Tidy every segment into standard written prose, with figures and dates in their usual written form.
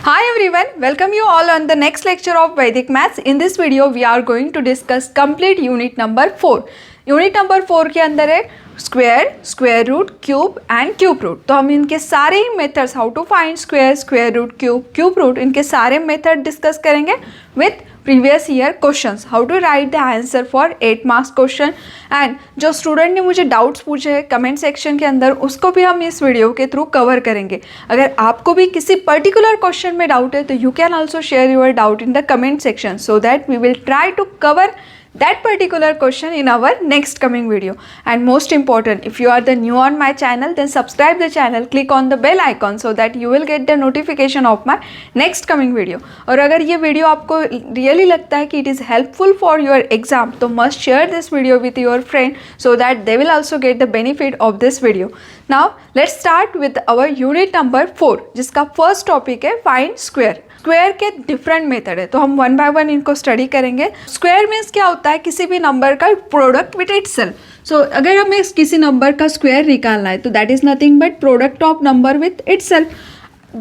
Hi everyone, welcome you all on the next lecture of Vedic Maths. In this video we are going to discuss complete unit number 4. Unit number 4 के अंदर है square, square root, cube and cube root. तो हम इनके सारे ही methods, how to find square, square root, cube, cube root, इनके सारे मेथड डिस्कस करेंगे with previous year questions. How to write the answer for 8 marks question. And जो student ने मुझे डाउट्स पूछे हैं कमेंट सेक्शन के अंदर, उसको भी हम इस वीडियो के थ्रू कवर करेंगे. अगर आपको भी किसी पर्टिकुलर क्वेश्चन में डाउट है तो you can also share your doubt in the comment section so that we will try to cover that particular question in our next coming video. And most important, if you are the new on my channel, then subscribe the channel, click on the bell icon so that you will get the notification of my next coming video. और अगर ये video आपको really लगता है कि it is helpful for your exam, तो must share this video with your friend so that they will also get the benefit of this video. Now let's start with our unit number 4, जिसका first topic है find square. Square के different method है, तो हम one by one इनको study करेंगे. Square means क्या होता है, किसी भी नंबर का प्रोडक्ट विद इटसेल्फ. सो अगर हमें किसी नंबर का स्क्वायर निकालना है तो that is nothing but product of number with itself.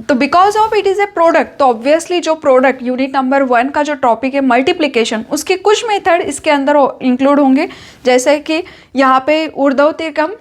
तो because of it is a product, तो ऑब्वियसली जो प्रोडक्ट यूनिट नंबर 1 का जो टॉपिक है मल्टीप्लिकेशन, उसके कुछ मेथड इसके अंदर इंक्लूड होंगे. जैसे कि यहाँ पे ऊर्ध्व तिर्यक,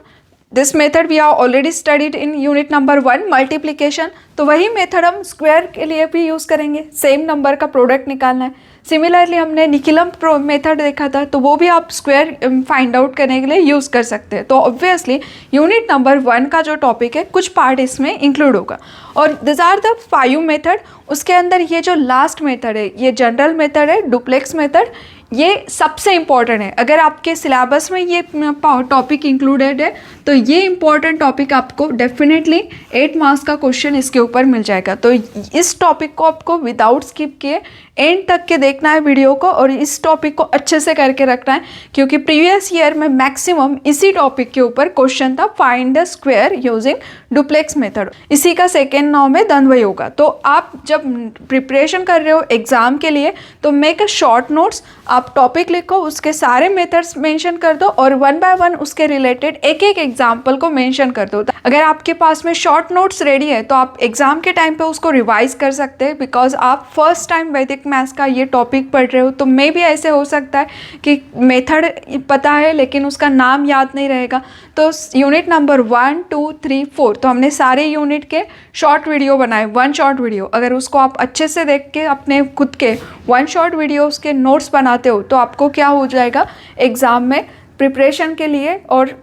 this method we are already studied in unit number 1 multiplication. तो वही मेथड हम स्क्वायर के लिए भी यूज़ करेंगे. सेम नंबर का प्रोडक्ट निकालना है. सिमिलरली हमने निखिलम मेथड देखा था, तो वो भी आप स्क्वायर फाइंड आउट करने के लिए यूज़ कर सकते हैं. तो ऑब्वियसली यूनिट नंबर 1 का जो टॉपिक है कुछ पार्ट इसमें इंक्लूड होगा. और दिस आर द 5 मेथड. उसके अंदर ये जो लास्ट मेथड है, ये जनरल मेथड है, डुप्लेक्स मेथड, ये सबसे इम्पॉर्टेंट है. अगर आपके सिलेबस में ये टॉपिक इंक्लूडेड है तो ये इम्पॉर्टेंट टॉपिक आपको डेफिनेटली 8 मार्क्स का क्वेश्चन इसके ऊपर मिल जाएगा. तो इस टॉपिक को आपको विदाउट स्किप किए एंड तक के देखना है वीडियो को, और इस टॉपिक को अच्छे से करके रखना है, क्योंकि प्रीवियस ईयर में मैक्सिमम इसी टॉपिक के ऊपर क्वेश्चन था, find the square using duplex method. इसी का सेकेंड नाम है द्वंद्व योगा. तो आप जब प्रिपरेशन कर रहे हो एग्जाम के लिए तो मेक अ शॉर्ट नोट्स, आप टॉपिक लिखो, उसके सारे मेथड्स मेंशन कर दो और वन बाय वन उसके रिलेटेड एक एक एग्जाम्पल को मेंशन कर दो. अगर आपके पास में शॉर्ट नोट्स रेडी है तो आप एग्जाम के टाइम पे उसको रिवाइज कर सकते हैं. बिकॉज आप फर्स्ट टाइम वैदिक मैथ्स का ये टॉपिक पढ़ रहे हो, तो मे भी ऐसे हो सकता है कि मेथड पता है लेकिन उसका नाम याद नहीं रहेगा. तो यूनिट नंबर 1, 2, 3, 4, तो हमने सारे यूनिट के शॉर्ट वीडियो बनाए, 1 शॉर्ट वीडियो. अगर उसको आप अच्छे से देख के अपने खुद के 1 शॉर्ट वीडियो के नोट्स बनाते हो तो आपको क्या हो जाएगा, एग्ज़ाम में प्रिपरेशन के लिए और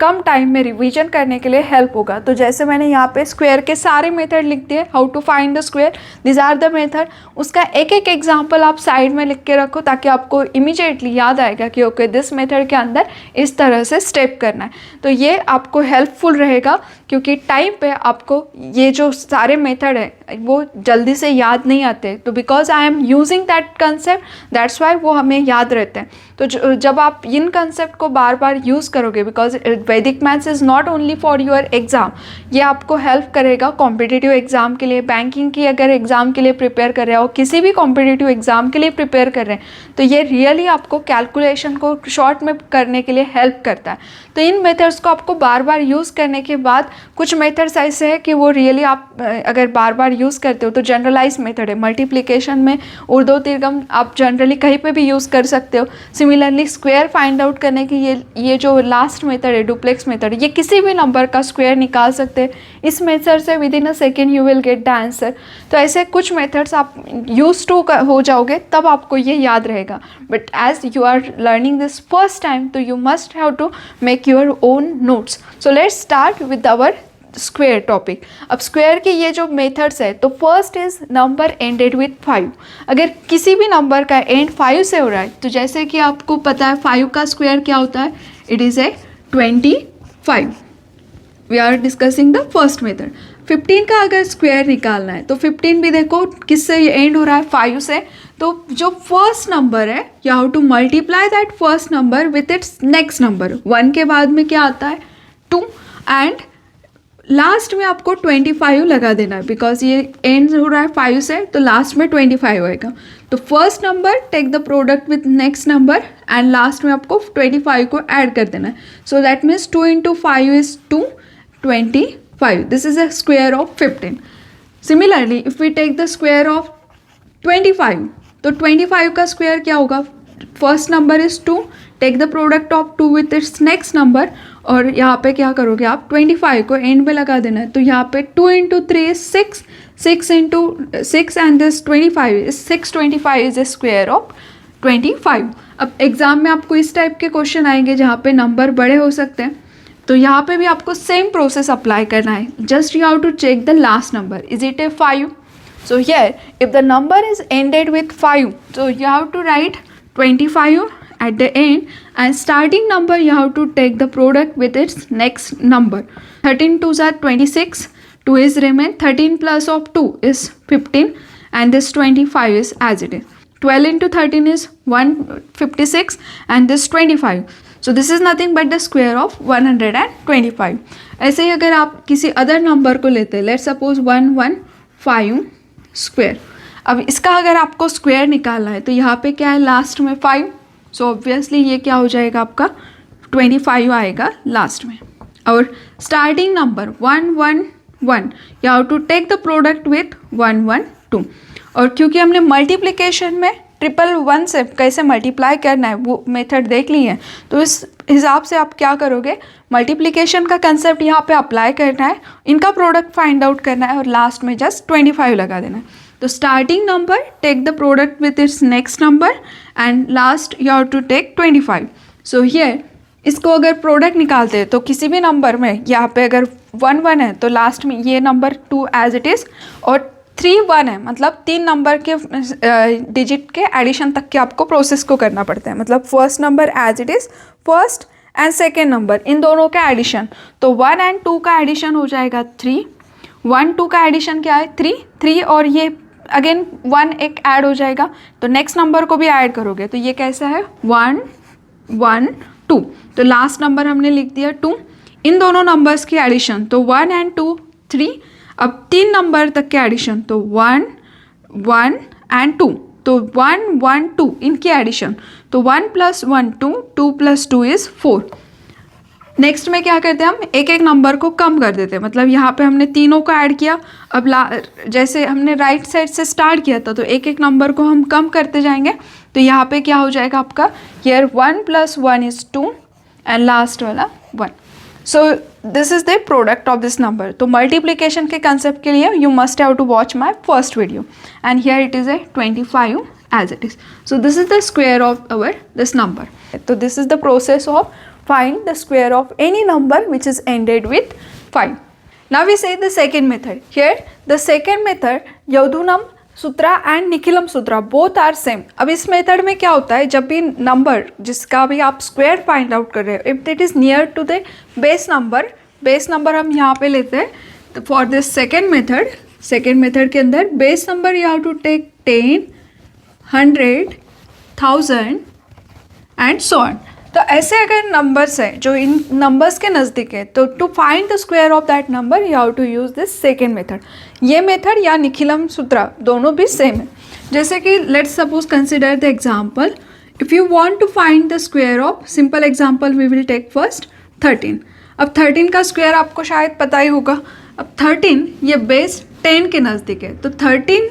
कम टाइम में रिवीजन करने के लिए हेल्प होगा. तो जैसे मैंने यहाँ पे स्क्वायर के सारे मेथड लिख दिए, how to find the square, this are the method. उसका एक एक एग्जांपल आप साइड में लिख के रखो ताकि आपको इमीडिएटली याद आएगा कि ओके दिस मेथड के अंदर इस तरह से स्टेप करना है. तो ये आपको हेल्पफुल रहेगा, क्योंकि टाइम पे आपको ये जो सारे मेथड है वो जल्दी से याद नहीं आते. तो because I am using that concept, that's why वो हमें याद रहते हैं. तो जब आप इन कंसेप्ट को बार बार यूज़ करोगे, बिकॉज वैदिक maths is not only for your exam, ये आपको हेल्प करेगा कॉम्पिटिटिव एग्ज़ाम के लिए, बैंकिंग की अगर एग्ज़ाम के लिए प्रिपेयर कर रहे हो, किसी भी कॉम्पिटिटिव एग्ज़ाम के लिए प्रिपेयर कर रहे हैं, तो ये रियली आपको कैलकुलेशन को शॉर्ट में करने के लिए हेल्प करता है. तो इन मेथड्स को आपको बार बार यूज़ करने के बाद कुछ मेथड्स ऐसे हैं कि वो रियली आप अगर बार बार यूज़ करते हो तो जनरलाइज मेथड है. मल्टीप्लिकेशन में ऊर्ध्व तिर्यक आप जनरली कहीं पे भी यूज़ कर सकते हो. सिमिलरली स्क्वायर फाइंड आउट करने की ये जो लास्ट मेथड है डुप्लेक्स मेथड, ये किसी भी नंबर का स्क्वायर निकाल सकते हैं. इस मेथड से with in a second you will get the answer. तो ऐसे कुछ मेथड्स आप यूज टू हो जाओगे तब आपको ये याद रहेगा. But as you are learning this first time तो you must have to make your own notes. So let's start with our square topic. अब स्क्वायर के ये जो मेथड्स है, तो first is number ended with 5. अगर किसी भी नंबर का एंड 5 से हो रहा है, तो जैसे कि आपको पता है 5 का स्क्वायर क्या होता है, it is a 25. We are discussing the first method. 15 का अगर स्क्वायर निकालना है तो 15 भी देखो किससे एंड हो रहा है, 5 से. तो जो फर्स्ट नंबर है, you have to multiply that first number with its next number. 1 के बाद में क्या आता है, 2, एंड लास्ट में आपको 25 लगा देना है. बिकॉज ये एंड हो रहा है 5 से, तो लास्ट में 25 होएगा. तो first number take the product with next number and last में आपको 25 को ऐड कर देना है. So that means 2 into 5 is 2, 25. This is a square of 15. Similarly if we take the square of 25, तो 25 का स्क्वायर क्या होगा, first number is 2, take the product of 2 with its next number, और यहाँ पे क्या करोगे आप 25 को एंड पे लगा देना है, तो यहाँ पे 2 into 3 is 6, 6 into 6 and this 25 is 625 is the square of 25। अब एग्जाम में आपको इस टाइप के क्वेश्चन आएंगे जहाँ पे नंबर बड़े हो सकते हैं, तो यहाँ पे भी आपको सेम प्रोसेस अप्लाई करना है, just you have to check the last number, is it a 5? So here if the number is ended with 5, so you have to write 25 at the end, and starting number you have to take the product with its next number. 13 2s are 26, 2 is remain, 13 plus of 2 is 15, and this 25 is as it is. 12 into 13 is 156, and this 25. So this is nothing but the square of 125. ऐसे ही अगर आप किसी other number को लेते हैं, let's suppose 115 square, अब इसका अगर आपको स्क्वायर निकालना है तो यहाँ पे क्या है लास्ट में 5, सो ऑब्वियसली ये क्या हो जाएगा आपका 25 आएगा लास्ट में, और starting number 111 you have to take the product with 112, और क्योंकि हमने मल्टीप्लिकेशन में 111 से कैसे मल्टीप्लाई करना है वो मेथड देख ली है, तो इस हिसाब से आप क्या करोगे, मल्टीप्लिकेशन का कंसेप्ट यहाँ पे अप्लाई करना है, इनका प्रोडक्ट फाइंड आउट करना है और लास्ट में जस्ट 25 लगा देना है। तो starting number take the product with its next number and last you have to take 25। So here इसको अगर प्रोडक्ट निकालते हैं तो किसी भी नंबर में यहाँ पे अगर 1 है तो लास्ट में ये नंबर 2 एज इट इज़, और 3 1 है, मतलब 3 नंबर के डिजिट के एडिशन तक के आपको प्रोसेस को करना पड़ता है, मतलब first number as it is, first and second number इन दोनों का एडिशन, तो 1 and 2 का एडिशन हो जाएगा 3, 1 2 का एडिशन क्या है 3 3, और ये अगेन 1 एक ऐड हो जाएगा, तो नेक्स्ट नंबर को भी ऐड करोगे तो ये कैसा है 1 1 2, तो लास्ट नंबर हमने लिख दिया 2, इन दोनों नंबर्स की एडिशन तो 1 and 2 3, अब 3 नंबर तक के एडिशन तो 1 1 and 2, तो 1 1 2 इनकी एडिशन तो 1 + 1 2, 2 + 2 इज़ 4। नेक्स्ट में क्या करते हैं हम एक एक नंबर को कम कर देते हैं, मतलब यहाँ पे हमने तीनों को ऐड किया, अब जैसे हमने राइट साइड से स्टार्ट किया था तो एक एक नंबर को हम कम करते जाएंगे, तो यहाँ पे क्या हो जाएगा आपका हियर 1 + 1 इज़ 2 एंड लास्ट वाला 1। So this is the product of this number. तो मल्टीप्लिकेशन के कंसेप्ट के लिए you must have to watch my first video, and here it is a 25 as it is. So this is the square of our this number. So this is the process of find the square of any number which is ended with 5. Now we say the second method. Here the second method Yodhunam Sutra and Nikhilam Sutra both are same. अब इस method में क्या होता है, जब भी number जिसका भी आप स्क्वायर फाइंड आउट कर रहे हो, if it is near to the base number हम यहाँ पे लेते हैं, तो फॉर दिस सेकेंड मेथड के अंदर base number you have to take 10 100 1000 and so on. तो ऐसे अगर नंबर्स हैं जो इन नंबर्स के नज़दीक है, तो to find the square of that number you have to use this second method. ये मेथड या निखिलम सूत्र दोनों भी सेम है। जैसे कि let's suppose consider the example, if you want to find the square of, simple example we will take first 13। अब 13 का square आपको शायद पता ही होगा। अब 13 ये बेस 10 के नज़दीक है, तो 13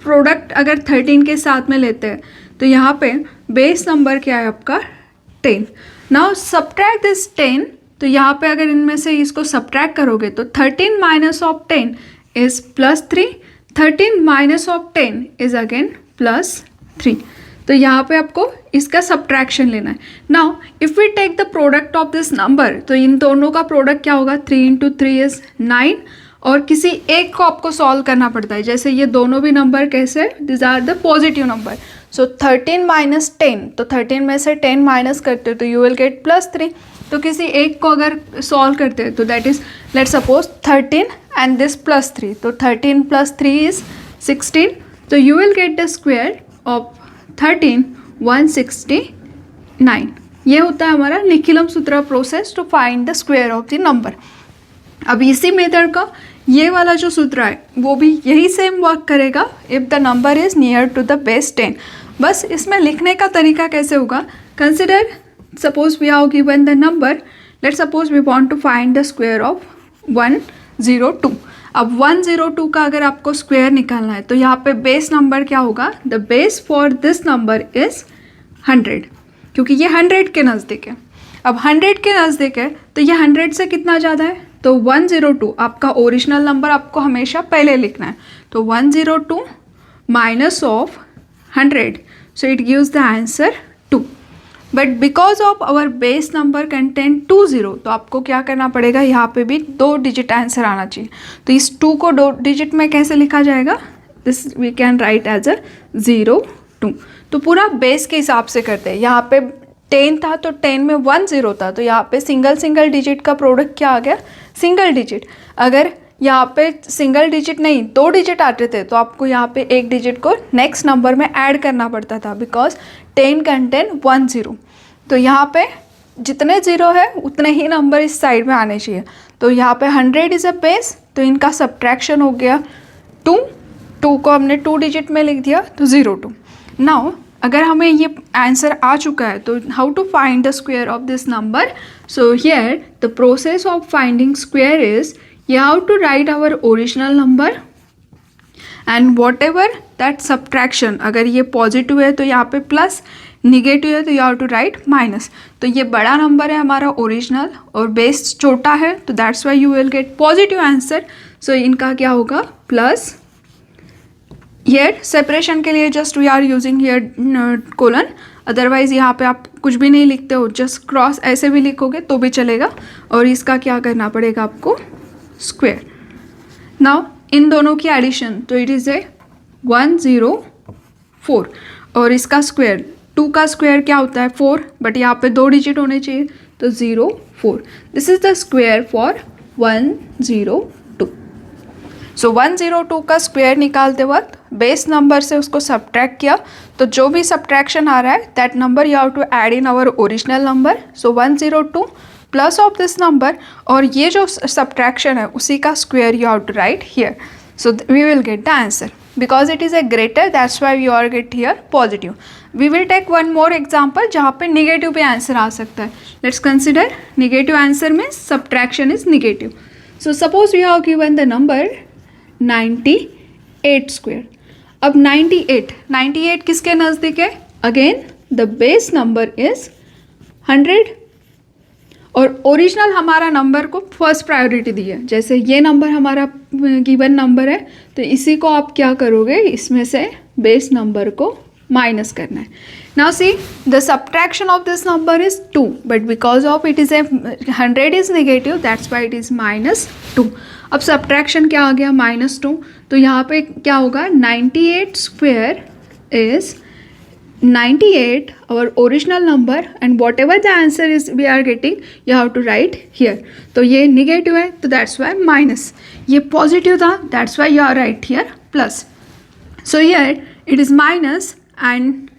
प्रोडक्ट अगर 13 के साथ में लेते हैं तो यहाँ पे बेस नंबर क्या है आपका 10। नाउ सब्ट्रैक्ट दिस 10, तो यहाँ पे अगर इनमें से इसको सब्ट्रैक्ट करोगे तो 13 minus of 10 is +3, 13 minus of 10 is again +3। तो यहाँ पे आपको इसका सब्ट्रैक्शन लेना है। Now if we take the product of this number, तो इन दोनों का प्रोडक्ट क्या होगा 3 × 3 इज़ 9, और किसी एक को आपको सॉल्व करना पड़ता है। जैसे ये दोनों भी नंबर कैसे, this are the positive number, so 13 minus 10, तो 13 में से 10 माइनस करते हो तो यू विल गेट +3। तो किसी एक को अगर सॉल्व करते हैं तो that is let's suppose 13 and this +3, तो 13 + 3 इज़ 16, तो you will get the square of 13 169। ये होता है हमारा Nikhilam sutra process to find the square of the number. अब इसी मेथड का ये वाला जो सूत्र है वो भी यही सेम वर्क करेगा if the number is near to the base 10। बस इसमें लिखने का तरीका कैसे होगा, consider suppose we have given the number, let's suppose we want to find the square of 102। अब 102 का अगर आपको स्क्वायर निकालना है तो यहाँ पे बेस नंबर क्या होगा, the base for this number is 100, क्योंकि ये 100 के नज़दीक है। अब 100 के नज़दीक है तो ये 100 से कितना ज़्यादा है, तो 102 आपका ओरिजिनल नंबर आपको हमेशा पहले लिखना है, तो 102 minus of 100, so it gives the answer 2। But because of our base number content 20, तो आपको क्या करना पड़ेगा, यहाँ पे भी 2 डिजिट आंसर आना चाहिए। तो इस 2 को 2 डिजिट में कैसे लिखा जाएगा, this we can write as a 02। तो पूरा बेस के हिसाब से करते हैं। यहाँ पे 10 था तो 10 में 10 था, तो यहाँ पे सिंगल डिजिट का प्रोडक्ट क्या आ गया, सिंगल डिजिट। अगर यहाँ पे सिंगल डिजिट नहीं 2 डिजिट आते थे तो आपको यहाँ पे एक डिजिट को नेक्स्ट नंबर में ऐड करना पड़ता था, बिकॉज 10 कंटेन 10। तो यहाँ पे जितने 0 है उतने ही नंबर इस साइड में आने चाहिए। तो यहाँ पे 100 इज़ अ बेस, तो इनका सब्ट्रैक्शन हो गया 2 को हमने 2 डिजिट में लिख दिया, तो 02। नाउ अगर हमें ये आंसर आ चुका है तो how to find the square of this number. So here the process of finding square is you have to write our original number and whatever that subtraction, अगर ये पॉजिटिव है तो यहाँ पे प्लस, निगेटिव है तो you have to write minus. तो ये बड़ा नंबर है हमारा ओरिजिनल और बेस छोटा है, तो that's why you will get positive answer. So इनका क्या होगा, प्लस, हियर सेपरेशन के लिए just we are using here colon, otherwise यहाँ पे आप कुछ भी नहीं लिखते हो, जस्ट क्रॉस ऐसे भी लिखोगे तो भी चलेगा। और इसका क्या करना पड़ेगा आपको, स्क्वायर। नाउ इन दोनों की एडिशन, तो इट इज़ ए 104 और इसका स्क्वायर, 2 का स्क्वायर क्या होता है 4, बट यहाँ पे 2 डिजिट होने चाहिए, तो 04। This is the square for 102। सो 102 का स्क्वायर निकालते वक्त बेस नंबर से उसको सब्ट्रैक्ट किया, तो जो भी सब्ट्रैक्शन आ रहा है that number you have to add in our original number. So 102 plus of this number, और ये जो सब्ट्रैक्शन है उसी का square you have to write here. So we will get the answer, because it is a greater, that's why you are get here positive. We will take one more example जहाँ पे negative भी answer आ सकता है। Let's consider negative answer means subtraction is negative. So suppose we have given the number 98 square. अब 98 किसके नज़दीक है, again the base number is 100 और ओरिजिनल हमारा नंबर को फर्स्ट प्रायोरिटी दी है। जैसे ये नंबर हमारा गिवन नंबर है, तो इसी को आप क्या करोगे, इसमें से बेस नंबर को माइनस करना है। Now see the subtraction of this number is 2, but because of it is A 100 is negative, that's why it is -2। अब सब्ट्रैक्शन क्या आ गया, -2, तो यहाँ पे क्या होगा, 98 square is 98 our original number and whatever the answer is we are getting you have to write here। तो ये नेगेटिव है तो that's why माइनस, ये पॉजिटिव था that's why you are right here plus. so here it is minus and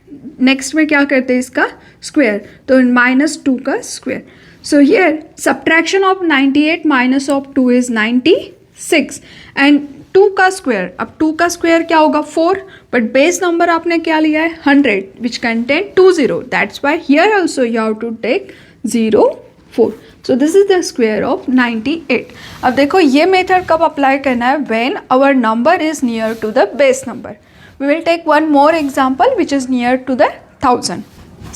next में क्या करते हैं इसका स्क्वायर, तो -2 का square. so here subtraction of 98 minus of 2 is 96 and 2 का स्क्वायर, अब 2 का स्क्वायर क्या होगा 4, बट बेस नंबर आपने क्या लिया है 100 which contain 20, that's why here also you have to take 04। So this is the square of 98। अब देखो ये मेथड कब अप्लाई करना है, when our number is near to the base number. We will take one more example which is near to the 1000।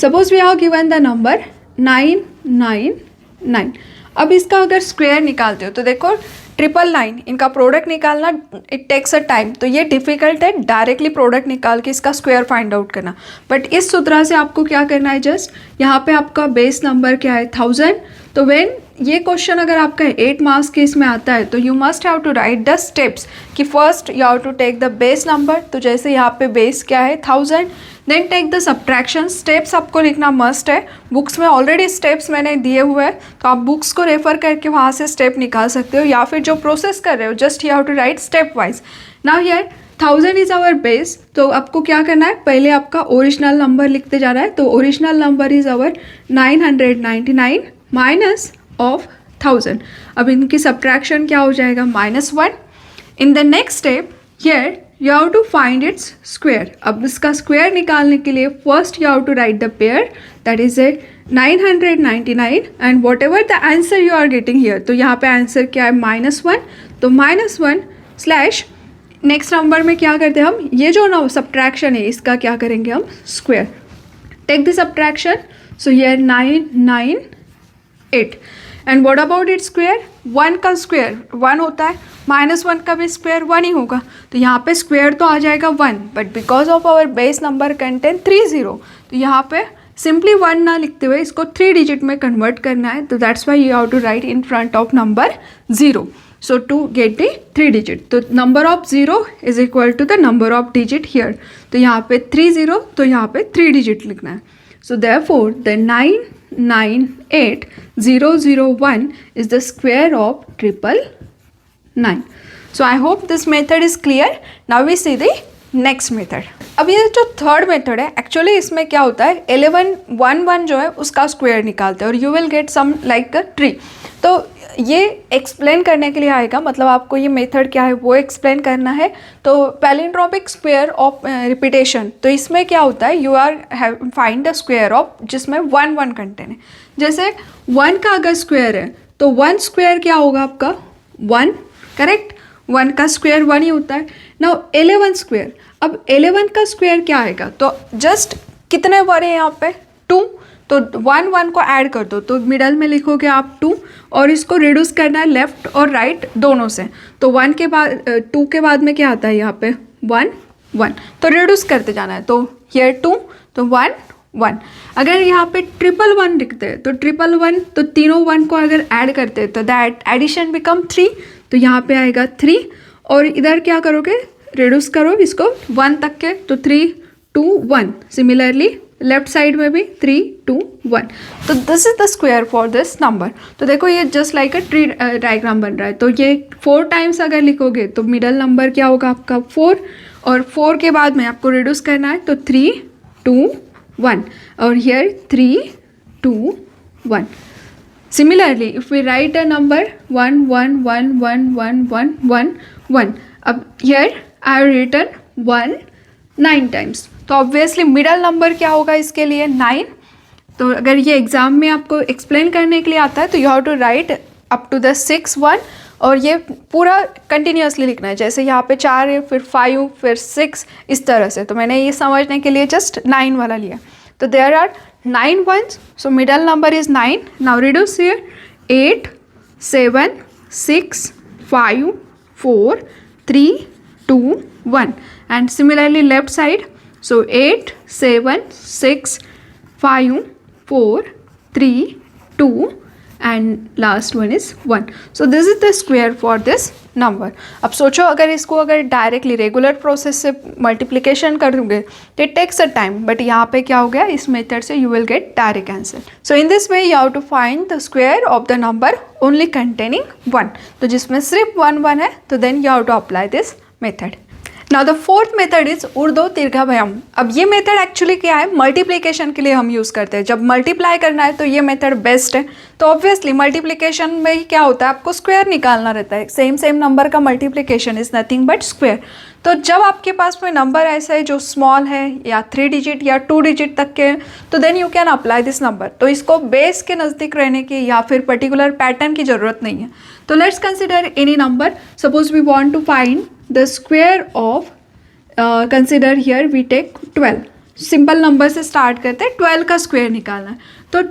Suppose we have given the number 999। अब इसका अगर square निकालते हो तो देखो 999 इनका प्रोडक्ट निकालना इट टेक्स अ टाइम, तो ये डिफिकल्ट है डायरेक्टली प्रोडक्ट निकाल के इसका स्क्वायर फाइंड आउट करना। बट इस सूत्र से आपको क्या करना है, जस्ट यहाँ पे आपका बेस नंबर क्या है 1000। तो व्हेन ये क्वेश्चन अगर आपका 8 मार्क्स के इसमें आता है तो you must have to write the steps कि first you have to take the base number, तो जैसे यहाँ पे बेस क्या है 1000, then take the subtraction. Steps आपको लिखना मस्ट है, बुक्स में ऑलरेडी स्टेप्स मैंने दिए हुए हैं, तो आप बुक्स को रेफर करके वहाँ से स्टेप निकाल सकते हो, या फिर जो प्रोसेस कर रहे हो just you have to write stepwise. Now here 1000 is our base, तो आपको क्या करना है, पहले आपका ओरिजिनल नंबर लिखते जा रहा है, तो original number is our 999 minus of 1000। अब इनकी सब्ट्रैक्शन क्या हो जाएगा -1। In the next step here you have to find its square। अब इसका स्क्वायर निकालने के लिए first you have to write the pair, that is a 999 and whatever the answer you are getting here, तो यहाँ पे आंसर क्या है -1, तो -1 स्लैश नेक्स्ट नंबर में क्या करते हैं हम, ये जो ना सब्ट्रैक्शन है इसका क्या करेंगे हम, square. Take the subtraction. So here 9 9 8. And what about it square, 1 का स्क्वायर 1 होता है, -1 का भी स्क्वायर 1 ही होगा. तो यहाँ पे स्क्वायर तो आ जाएगा 1, but because of our base number content 30, तो यहाँ पे सिंपली 1 ना लिखते हुए इसको 3 डिजिट में कन्वर्ट करना है. तो that's why you have to write in front of number 0. So to get the 3 digit, तो number of 0 is equal to the number of digit here. तो यहाँ पे 30, तो यहाँ पे 3 digit लिखना है. So therefore the 998001 is the square of 999. So I hope this method is clear. Now we see the next method. अब ये जो थर्ड मेथड है, एक्चुअली इसमें क्या होता है, 1111 जो है उसका स्क्वायर निकालते हैं और you will get some like a tree. तो ये एक्सप्लेन करने के लिए आएगा, मतलब आपको ये मेथड क्या है वो एक्सप्लेन करना है. तो पैलिंड्रोमिक स्क्वायर ऑफ रिपीटेशन, तो इसमें क्या होता है, you are find the square of जिसमें 1 1 कंटेंट है. जैसे 1 का अगर स्क्वायर है तो 1 स्क्वायर क्या होगा आपका, 1, करेक्ट. 1 का स्क्वायर 1 ही होता है. नाउ 11 स्क्वायर, अब 11 का स्क्वायर क्या आएगा, तो जस्ट कितने वन है यहाँ पे, 2. तो 1 1 को ऐड कर दो, तो मिडल में लिखोगे आप 2 और इसको रिड्यूस करना है लेफ्ट और राइट दोनों से. तो 1 के बाद 2 के बाद में क्या आता है यहाँ पे 1 1, तो रिड्यूस करते जाना है. तो हियर 2, तो 1 1. अगर यहाँ पे 111 लिखते हैं तो 111, तो तीनों 1 को अगर ऐड करते हैं तो दैट एडिशन बिकम 3. तो यहाँ पे आएगा 3 और इधर क्या करोगे, रिड्यूस करो इसको 1 तक के, तो 3 2 1. सिमिलरली लेफ्ट साइड में भी 3 2 1. तो this is the square for this number. तो देखो ये just like a tree diagram बन रहा है. तो ये 4 टाइम्स अगर लिखोगे तो मिडल नंबर क्या होगा आपका 4, और 4 के बाद में आपको रिड्यूस करना है, तो 3 2 1 और here 3 2 1. Similarly, if we write a number 1 1 1 1 1 1 1 1, अब here I have written 1 9 times. तो ऑब्वियसली मिडल नंबर क्या होगा इसके लिए 9. तो अगर ये एग्जाम में आपको एक्सप्लेन करने के लिए आता है तो you have to write up to the 6 1 और ये पूरा कंटिन्यूसली लिखना है. जैसे यहाँ पे 4 है, फिर 5, फिर 6, इस तरह से. तो मैंने ये समझने के लिए जस्ट 9 वाला लिया. तो there are 9 ones, so middle number is 9. Now reduce here 8 7 6 5 4 3 2 1, and similarly left side, so 8 7 6 5 4 3 2 and last one is 1. So this is the square for this number. अब सोचो अगर इसको अगर डायरेक्टली रेगुलर प्रोसेस से multiplication करोगे तो it takes a time, but यहाँ पे क्या हो गया, इस मेथड से you will get direct answer. So in this way you have to find the square of the number only containing 1. तो जिसमें सिर्फ 1 1 है, तो then you have to apply this method. Now the fourth method is ऊर्ध्व दीर्घाभयम. अब ये method actually क्या है, मल्टीप्लिकेशन के लिए हम यूज़ करते हैं. जब मल्टीप्लाई करना है तो ये मेथड बेस्ट है. तो ऑब्वियसली मल्टीप्लिकेशन में ही क्या होता है, आपको स्क्वायर निकालना रहता है. सेम नंबर का multiplication is nothing but square. तो जब आपके पास में नंबर ऐसा है जो स्मॉल है या 3 डिजिट या 2 डिजिट तक के हैं, तो then you can apply this number. तो इसको बेस के नज़दीक रहने की या फिर पर्टिकुलर पैटर्न की ज़रूरत नहीं है. तो let's consider any number. Suppose we want to find the square of consider here we take 12. Simple number से स्टार्ट करते हैं, 12 का स्क्वायर निकालना है. तो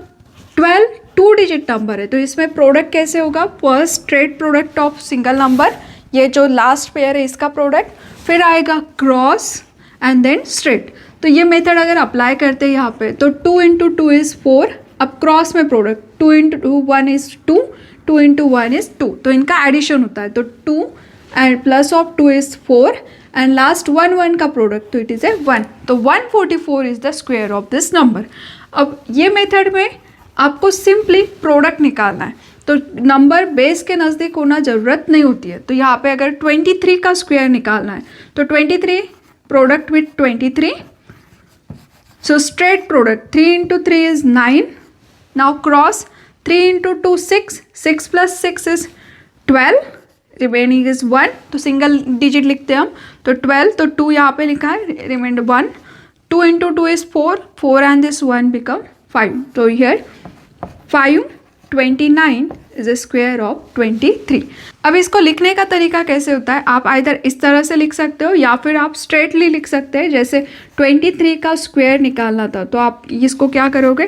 12 2 डिजिट नंबर है, तो इसमें प्रोडक्ट कैसे होगा, first straight product of single number, ये जो लास्ट पेयर है इसका प्रोडक्ट, फिर आएगा क्रॉस एंड देन स्ट्रेट. तो ये मेथड अगर अप्लाई करते हैं यहाँ पे, तो 2 × 2 इज़ 4. अब क्रॉस में प्रोडक्ट 2 × 1 इज़ 2, 2 × 1 इज़ 2. तो इनका एडिशन होता है, तो 2 and plus of 2 is 4 and last 1 1 का प्रोडक्ट, तो इट इज़ ए 1. तो 144 is the square of this number. अब ये मेथड में आपको सिंपली प्रोडक्ट निकालना है, तो नंबर बेस के नज़दीक होना ज़रूरत नहीं होती है. तो यहाँ पे अगर 23 का स्क्वायर निकालना है, तो 23 product with 23, so straight product 3 × 3 is 9. Now cross 3 × 2 6, 6 + 6 is 12, remaining is 1. तो सिंगल डिजिट लिखते हैं हम, तो 12, तो 2 यहाँ पे लिखा है, remained 1. 2 × 2 is 4, 4 and this 1 become 5. तो here 5 29 is a square of 23। अब इसको लिखने का तरीका कैसे होता है, आप आइदर इस तरह से लिख सकते हो या फिर आप स्ट्रेटली लिख सकते हैं। जैसे 23 का स्क्वायर निकालना था तो आप इसको क्या करोगे,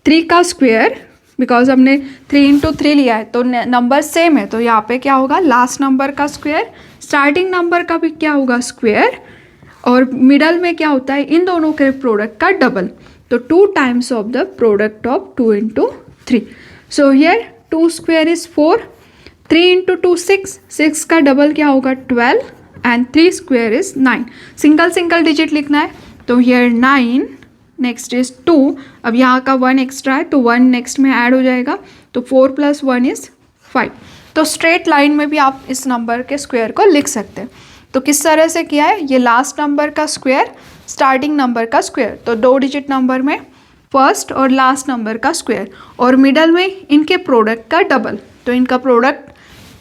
3 का स्क्वायर, बिकॉज हमने 3 इंटू 3 लिया है तो नंबर सेम है, तो यहाँ पे क्या होगा, लास्ट नंबर का स्क्वायर, स्टार्टिंग नंबर का भी क्या होगा स्क्वायर, और मिडल में क्या होता है, इन दोनों के प्रोडक्ट का डबल, तो 2 times of the product of 2 into 3। So here 2 square is 4, 3 into 2 6, 6 का डबल क्या होगा 12, and 3 square is 9। Single single digit लिखना है, तो हियर 9, नेक्स्ट इज 2, अब यहाँ का 1 एक्स्ट्रा है तो 1 नेक्स्ट में ऐड हो जाएगा, तो 4 + 1 इज 5। तो स्ट्रेट लाइन में भी आप इस नंबर के स्क्वायर को लिख सकते हैं। तो किस तरह से किया है, ये लास्ट नंबर का स्क्वायर, स्टार्टिंग नंबर का स्क्वायर, तो 2 डिजिट नंबर में फर्स्ट और लास्ट नंबर का स्क्वायर, और मिडल में इनके प्रोडक्ट का डबल, तो इनका प्रोडक्ट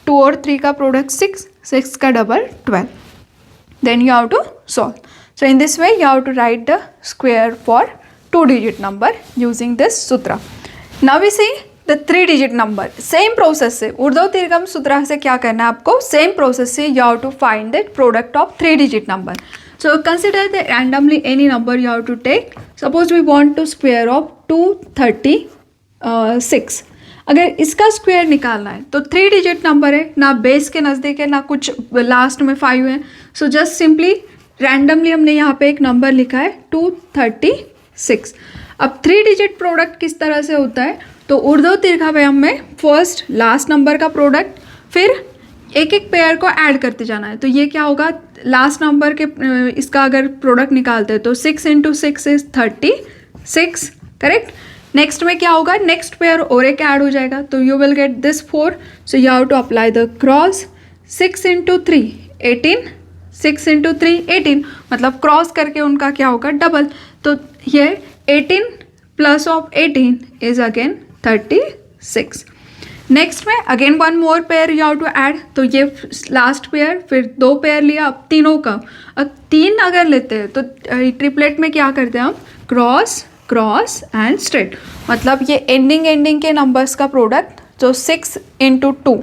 2 और 3 का प्रोडक्ट 6, 6 का double 12। Then you have to solve. So in this way you have to write the square for 2-digit number using this sutra. Now we see the 3-digit number. Same process से ऊर्ध्व दीर्घम सूत्र से क्या करना है आपको, same process से you have to find the product of 3-digit number. So consider the randomly any number you have to take. Suppose we want to square of 236. अगर इसका स्क्वायर निकालना है तो 3-digit नंबर है, ना बेस के नज़दीक है ना कुछ लास्ट में 5 है, सो जस्ट सिंपली रैंडमली हमने यहाँ पे एक नंबर लिखा है 236। अब 3-digit प्रोडक्ट किस तरह से होता है, तो ऊर्ध्व दीर्घाव्यम में फर्स्ट लास्ट नंबर का प्रोडक्ट, फिर एक एक पेयर को ऐड करते जाना है। तो ये क्या होगा, लास्ट नंबर के इसका अगर प्रोडक्ट निकालते हैं तो 6 इंटू 6 इज 36, करेक्ट। नेक्स्ट में क्या होगा, नेक्स्ट पेयर और एक ऐड हो जाएगा, तो you will get this 4, so you have to apply the cross. 6 into 3 18, 6 into 3 18, मतलब क्रॉस करके उनका क्या होगा डबल, तो ये 18 plus of 18 is again 36। Next में again 1 more pair you have to add, तो ये लास्ट पेयर, फिर 2 पेयर लिया, अब तीनों का, अब 3 अगर लेते हैं तो ट्रिपलेट में क्या करते हैं हम, क्रॉस क्रॉस एंड स्ट्रेट, मतलब ये एंडिंग के नंबर्स का प्रोडक्ट, जो 6 इंटू 2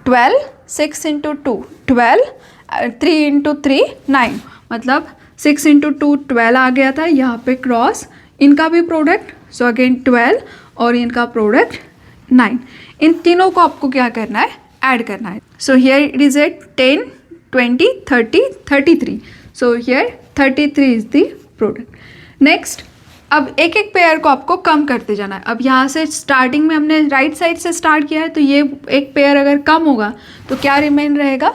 12, 6 इंटू 2 12, 3 इंटू 3 9, मतलब 6 इंटू 2 12 आ गया था, यहाँ पे क्रॉस, इनका भी प्रोडक्ट, सो अगेन 12 और इनका प्रोडक्ट 9। इन तीनों को आपको क्या करना है, ऐड करना है। So here it is A 10 20 30 33, so here 33 is the product. Next, अब एक एक पेयर को आपको कम करते जाना है। अब यहाँ से स्टार्टिंग में हमने राइट साइड से स्टार्ट किया है, तो ये एक पेयर अगर कम होगा तो क्या रिमेन रहेगा,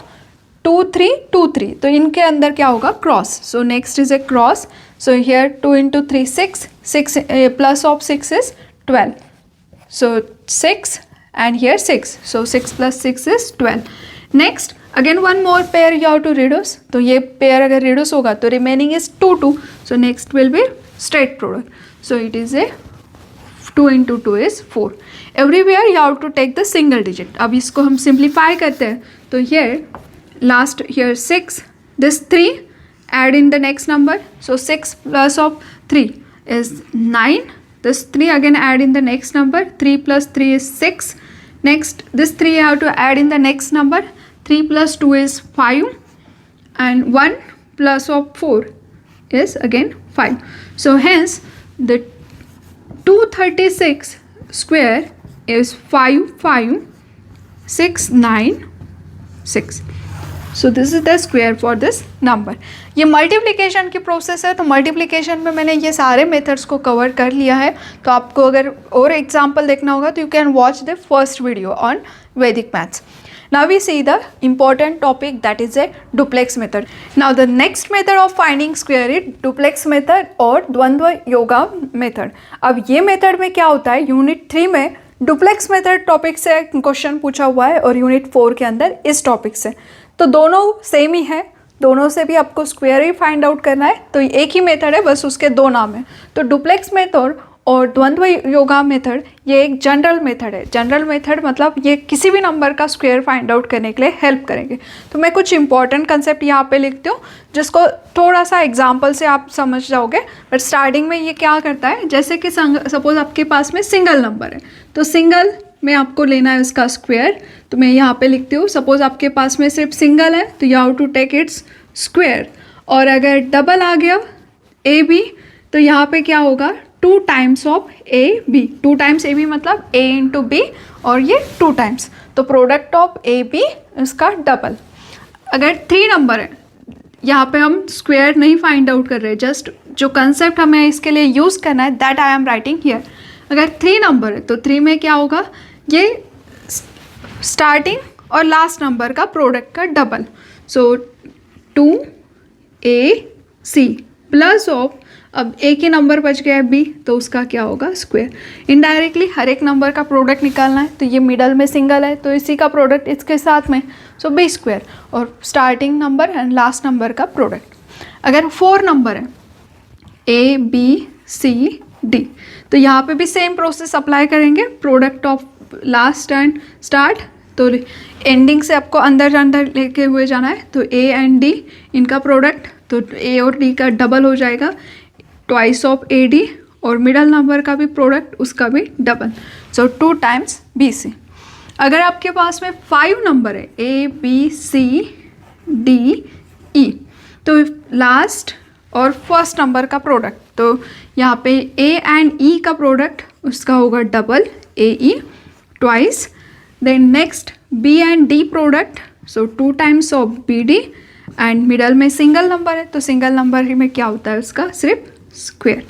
2 3 2 3, तो इनके अंदर क्या होगा, cross. So next is a cross, so here 2 into 3 6, 6 plus of 6 is 12, so 6 and here 6, so 6 plus 6 is 12। Next again 1 more pair you have to reduce, तो ये पेयर अगर रिड्यूस होगा तो remaining is 2 2, so next will be straight product, so it is a 2 into 2 is 4. Everywhere you have to take the single digit. अब इसको हम simplify करते हैं, तो here last here 6, this 3 add in the next number, so 6 plus of 3 is 9, this 3 again add in the next number, 3 plus 3 is 6, next this 3 you have to add in the next number, 3 plus 2 is 5, and 1 plus of 4 is again 5. So hence the 236 square is 55696. So this is the square for this number. ये multiplication की process है, तो multiplication में मैंने ये सारे methods को cover कर लिया है। तो आपको अगर और एग्जाम्पल देखना होगा तो you can watch the first video on वैदिक maths. Now we see the important topic, that is a duplex method. Now the next method of finding square is duplex method और द्वंद्व योगा method. अब ये method में क्या होता है, unit 3 में डुप्लेक्स मेथड टॉपिक से क्वेश्चन पूछा हुआ है और यूनिट 4 के अंदर इस टॉपिक से, तो दोनों सेम ही है, दोनों से भी आपको स्क्वायर ही फाइंड आउट करना है। तो एक ही मेथड है, बस उसके 2 नाम है। तो डुप्लेक्स मेथड और द्वंद्व योगा मेथड ये एक जनरल मेथड है। जनरल मेथड मतलब ये किसी भी नंबर का स्क्वायर फाइंड आउट करने के लिए हेल्प करेंगे। तो मैं कुछ इंपॉर्टेंट कंसेप्ट यहाँ पे लिखती हूँ जिसको थोड़ा सा एग्जांपल से आप समझ जाओगे। बट स्टार्टिंग में ये क्या करता है, जैसे कि सपोज आपके पास में सिंगल नंबर है, तो सिंगल में आपको लेना है इसका स्क्वायर, तो मैं यहाँ पे लिखती हूँ, सपोज आपके पास में सिर्फ सिंगल है तो you have to take its square, और अगर डबल आ गया ए बी तो यहाँ पे क्या होगा 2 times of A B, 2 times A B मतलब ए इंटू बी, और ये 2 टाइम्स, तो प्रोडक्ट ऑफ ए बी इसका डबल। अगर 3 नंबर है, यहाँ पे हम स्क्वायर नहीं फाइंड आउट कर रहे, जस्ट जो कंसेप्ट हमें इसके लिए यूज़ करना है that I am writing here. अगर 3 नंबर है तो 3 में क्या होगा, ये स्टार्टिंग और लास्ट नंबर का प्रोडक्ट का double, so 2ac plus of, अब एक ही नंबर बच गया है बी, तो उसका क्या होगा स्क्वायर। इनडायरेक्टली हर एक नंबर का प्रोडक्ट निकालना है, तो ये मिडल में सिंगल है तो इसी का प्रोडक्ट इसके साथ में, सो बी स्क्वायर, और starting number and last number का प्रोडक्ट। अगर 4 नंबर है ए बी सी डी, तो यहाँ पे भी सेम प्रोसेस अप्लाई करेंगे, product of last and start, तो एंडिंग से आपको अंदर अंदर लेके हुए जाना है, तो ए एंड डी इनका प्रोडक्ट, तो ए और डी का डबल हो जाएगा, ट्वाइस ऑफ ए डी, और मिडल नंबर का भी प्रोडक्ट उसका भी डबल, सो 2 टाइम्स बी सी। अगर आपके पास में 5 नंबर है ए बी सी डी ई, तो लास्ट और फर्स्ट नंबर का प्रोडक्ट, तो यहाँ पे ए एंड ई का प्रोडक्ट उसका होगा double A E twice, then next B and D product, so 2 times of B D, and middle में सिंगल नंबर है तो सिंगल नंबर में क्या होता है उसका सिर्फ स्क्वायर।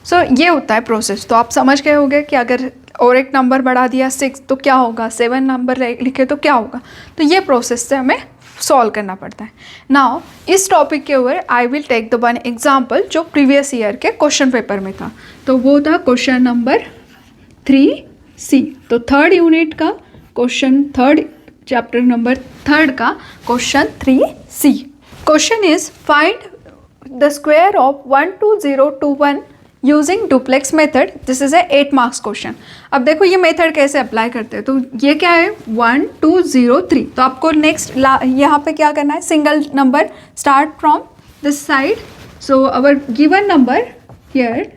सो ये होता है प्रोसेस। तो आप समझ गए होंगे कि अगर और एक नंबर बढ़ा दिया 6 तो क्या होगा, 7 नंबर लिखे तो क्या होगा, तो ये प्रोसेस से हमें सॉल्व करना पड़ता है। नाउ इस टॉपिक के ऊपर I will take the one example जो प्रीवियस ईयर के क्वेश्चन पेपर में था, तो वो था क्वेश्चन नंबर 3C, तो 3rd यूनिट का question, 3rd chapter number 3rd का question 3C। Question is find the square of 12021 using duplex method, this is a 8 marks question. अब देखो ये मेथड कैसे अप्लाई करते हैं, तो ये क्या है 1 2 0 3, तो आपको नेक्स्ट यहाँ पे क्या करना है, single number start from this side, so our given number here,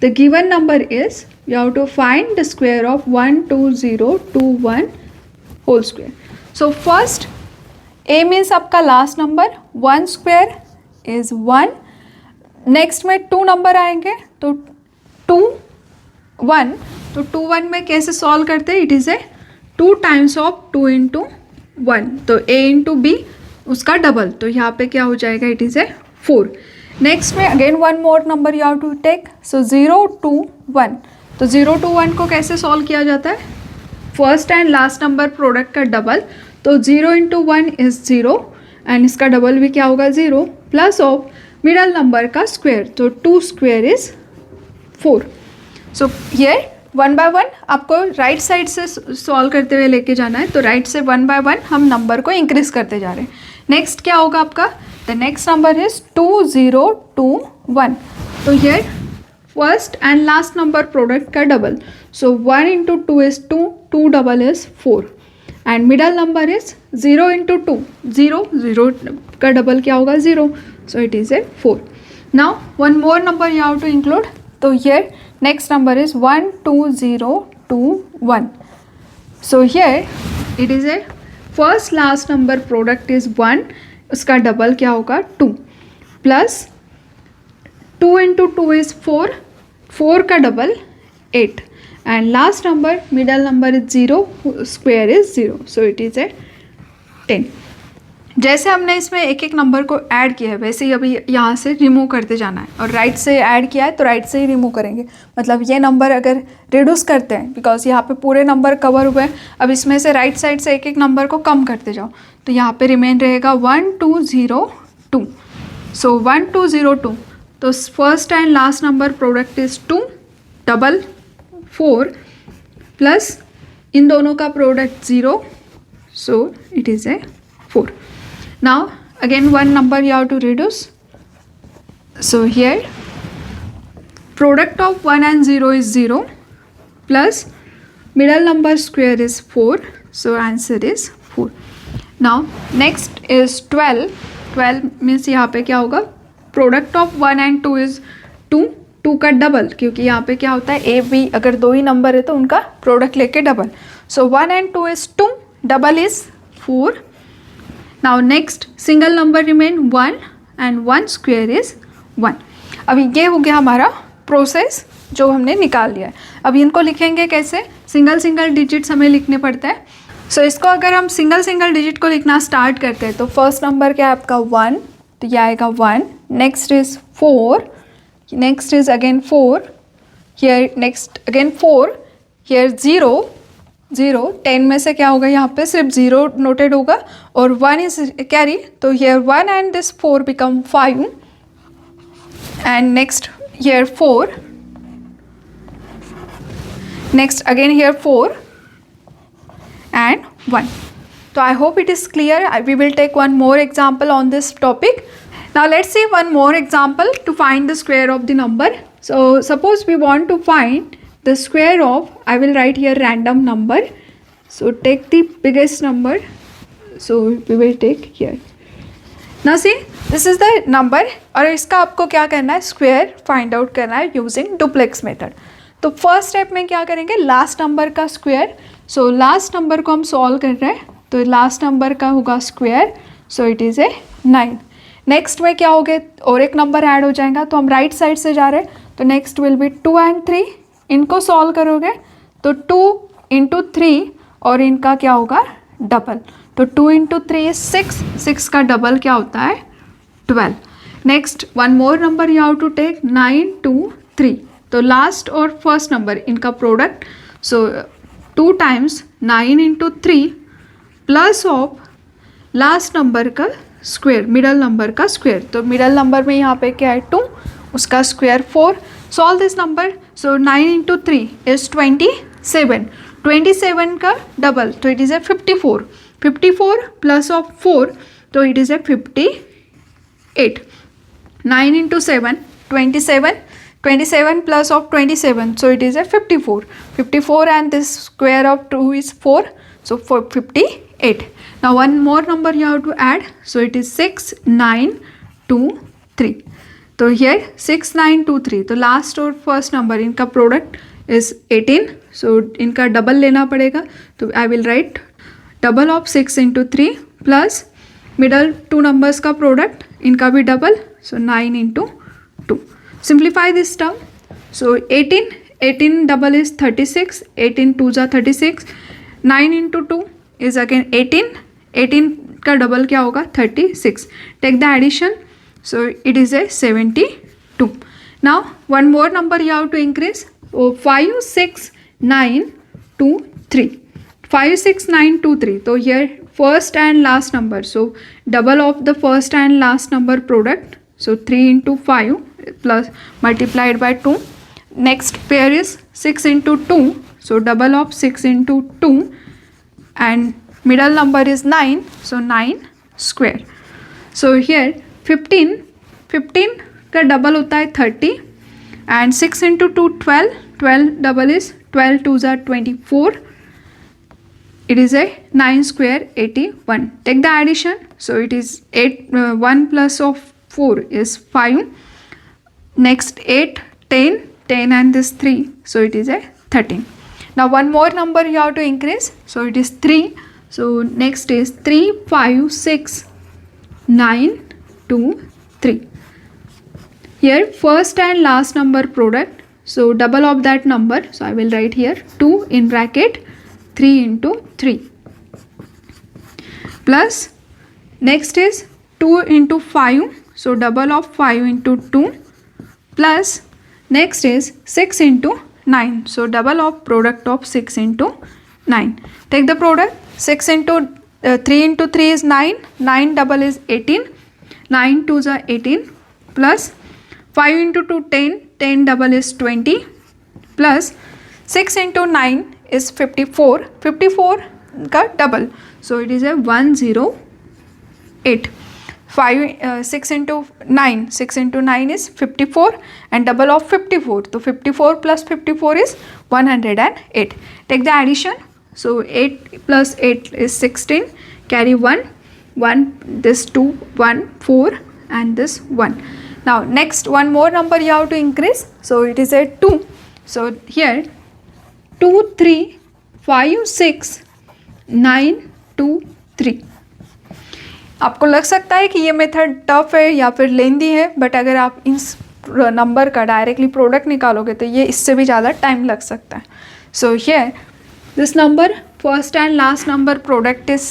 the given number is you have to find the square of 12021 whole square. So first a means आपका last number, 1 square is 1, next में 2 number आएंगे तो 2 1, तो 2 1 में कैसे solve करते हैं, it is a 2 times of 2 into 1, तो a इंटू बी उसका डबल, तो यहाँ पे क्या हो जाएगा, इट इज़ ए 4। नेक्स्ट में again 1 more number you have to take, so 0 2 1, तो 0 2 1 को कैसे सॉल्व किया जाता है, first and last number product का डबल, तो 0 इंटू 1 इज़ 0, एंड इसका डबल भी क्या होगा 0, प्लस ऑफ मिडल नंबर का स्क्वायर, तो 2 स्क्वायर इज 4। सो ये 1 बाय 1 आपको राइट साइड से सॉल्व करते हुए लेके जाना है, तो राइट से 1 बाय 1 हम नंबर को इंक्रीज करते जा रहे हैं। नेक्स्ट क्या होगा आपका, द नेक्स्ट नंबर इज 2021, तो ये first and last number product का double, so 1 into 2 is 2, 2 double is 4, and middle number is 0 into 2, 0 0 का डबल क्या होगा 0, so it is a 4. Now one more number you have to include, so here next number is 12021, so here it is a first last number product is 1, उसका double क्या होगा 2, plus 2 into 2 is 4, 4 का double 8, and last number middle number is 0, square is 0, so it is ए 10। जैसे हमने इसमें एक एक number को ऐड किया है वैसे ही अभी यहाँ से रिमूव करते जाना है, और राइट से ऐड किया है तो राइट से ही रिमूव करेंगे, मतलब ये नंबर अगर रिड्यूस करते हैं बिकॉज यहाँ पे पूरे नंबर कवर हुए हैं, अब इसमें से राइट साइड से एक एक नंबर को कम करते जाओ, तो यहाँ पे रिमेन रहेगा 1202, सो 1202, तो first and last number product is 2, double 4, plus इन दोनों का product 0, so it is a 4. Now again one number you have to reduce, so here product of 1 and 0 is 0, plus middle number square is 4, so answer is 4. Now next is 12, 12 means यहाँ पे क्या होगा, product of 1 and 2 is 2, 2 का double, क्योंकि यहाँ पे क्या होता है ए बी अगर 2 ही नंबर है तो उनका प्रोडक्ट लेके double, So 1 and 2 is 2, double is 4. Now next single number remain 1 and 1 square is 1. अभी ये हो गया हमारा प्रोसेस जो हमने निकाल लिया है. अभी इनको लिखेंगे कैसे, सिंगल डिजिट्स हमें लिखने पड़ते हैं. सो इसको अगर हम सिंगल डिजिट को लिखना स्टार्ट करते हैं तो फर्स्ट नंबर क्या है आपका 1, तो ये आएगा 1. Next is 4, next is again 4, here next again 4, here 0, 10 में से क्या होगा यहाँ पे सिर्फ 0 नोटेड होगा और 1 इज कैरी, तो here 1 and this 4 become 5 and next here 4, next again here 4 and 1. So I hope it is clear. We will take one more example on this topic. Now let's see one more example to find the square of the number. So suppose we want to find the square of, I will write here random number. So take the biggest number. So we will take here. Now see, this is the number और इसका आपको क्या करना है, square find out करना है using duplex method. तो first step में क्या करेंगे, लास्ट नंबर का स्क्वायर. सो लास्ट नंबर को हम सॉल्व कर रहे हैं तो लास्ट नंबर का होगा square, so it is A 9. Next में क्या हो गया, और एक नंबर ऐड हो जाएगा, तो हम राइट साइड से जा रहे हैं तो नेक्स्ट विल बी 2 and 3. इनको सॉल्व करोगे तो 2 into 3 और इनका क्या होगा डबल, तो 2 into 3 is 6, 6 का डबल क्या होता है 12. Next one more number you have to take 9, 2, 3. तो लास्ट और फर्स्ट नंबर इनका product, so 2 times 9 into 3 plus of last number का स्क्वायर, मिडल नंबर का स्क्वायर. तो मिडल नंबर में यहाँ पे क्या है 2, उसका square 4. Solve this number. So 9 into 3 is 27. 27 का डबल, तो it is a 54. 54 plus of 4, तो it is A 58. 9 into 7, 27. 27 plus of 27, so it is a 54. 54 and this square of 2 is 4, so for 58. Now one more number you have to add, so it is 6, 9, 2, 3. So here 6, 9, 2, 3. तो last और first number इनका product is 18, so इनका double लेना पड़ेगा. तो I will write double of 6 into 3 plus middle 2 numbers का product इनका भी double, so 9 into 2. Simplify this term. So 18 double is 36, 18 2s are 36. 9 into 2 is again 18. 18 का डबल क्या होगा 36. Take the addition. So it is a 72. Now one more number you have to increase. So 5, 6, 9, 2, 3. 5, 6, 9, 2, 3. So here first and last number. So double of the first and last number product. So 3 into 5 plus multiplied by 2. Next pair is 6 into 2. So double of 6 into 2 and middle number is 9. So 9 square. So here 15 का double होता है 30 and 6 into 2 12. 12 double is 12 2s are 24. It is a 9 square 81. Take the addition. So it is 1 plus of 4 is 5. Next 8, 10 and this 3. So it is a 13. Now one more number you have to increase. So it is 3. So next is 3, 5, 6, 9, 2, 3. Here first and last number product. So double of that number. So I will write here 2 in bracket 3 into 3. Plus next is 2 into 5. So double of 5 into 2. Plus next is 6 into 9. So double of product of 6 into 9. Take the product. 6 into 3 into 3 is 9. 9 double is 18. 9 2s are 18. Plus 5 into 2 10. 10 double is 20. Plus 6 into 9 is 54. 54 का double. So it is a 108. 6 into 9. 6 into 9 is 54 and double of 54. So 54 plus 54 is 108. Take the addition. So 8 plus 8 is 16. Carry 1. This 2, 1, 4 and this 1. Now next one more number you have to increase. So it is a 2. So here 2, 3, 5 6 9 2 3। आपको लग सकता है कि ये method tough है या फिर लेंदी है, बट अगर आप इस नंबर का डायरेक्टली प्रोडक्ट निकालोगे तो ये इससे भी ज़्यादा टाइम लग सकता है। So here this number first and last number product is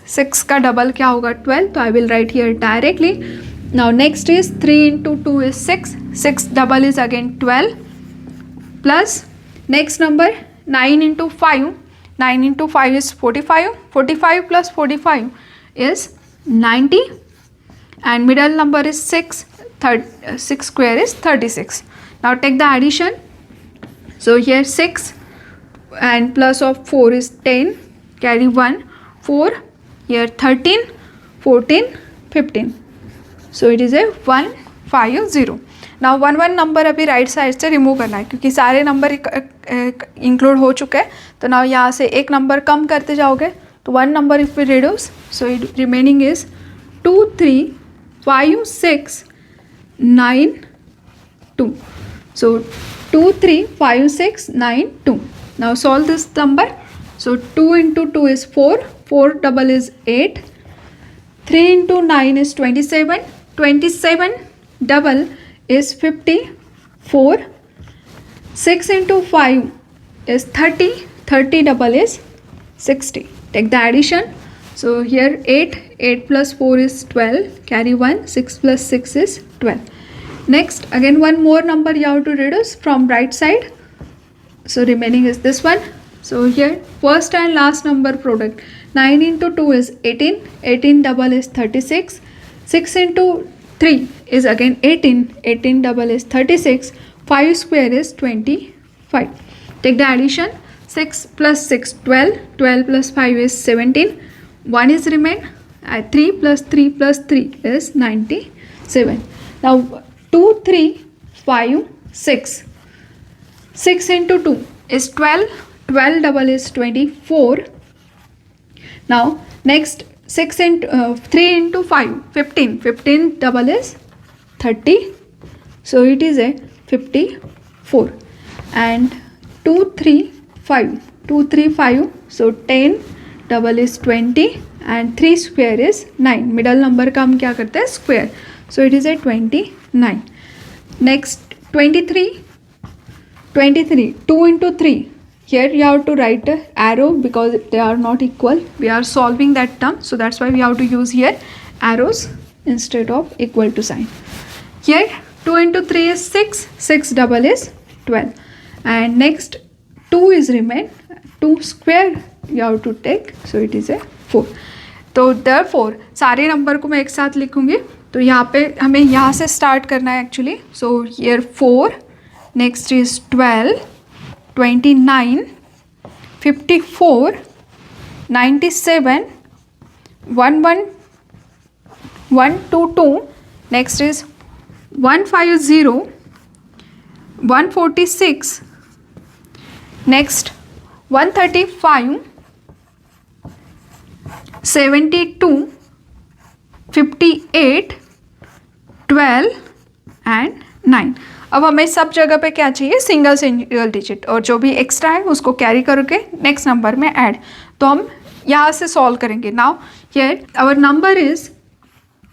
6 का डबल क्या होगा 12, तो I will write here directly. Now next is 3 into 2 is 6 double is again 12 plus next number 9 into 5, 9 into 5 is 45 plus 45 is 90 and middle number is 6 square is 36. Now take the addition. So here 6 and plus of 4 is 10, carry 1 4, here 13 14 15, so it is a 150. Now 1 number अभी right side से remove करना है क्योंकि सारे number include हो चुके हैं। तो नाउ यहाँ से एक नंबर कम करते जाओगे तो 1 number if we reduce, so it remaining is 2 3 5 6 9 2, so 2 3 5 6 9 2. Now solve this number. So 2 into 2 is 4 double is 8, 3 into 9 is 27 double is 54, 6 into 5 is 30 double is 60. Take the addition. So here 8 plus 4 is 12, carry 1, 6 plus 6 is 12. Next again one more number you have to reduce from right side, so remaining is this one. So here first and last number product, 9 into 2 is 18 double is 36, 6 into 3 is again 18 double is 36, 5 square is 25. Take the addition. 6 plus 6 12 plus 5 is 17, 1 is remain, 3 plus 3 plus 3 is 97. Now 2 3 5 6 into 2 is 12 double is 24. Now next 6 into 3 into 5 15 double is 30, so it is a 54. And 2 3 5, so 10 double is 20 and 3 square is 9. Middle number का हम क्या करते हैं square, so it is a 29. Next 23 2 into 3, here you have to write a arrow because they are not equal. We are solving that term, so that's why we have to use here arrows instead of equal to sign. Here 2 into 3 is 6 double is 12, and next 2 is remain, 2 square you have to take, so it is a 4. तो therefore सारे number को मैं एक साथ लिखूँगी, तो यहाँ पे हमें यहाँ से स्टार्ट करना है actually. So here 4, next is 12, 29, 54, 97, 122, next is 150, 146, next 135, 72, 58, 12 and 9. अब हमें सब जगह पे क्या चाहिए, सिंगल डिजिट, और जो भी एक्स्ट्रा है उसको कैरी करके नेक्स्ट नंबर में ऐड. तो हम यहाँ से सॉल्व करेंगे. Now here our number is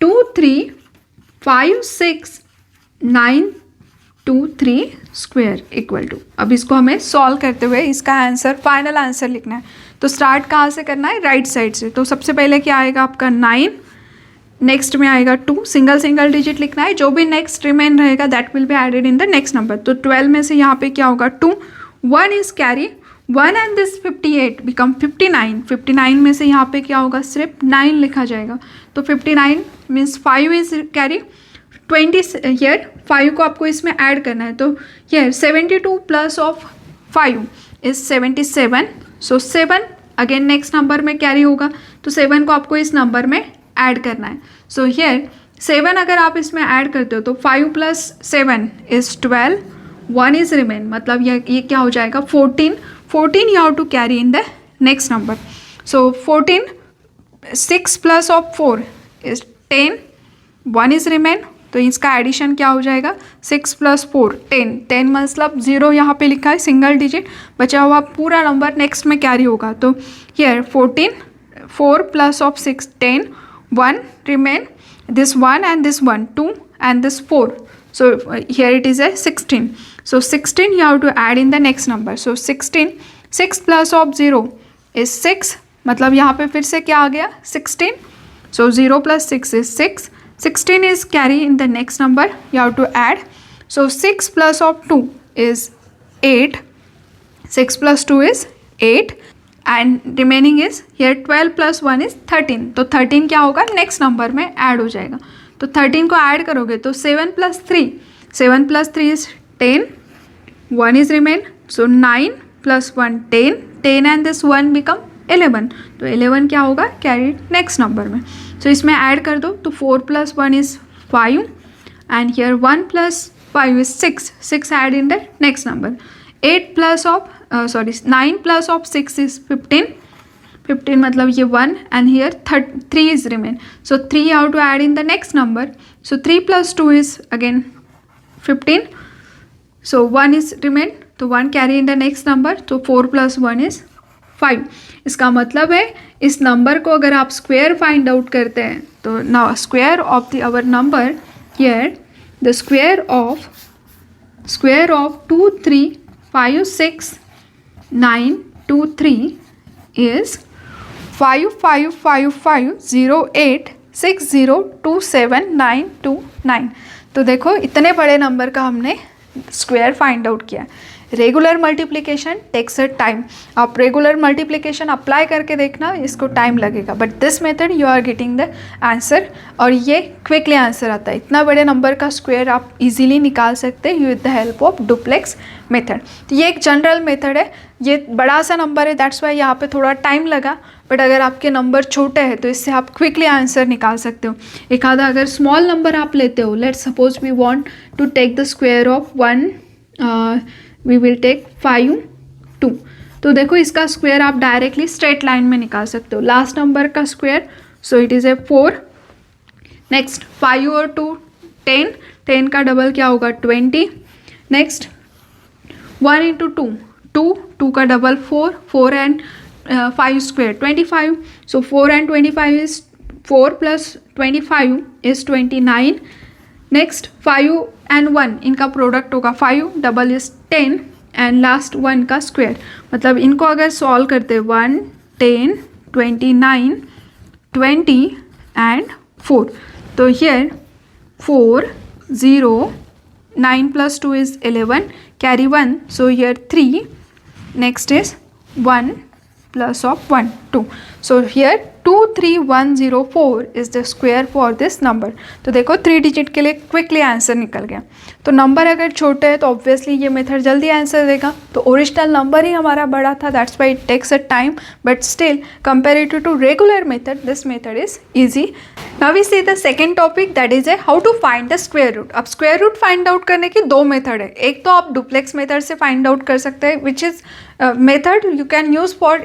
2 3 5 6 9 2 3 square equal to. अब इसको हमें सॉल्व करते हुए इसका आंसर, फाइनल आंसर लिखना है. तो स्टार्ट कहाँ से करना है, राइट साइड से. तो सबसे पहले क्या आएगा आपका 9, नेक्स्ट में आएगा 2, सिंगल डिजिट लिखना है. जो भी नेक्स्ट रिमेन रहेगा that will be added in the next number. तो 12 में से यहाँ पे क्या होगा 2, 1 is carry, 1 and this 58 become 59. 59 में से यहाँ पे क्या होगा, सिर्फ 9 लिखा जाएगा. तो 59 मीन्स 5 इज कैरी, 20 हियर 5 को आपको इसमें ऐड करना है. तो here 72 plus of 5 is 77. So 7 again next number में कैरी होगा, तो 7 को आपको इस नंबर में ऐड करना है. सो हियर 7 अगर आप इसमें ऐड करते हो तो 5 प्लस 7 इज 12, 1 इज रिमेन, मतलब ये क्या हो जाएगा 14. 14 you have to carry in the next number. So 14, 6 plus of 4 is 10, 1 is remain, तो इसका एडिशन क्या हो जाएगा 6 + 4 10, 10 मतलब 0 यहाँ पे लिखा है सिंगल डिजिट, बचा हुआ पूरा नंबर नेक्स्ट में कैरी होगा। तो here 14, 4 + of 6 10, 1 remain, this 1 and this 1 2 and this 4, so here it is a 16, so 16 you have to add in the next number, so 16, 6 + of 0 is 6, मतलब यहाँ पे फिर से क्या आ गया 16, so 0 + 6 is 6, 16 is carry in the next number, you have to add, so 6 + of 2 is 8, 6 + 2 is 8 and remaining is here 12 + 1 is 13, तो 13 क्या होगा नेक्स्ट नंबर में ऐड हो जाएगा। तो 13 को ऐड करोगे तो 7 + 3, 7 + 3 is 10, 1 is remain, so 9 + 1 10, 10 and this 1 become 11, तो 11 क्या होगा कैरी नेक्स्ट नंबर में। सो इसमें ऐड कर दो तो 4 + 1 is 5 and here 1 + 5 is 6, 6 add in the next number, 8 + of 9 + of 6 is 15, 15 मतलब ये 1 and here 3 is remain, so 3 you have to add in the next number, so 3 + 2 is again 15, so 1 is remain, तो 1 carry in the next number, तो 4 + 1 is 5। इसका मतलब है इस number को अगर आप स्क्वायर फाइंड आउट करते हैं तो now square of the our number here the square of 2 3 5 6 9 2 3 is 5 5 5 5 0 8 6 0 2 7 9 2 9। तो देखो इतने बड़े नंबर का हमने स्क्वायर फाइंड आउट किया। Regular multiplication takes a time, आप रेगुलर मल्टीप्लिकेशन अप्लाई करके देखना, इसको टाइम लगेगा, but this method you are getting the answer और ये क्विकली आंसर आता है। इतना बड़े नंबर का स्क्वायर आप इजीली निकाल सकते हैं with the help of duplex method. तो ये एक जनरल मेथड है, ये बड़ा सा नंबर है दैट्स वाई यहाँ पे थोड़ा टाइम लगा, बट अगर आपके नंबर छोटे हैं तो इससे आप क्विकली आंसर निकाल सकते हो। एक आधा अगर स्मॉल नंबर आप लेते हो, let's suppose we want to take the square of 1, we will take 5 2, तो देखो इसका स्क्वायर आप डायरेक्टली स्ट्रेट लाइन में निकाल सकते हो। लास्ट नंबर का square, so it is a 4, next 5 और 2 10, 10 का डबल क्या होगा 20, नेक्स्ट 1 × 2 2, 2 का double 4, 4 and 5 square 25, so 4 and 25 is 4 + 25 is 29, next 5 and 1 इनका प्रोडक्ट होगा 5, डबल इज 10 एंड लास्ट 1 का स्क्वायर, मतलब इनको अगर सॉल्व करते 1 10 29 20 एंड 4, तो here 4 0 9 + 2 is 11, carry 1, so here 3, next is 1 + of 1 2, so here 23104 is the square for this number। तो देखो 3 डिजिट के लिए क्विकली आंसर निकल गया। तो नंबर अगर छोटे है तो ऑब्वियसली ये मेथड जल्दी आंसर देगा, तो ओरिजिनल नंबर ही हमारा बड़ा था that's why it takes a time, but still comparative to regular method this method is easy. Now we see the second topic that is a how to find the square root. अब square root find out करने की 2 method है, एक तो आप duplex method से find out कर सकते हैं which is method you can use for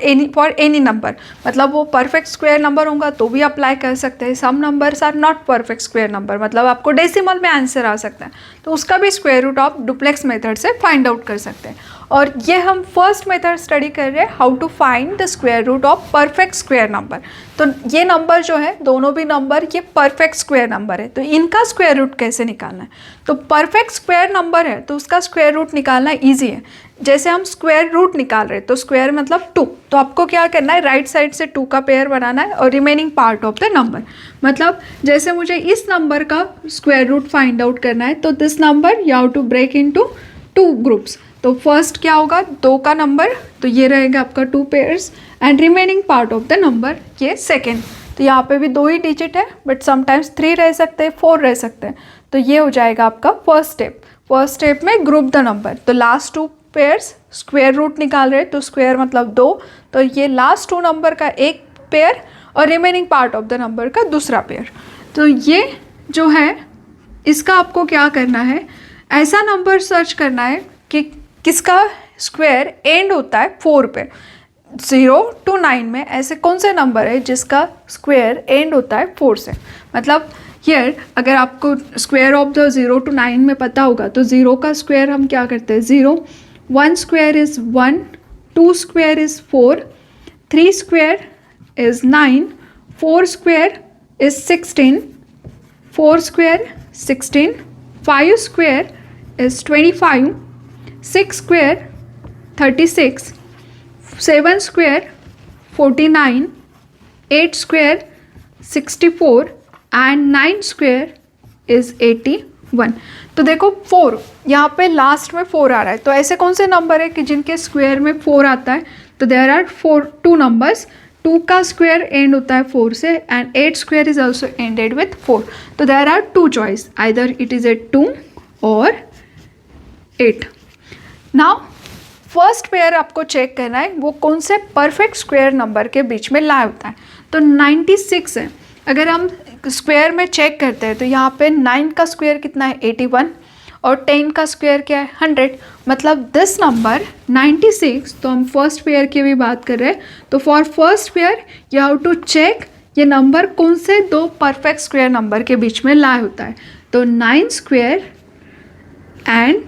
any number, मतलब वो परफेक्ट स्क्वायर नंबर होगा तो भी अप्लाई कर सकते हैं। Some numbers are not perfect square number, मतलब आपको डेसिमल में आंसर आ सकता है, तो उसका भी स्क्वायर रूट आप डुप्लेक्स मेथड से फाइंड आउट कर सकते हैं। और ये हम फर्स्ट मेथड स्टडी कर रहे हैं how to find the square root of perfect square number. तो ये नंबर जो है दोनों भी नंबर ये परफेक्ट स्क्वायर नंबर है, तो इनका स्क्वायर रूट कैसे निकालना है। तो परफेक्ट स्क्वायर नंबर है तो उसका स्क्वायर रूट निकालना ईजी है। जैसे हम स्क्वायर रूट निकाल रहे हैं तो स्क्वायर मतलब 2, तो आपको क्या करना है राइट साइड से 2 का पेयर बनाना है और remaining part of the number, मतलब जैसे मुझे इस नंबर का स्क्वायर रूट फाइंड आउट करना है तो this number you have to break into 2 groups. तो फर्स्ट क्या होगा 2 का नंबर, तो ये रहेगा आपका 2 pairs and remaining part of the number ये सेकेंड। तो यहाँ पे भी 2 ही डिजिट है बट समटाइम्स 3 रह सकते हैं 4 रह सकते हैं, तो ये हो जाएगा आपका फर्स्ट स्टेप। फर्स्ट स्टेप में ग्रुप द नंबर, तो लास्ट 2 पेयर्स स्क्वायर रूट निकाल रहे हैं तो स्क्वायर मतलब 2, तो ये लास्ट 2 नंबर का एक पेयर और remaining part of the number का दूसरा पेयर। तो ये जो है इसका आपको क्या करना है, ऐसा नंबर सर्च करना है कि किसका स्क्वायर एंड होता है 4 पे। 0 to 9 में ऐसे कौन से नंबर है जिसका स्क्वायर एंड होता है 4 से, मतलब हियर अगर आपको स्क्वायर ऑफ द 0 to 9 में पता होगा तो 0 का स्क्वायर हम क्या करते हैं 0, 1 square is 1, 2 square is 4, 3 square is 9, 4 square is 16, 4 square 16, 5 square is 25, 6 square 36, 7 square 49, 8 square 64 and 9 square is 81। तो देखो 4 यहाँ पे लास्ट में 4 आ रहा है, तो ऐसे कौन से नंबर है कि जिनके स्क्वायर में 4 आता है? तो देयर आर 2 नंबर्स, 2 का स्क्वायर एंड होता है 4 से and 8 square is also ended with 4। तो there are 2 choice, either it is a 2 और 8। नाउ फर्स्ट पेयर आपको चेक करना है वो कौन से परफेक्ट स्क्वायर नंबर के बीच में लाई होता है। तो 96 है, अगर हम स्क्वायर में चेक करते हैं तो यहाँ पे 9 का स्क्वायर कितना है 81 और 10 का स्क्वायर क्या है 100, मतलब दिस नंबर 96। तो हम फर्स्ट पेयर की भी बात कर रहे हैं, तो for first pair you have to check ये नंबर कौन से दो परफेक्ट स्क्वायर नंबर के बीच में लाई होता है। तो 9 स्क्वायर एंड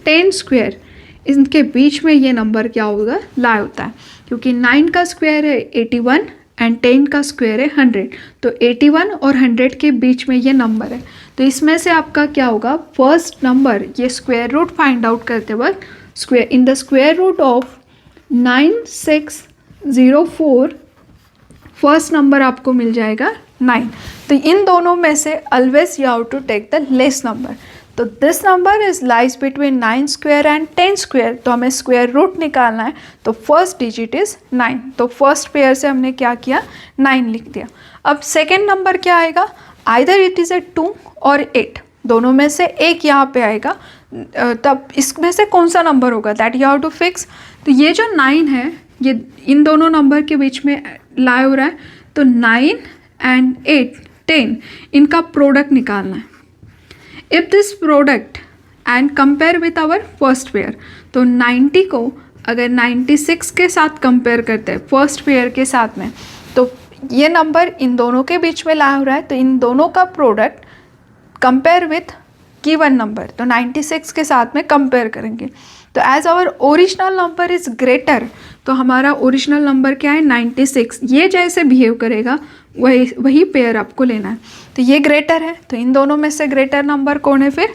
10 स्क्वायर, इनके बीच में ये नंबर क्या होगा लाई होता है, क्योंकि 9 का स्क्वायर है 81 एंड 10 का स्क्वायर है 100, तो 81 और 100 के बीच में ये नंबर है। तो इसमें से आपका क्या होगा फर्स्ट नंबर, ये स्क्वायर रूट फाइंड आउट करते वक्त square in the square root of 9604 first number आपको मिल जाएगा 9। तो इन दोनों में से always you have to take the less number. तो this number is lies between 9 square and 10 square, तो हमें स्क्वायर रूट निकालना है, तो फर्स्ट डिजिट इज 9। तो फर्स्ट पेयर से हमने क्या किया 9 लिख दिया। अब सेकेंड नंबर क्या आएगा, आइदर इट इज़ ए 2 और 8, दोनों में से एक यहाँ पे आएगा, तब इसमें से कौन सा नंबर होगा that you have to fix. तो ये जो 9 है ये इन दोनों नंबर के बीच में लाई हो रहा है, तो 9 एंड 8 10 इनका प्रोडक्ट निकालना है। If this product and compare with our first pair, तो 90 को अगर 96 के साथ कंपेयर करते हैं फर्स्ट पेयर के साथ में, तो ये नंबर इन दोनों के बीच में ला हो रहा है, तो इन दोनों का product compare with given number, तो 96 के साथ में कंपेयर करेंगे। तो as our original number is greater, तो हमारा ओरिजिनल नंबर क्या है 96, ये जैसे बिहेव करेगा वही पेयर आपको लेना है। तो ये ग्रेटर है, तो इन दोनों में से ग्रेटर नंबर कौन है फिर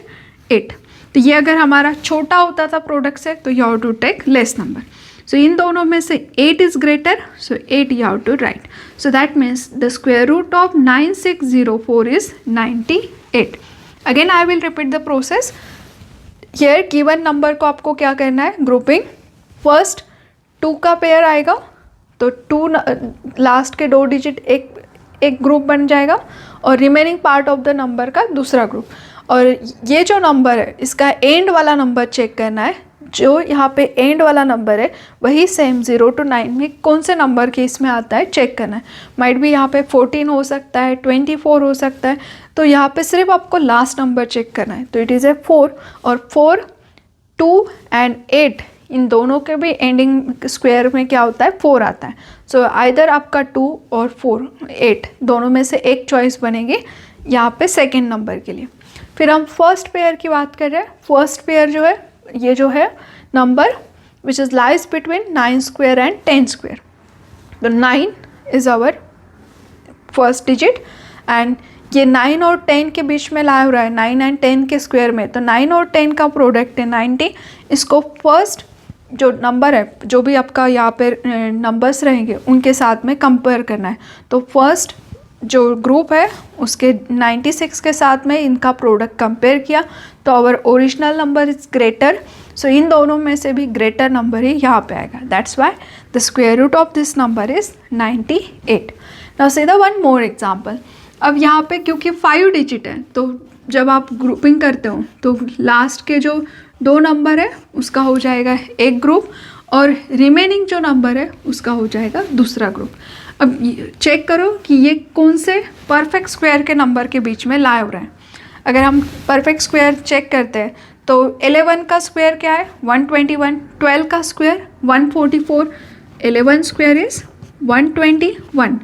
8। तो ये अगर हमारा छोटा होता था प्रोडक्ट से तो you have to take less number. So इन दोनों में से 8 is greater, so 8 you have to write. So that means the square root of 9604 is 98। Again I will repeat the process. Here given number को आपको क्या करना है grouping, first 2 का पेयर आएगा तो 2 लास्ट के 2 डिजिट एक ग्रुप बन जाएगा और remaining part of the number का दूसरा ग्रुप। और ये जो नंबर है इसका एंड वाला नंबर चेक करना है, जो यहाँ पे एंड वाला नंबर है वही सेम 0 to 9 में कौन से नंबर के इसमें आता है चेक करना है। माइट भी यहाँ पे 14 हो सकता है, 24 हो सकता है, तो यहाँ पे सिर्फ आपको लास्ट नंबर चेक करना है। तो इट इज़ ए 4, और 4 2 एंड 8 इन दोनों के भी एंडिंग स्क्वायर में क्या होता है 4 आता है। सो आइदर आपका 2 और 4 8 दोनों में से एक चॉइस बनेगी यहाँ पे सेकेंड नंबर के लिए। फिर हम फर्स्ट पेयर की बात कर रहे हैं। फर्स्ट पेयर जो है ये जो है number which is lies between 9 square and 10 square. तो 9 is our first digit and ये 9 और 10 के बीच में ला हो रहा है 9 एंड 10 के स्क्वायर में, तो 9 और 10 का प्रोडक्ट है 90। इसको फर्स्ट जो नंबर है जो भी आपका यहाँ पे नंबर्स रहेंगे उनके साथ में कंपेयर करना है। तो फर्स्ट जो ग्रुप है उसके 96 के साथ में इनका प्रोडक्ट कंपेयर किया तो our original number is greater. So इन दोनों में से भी ग्रेटर नंबर ही यहाँ पे आएगा, that's why the square root of this number is 98। Now see the one more example. अब यहाँ पे क्योंकि 5 डिजिट है तो जब आप ग्रुपिंग करते हो तो लास्ट के जो 2 नंबर है उसका हो जाएगा एक ग्रुप और रिमेनिंग जो नंबर है उसका हो जाएगा दूसरा ग्रुप। अब चेक करो कि ये कौन से परफेक्ट स्क्वायर के नंबर के बीच में लाए हो रहे हैं। अगर हम परफेक्ट स्क्वायर चेक करते हैं तो 11 का स्क्वायर क्या है 121, 12 का square 144, 11 square is 121,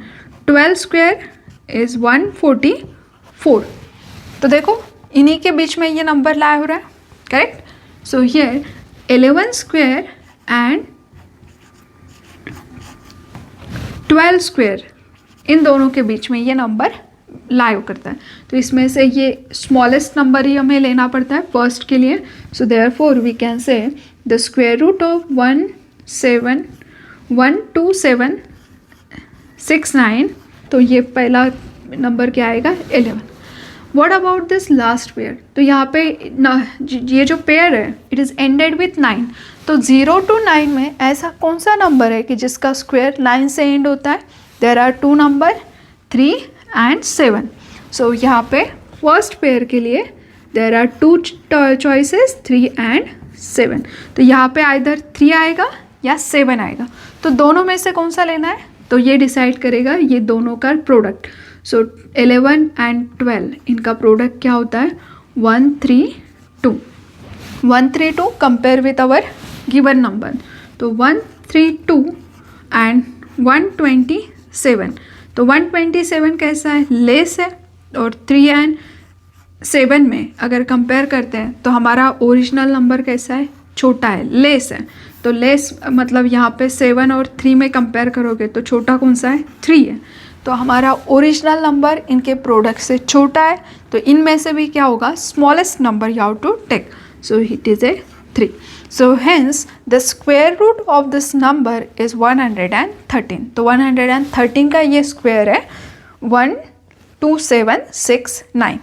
12 square is 144 4। तो देखो इन्हीं के बीच में ये नंबर लाया हो रहा है, correct. So here 11 square and 12 square, इन दोनों के बीच में ये नंबर लाइव करता है। तो इसमें से ये स्मॉलेस्ट नंबर ही हमें लेना पड़ता है फर्स्ट के लिए। So therefore we can say the square root of 12769, तो ये पहला नंबर क्या आएगा 11। What about this last pair, तो यहाँ पे ये जो पेयर है इट इज़ एंडेड विथ 9। तो 0 to 9 में ऐसा कौन सा नंबर है कि जिसका स्क्वायर 9 से एंड होता है? There are 2 number 3 and 7। So यहाँ पे फर्स्ट पेयर के लिए देयर आर 2 चॉइसेस 3 and 7। तो यहाँ पे आइदर 3 आएगा या 7 आएगा, तो दोनों में से कौन सा लेना है? तो ये डिसाइड करेगा ये दोनों का प्रोडक्ट। सो 11 and 12 इनका प्रोडक्ट क्या होता है? 132। 132 compare with our given number, तो 132 and 127। तो 127 कैसा है? लेस है, और 3 and 7 में अगर कंपेयर करते हैं तो हमारा ओरिजिनल नंबर कैसा है? छोटा है, लेस है। तो लेस मतलब यहाँ पे 7 और 3 में कंपेयर करोगे तो छोटा कौन सा है? 3 है। तो हमारा ओरिजिनल नंबर इनके प्रोडक्ट से छोटा है, तो इनमें से भी क्या होगा? Smallest number you have to take, so it is a 3। So hence the square root of this number is 113। तो 113 का ये स्क्वायर है 12769।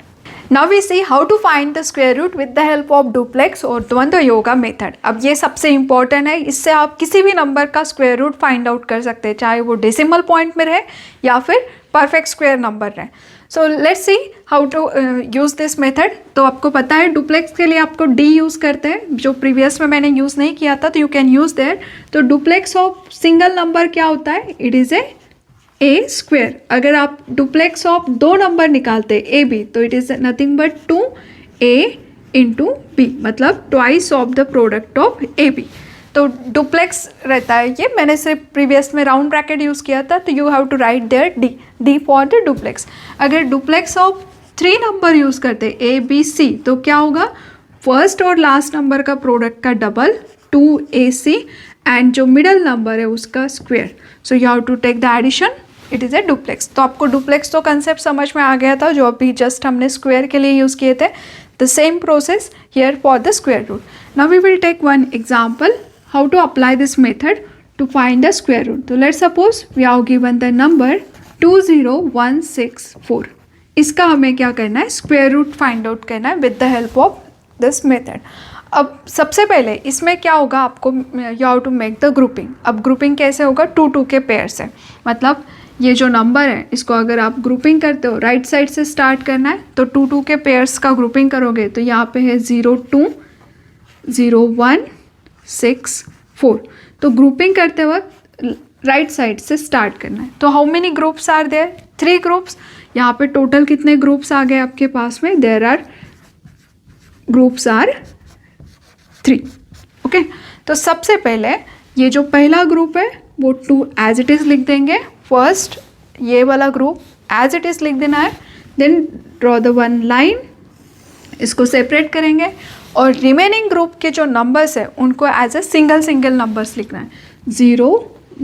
Now we see how to find the square root with the help of duplex और द्वंद्व Yoga method. अब ये सबसे important है, इससे आप किसी भी नंबर का स्क्वायर रूट फाइंड आउट कर सकते हैं, चाहे वो डेसिमल पॉइंट में रहे या फिर परफेक्ट स्क्वायर नंबर रहे। So let's see how to use this method. तो आपको पता है डुप्लेक्स के लिए आपको डी यूज़ करते हैं, जो प्रीवियस में मैंने यूज़ नहीं किया था, तो यू कैन यूज़ देयर। तो डुप्लेक्स ऑफ सिंगल नंबर क्या होता है? It is a square. अगर आप डुप्लेक्स ऑफ 2 नंबर निकालते ए बी, तो it is nothing but 2a into B, मतलब twice of the product of A B. तो डुप्लेक्स रहता है ये, मैंने सिर्फ प्रीवियस में राउंड ब्रैकेट यूज़ किया था, तो you have to write there D for the duplex. अगर डुप्लेक्स ऑफ 3 नंबर यूज़ करते ए बी सी, तो क्या होगा? फर्स्ट और लास्ट नंबर का प्रोडक्ट का डबल 2ac एंड जो मिडल नंबर है उसका square. So you have to take the addition, it is a duplex. तो आपको डुप्लेक्स तो कंसेप्ट समझ में आ गया था जो अभी जस्ट हमने स्क्वायर के लिए यूज़ किए थे। The same process here for the square root. Now we will take one example how to apply this method to find the square root. तो let's suppose we have given the number 20164। इसका हमें क्या करना है? Square root find out करना है with the help of this method. अब सबसे पहले इसमें क्या होगा? आपको you have to make the grouping. अब ग्रुपिंग कैसे होगा? 2 के पेयर से, मतलब ये जो नंबर है इसको अगर आप ग्रुपिंग करते हो राइट साइड से स्टार्ट करना है, तो 2 के पेयर्स का ग्रुपिंग करोगे तो यहाँ पे है 02 01 6 4। तो ग्रुपिंग करते वक्त राइट साइड से स्टार्ट करना है। तो how many groups are there? 3 groups. यहाँ पे टोटल कितने ग्रुप्स आ गए आपके पास में? There are groups are 3। Okay, तो सबसे पहले ये जो पहला ग्रुप है वो 2 एज इट इज़ लिख देंगे। फर्स्ट ये वाला ग्रुप एज इट इज़ लिख देना है, then draw the one line, इसको सेपरेट करेंगे, और रिमेनिंग ग्रुप के जो नंबर्स है उनको एज ए सिंगल नंबर्स लिखना है। 0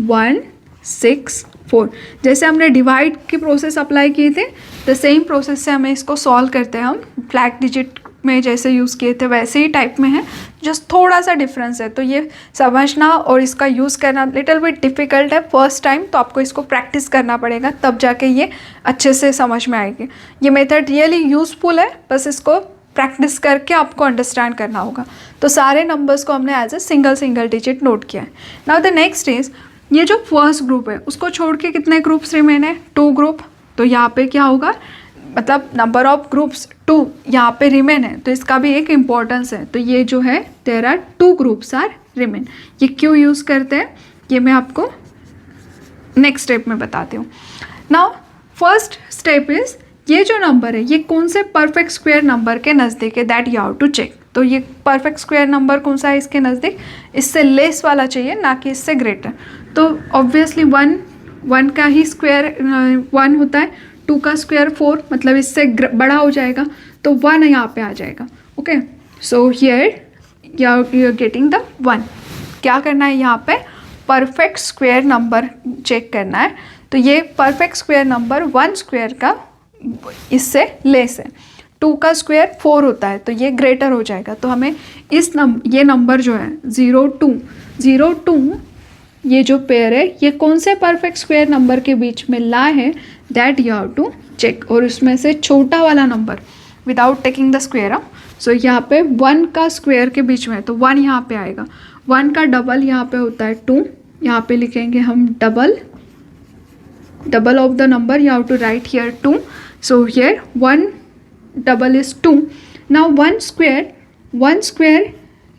1 6 4। जैसे हमने डिवाइड की प्रोसेस अप्लाई किए थे, द सेम प्रोसेस से हमें इसको सॉल्व करते हैं हम। फ्लैग डिजिट में जैसे यूज़ किए थे वैसे ही टाइप में है, जस्ट थोड़ा सा डिफरेंस है। तो ये समझना और इसका यूज़ करना लिटिल बिट डिफ़िकल्ट है फर्स्ट टाइम, तो आपको इसको प्रैक्टिस करना पड़ेगा, तब जाके ये अच्छे से समझ में आएगी। ये मेथड रियली यूज़फुल है, बस इसको प्रैक्टिस करके आपको अंडरस्टैंड करना होगा। तो सारे नंबर्स को हमने as a single digit note किया है। नाउ द नेक्स्ट इज, ये जो फर्स्ट ग्रुप है उसको छोड़ के कितने ग्रुप्स रिमेन है? 2 ग्रुप। तो यहाँ पे क्या होगा? मतलब नंबर ऑफ ग्रुप्स 2 यहाँ पे रिमेन है, तो इसका भी एक इम्पॉर्टेंस है। तो ये जो है there are 2 groups are remain. ये क्यों यूज़ करते हैं ये मैं आपको नेक्स्ट स्टेप में बताती हूँ। नाउ फर्स्ट स्टेप इज, ये जो नंबर है ये कौन से परफेक्ट स्क्वायर नंबर के नज़दीक है, that you have to check. तो ये परफेक्ट स्क्वायर नंबर कौन सा है इसके नज़दीक? इससे लेस वाला चाहिए, ना कि इससे ग्रेटर। तो ऑब्वियसली 1 का ही स्क्वायर 1 होता है, 2 का स्क्वायर 4, मतलब इससे बड़ा हो जाएगा, तो 1 यहाँ पे आ जाएगा. Okay, so here you are getting the 1. क्या करना है यहाँ पे, परफेक्ट स्क्वायर नंबर चेक करना है. तो ये परफेक्ट स्क्वायर नंबर 1 स्क्वायर का इससे लेस है. 2 का स्क्वायर 4 होता है, तो ये ग्रेटर हो जाएगा. तो हमें ये नंबर जो है 0 2 ये जो पेयर है ये कौन से परफेक्ट स्क्वायर नंबर के बीच में ला है, that you have to check. और उसमें से छोटा वाला number without taking the square. So यहाँ पे 1 का स्क्वायर के बीच में है, तो 1 यहाँ पे आएगा. 1 का डबल यहाँ पे होता है 2. यहाँ पे लिखेंगे हम double of the number, you have to write here 2. So here 1 double is 2. Now 1 square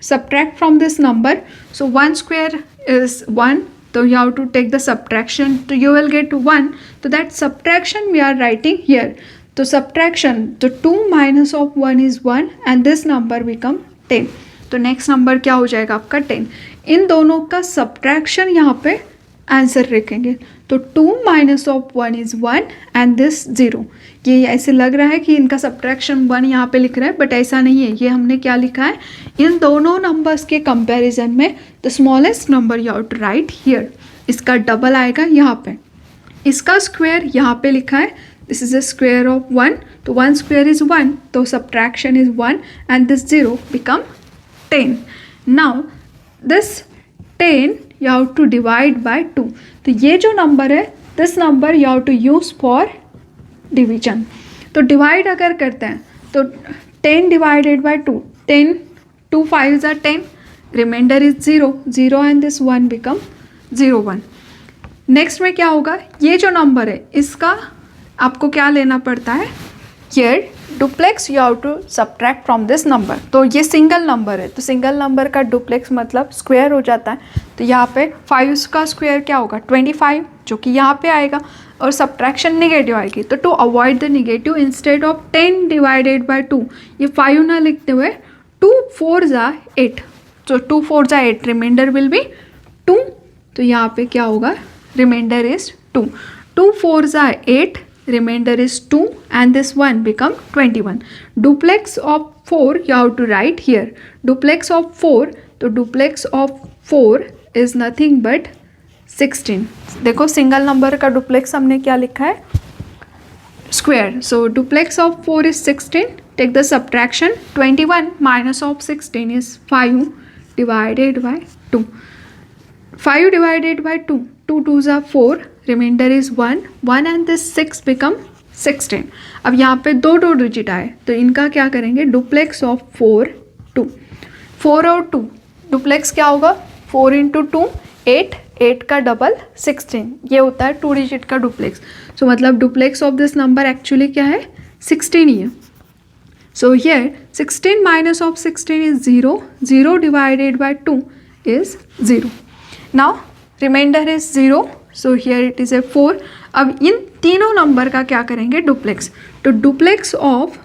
subtract from this number. So 1 square is 1. So you have to take the subtraction. So you will get 1. So that subtraction we are writing here. So subtraction. So 2 minus of 1 is 1 and this number become 10. तो next number क्या हो जाएगा आपका 10. इन दोनों का subtraction यहाँ पे answer रखेंगे. तो 2 minus of 1 is 1 and this 0. ये ऐसे लग रहा है कि इनका सब्ट्रैक्शन 1 यहाँ पे लिख रहा है, बट ऐसा नहीं है. ये हमने क्या लिखा है, इन दोनों नंबर्स के कंपैरिजन में the smallest number you have to write here. इसका डबल आएगा यहाँ पे, इसका स्क्वायर यहाँ पे लिखा है, this is the square of 1. तो 1 स्क्वायर इज 1, तो subtraction is 1 and this 0 become 10. Now this 10 you have to divide by 2. तो ये जो नंबर है, this number you have to use for division. तो डिवाइड अगर करते हैं तो 10 divided by 2, 10 2 5s are 10, remainder is 0 and this 1 become 0 1. Next में क्या होगा, ये जो नंबर है इसका आपको क्या लेना पड़ता है, here duplex you have to subtract from this number. तो ये सिंगल नंबर है, तो सिंगल नंबर का डुप्लेक्स मतलब स्क्वायर हो जाता है. तो यहाँ पे 5 का स्क्वायर क्या होगा 25, जो कि यहाँ पे आएगा, और सब्ट्रैक्शन निगेटिव आएगी. तो to avoid the negative, instead of 10 divided by 2 ये 5 ना लिखते हुए 2 4s are 8. तो 2 4s are 8, remainder will be 2. तो यहाँ पे क्या होगा, reminder is 2. 2 4s are 8, remainder is 2 and this 1 become 21. Duplex of 4 you have to write here. Duplex of 4, तो duplex of 4 is nothing but 16. देखो सिंगल नंबर का duplex हमने क्या लिखा है, square. So duplex of 4 is 16. Take the subtraction. 21 minus of 16 is 5 divided by 2. 5 divided by 2, 2 2s are 4, remainder is 1 and this 6 become 16. अब यहाँ पे दो डिजिट आए, तो इनका क्या करेंगे, डुप्लेक्स ऑफ 4 2. 4 और 2 डुप्लेक्स क्या होगा, 4 इंटू 2 8 का डबल 16, ये होता है 2 डिजिट का डुप्लेक्स. सो मतलब duplex of this number actually क्या है, 16 ही है. So here 16 minus of 16 is 0 divided by 2 is 0. Now reminder is 0, so here it is a 4. अब इन तीनों नंबर का क्या करेंगे, डुप्लेक्स. तो डुप्लेक्स ऑफ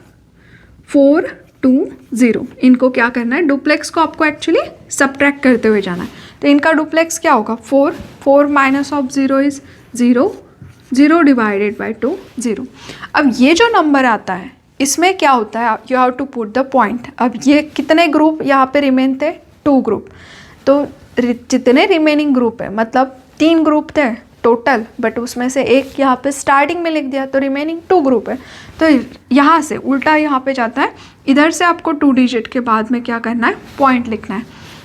4 2 0, इनको क्या करना है, डुप्लेक्स को आपको एक्चुअली सब्ट्रैक्ट करते हुए जाना है. तो इनका डुप्लेक्स क्या होगा, 4 minus of 0 is 0 divided by 2 0. अब ये जो नंबर आता है इसमें क्या होता है, you have to put the point. अब ये कितने ग्रुप यहाँ पे रिमेन थे, 2 ग्रुप. तो जितने रिमेनिंग ग्रुप है, मतलब 3 ग्रुप थे टोटल, बट उसमें से एक यहाँ पे स्टार्टिंग में लिख दिया, तो रिमेनिंग 2 ग्रुप है. तो यहाँ से उल्टा यहाँ पे जाता है, इधर से आपको 2 डिजिट के बाद में क्या करना है, पॉइंट लिखना है.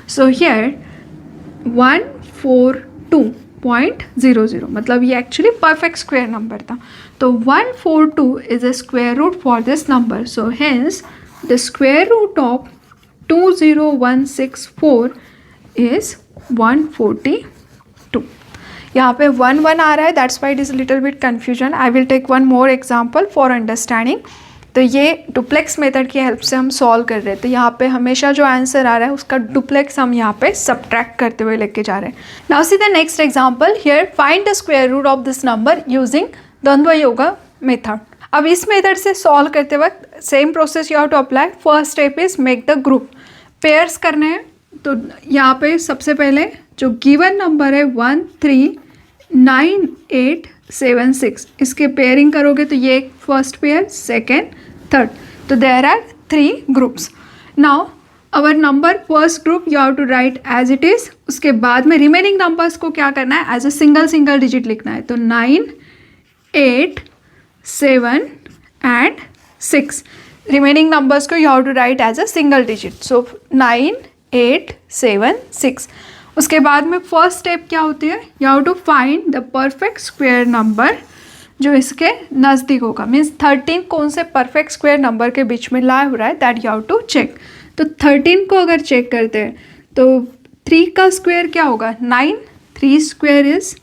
सो हियर 142.00, मतलब ये एक्चुअली परफेक्ट स्क्वायर नंबर था. तो 142 is a square root for this number. So hence the square root of 20164 is 142. यहाँ पे 1 1 आ रहा है, that's why it is little bit confusion. I will take one more example for understanding. तो ये duplex method की help से हम सॉल्व कर रहे हैं. तो यहाँ पे हमेशा जो आंसर आ रहा है उसका डुप्लेक्स हम यहाँ पे सब्ट्रैक्ट करते हुए लेके जा रहे हैं. Now see the next example. Here find the square root of this number using Dwandwa Yoga method. अब इस मेथड से सॉल्व करते वक्त same process you have to apply. First step is make the group. Pairs करने हैं, तो यहाँ पे सबसे पहले जो गिवन नंबर है 1 3 9 8 7 6, इसके पेयरिंग करोगे तो ये फर्स्ट पेयर, सेकेंड, थर्ड, तो there are 3 groups. Now our number first group you have to write as it is. उसके बाद में रिमेनिंग नंबर्स को क्या करना है, एज अ सिंगल डिजिट लिखना है. तो 9 8 7 एंड 6 रिमेनिंग नंबर्स को you have to write as a single digit. So 9 8 7 6. उसके बाद में फर्स्ट स्टेप क्या होती है, you have to find the perfect square number जो इसके नज़दीक होगा. मीन्स 13 कौन से परफेक्ट स्क्वायर नंबर के बीच में ला हो रहा है, that you have to check. तो 13 को अगर चेक करते हैं तो 3 का स्क्वायर क्या होगा, 9. 3 square is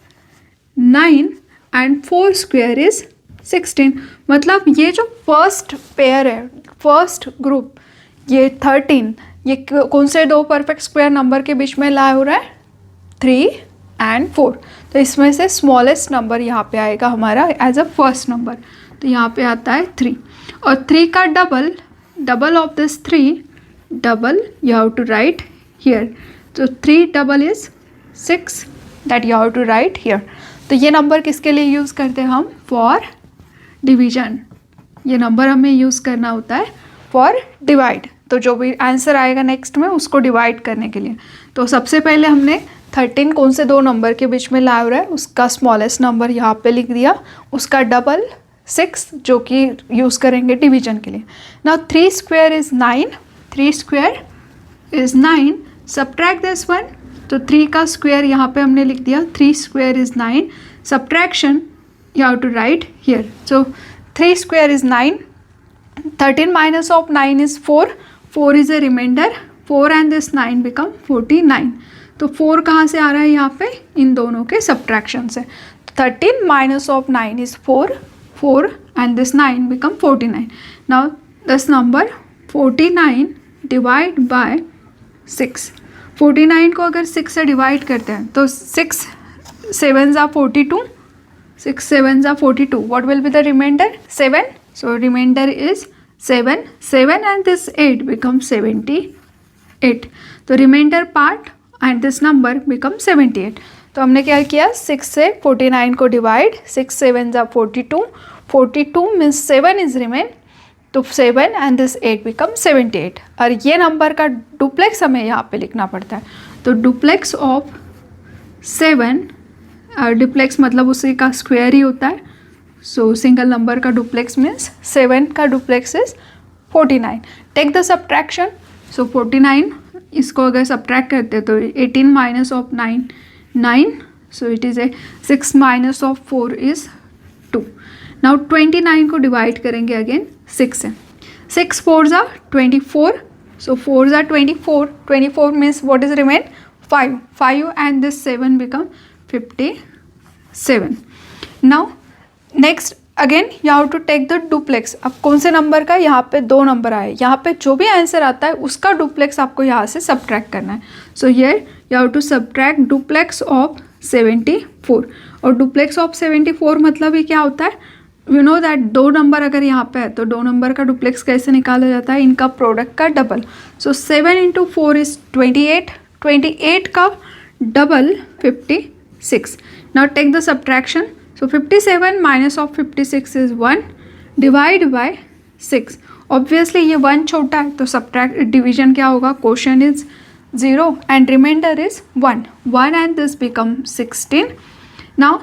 9 and 4 square is 16. मतलब ये जो फर्स्ट पेयर है, फर्स्ट ग्रुप, ये 13, ये कौन से 2 परफेक्ट स्क्वायर नंबर के बीच में ला हो रहा है, 3 एंड 4. तो इसमें से स्मॉलेस्ट नंबर यहाँ पे आएगा हमारा एज अ फर्स्ट नंबर. तो यहाँ पे आता है 3. और 3 का double of this 3 double you have to write here. So 3 double is 6 that you have to write here. तो ये नंबर किसके लिए यूज़ करते हैं हम, फॉर डिवीजन. ये नंबर हमें यूज़ करना होता है फॉर डिवाइड. तो जो भी आंसर आएगा नेक्स्ट में उसको डिवाइड करने के लिए. तो सबसे पहले हमने 13 कौन से 2 नंबर के बीच में ला रहा है उसका स्मॉलेस्ट नंबर यहाँ पे लिख दिया, उसका डबल 6 जो कि यूज़ करेंगे डिवीजन के लिए. Now 3 square is 9. 3 square is 9. Subtract this one. तो 3 का स्क्वायर यहाँ पे हमने लिख दिया, 3 square is 9. Subtraction you have to write here. So 3 square is 9. 13 minus of 9 is 4. 4 is a reminder. 4 and this 9 become 49. तो 4 कहाँ से आ रहा है यहाँ पे, इन दोनों के सब्ट्रैक्शन से. 13 minus of 9 is 4. 4 and this 9 become 49. Now this number 49 divide by 6. 49 को अगर 6 से डिवाइड करते हैं तो 6 7s are 42. 6 7s are 42. What will be the remainder? 7. So remainder is 7. 7 and this 8 becomes 78. तो remainder part and this number becomes 78. तो हमने क्या किया, 6 से 49 को divide. 6 7s are 42. 42 means 7 is remain. तो 7 एंड दिस 8 बिकम 78. और ये नंबर का डुप्लेक्स हमें यहाँ पे लिखना पड़ता है. तो डुप्लेक्स ऑफ 7, डुप्लेक्स मतलब उसी का स्क्वायर ही होता है. सो सिंगल नंबर का डुप्लेक्स मीन्स 7 का duplex is 49. Take the subtraction. So 49 इसको अगर सब्ट्रैक्ट करते हैं तो 18 minus of 9 9. So it is a 6 minus of 4 is 2. Now 29 को डिवाइड करेंगे अगेन 6 से. 6 4s are 24. So 4s are 24. 24 means what is remain, 5. 5 and this 7 become 57. Now next again you have to take the duplex. अब कौन से number का, यहाँ पे 2 number आए, यहाँ पे जो भी आंसर आता है उसका डुप्लेक्स आपको यहाँ से सब्ट्रैक्ट करना है. So here you have to subtract duplex of 74. और डुप्लेक्स ऑफ 74 मतलब ये क्या होता है, यू नो दैट 2 नंबर अगर यहाँ पे है तो 2 नंबर का डुप्लेक्स कैसे निकाला जाता है, इनका प्रोडक्ट का डबल. So 7 into 4 is 28. 28 का double 56. Now take the subtraction. So 57 minus of 56 is 1 divide by 6. Obviously ये 1 छोटा है तो सब्ट्रैक्ट डिवीजन क्या होगा, quotient is 0 and reminder is 1. 1 and this become 16. Now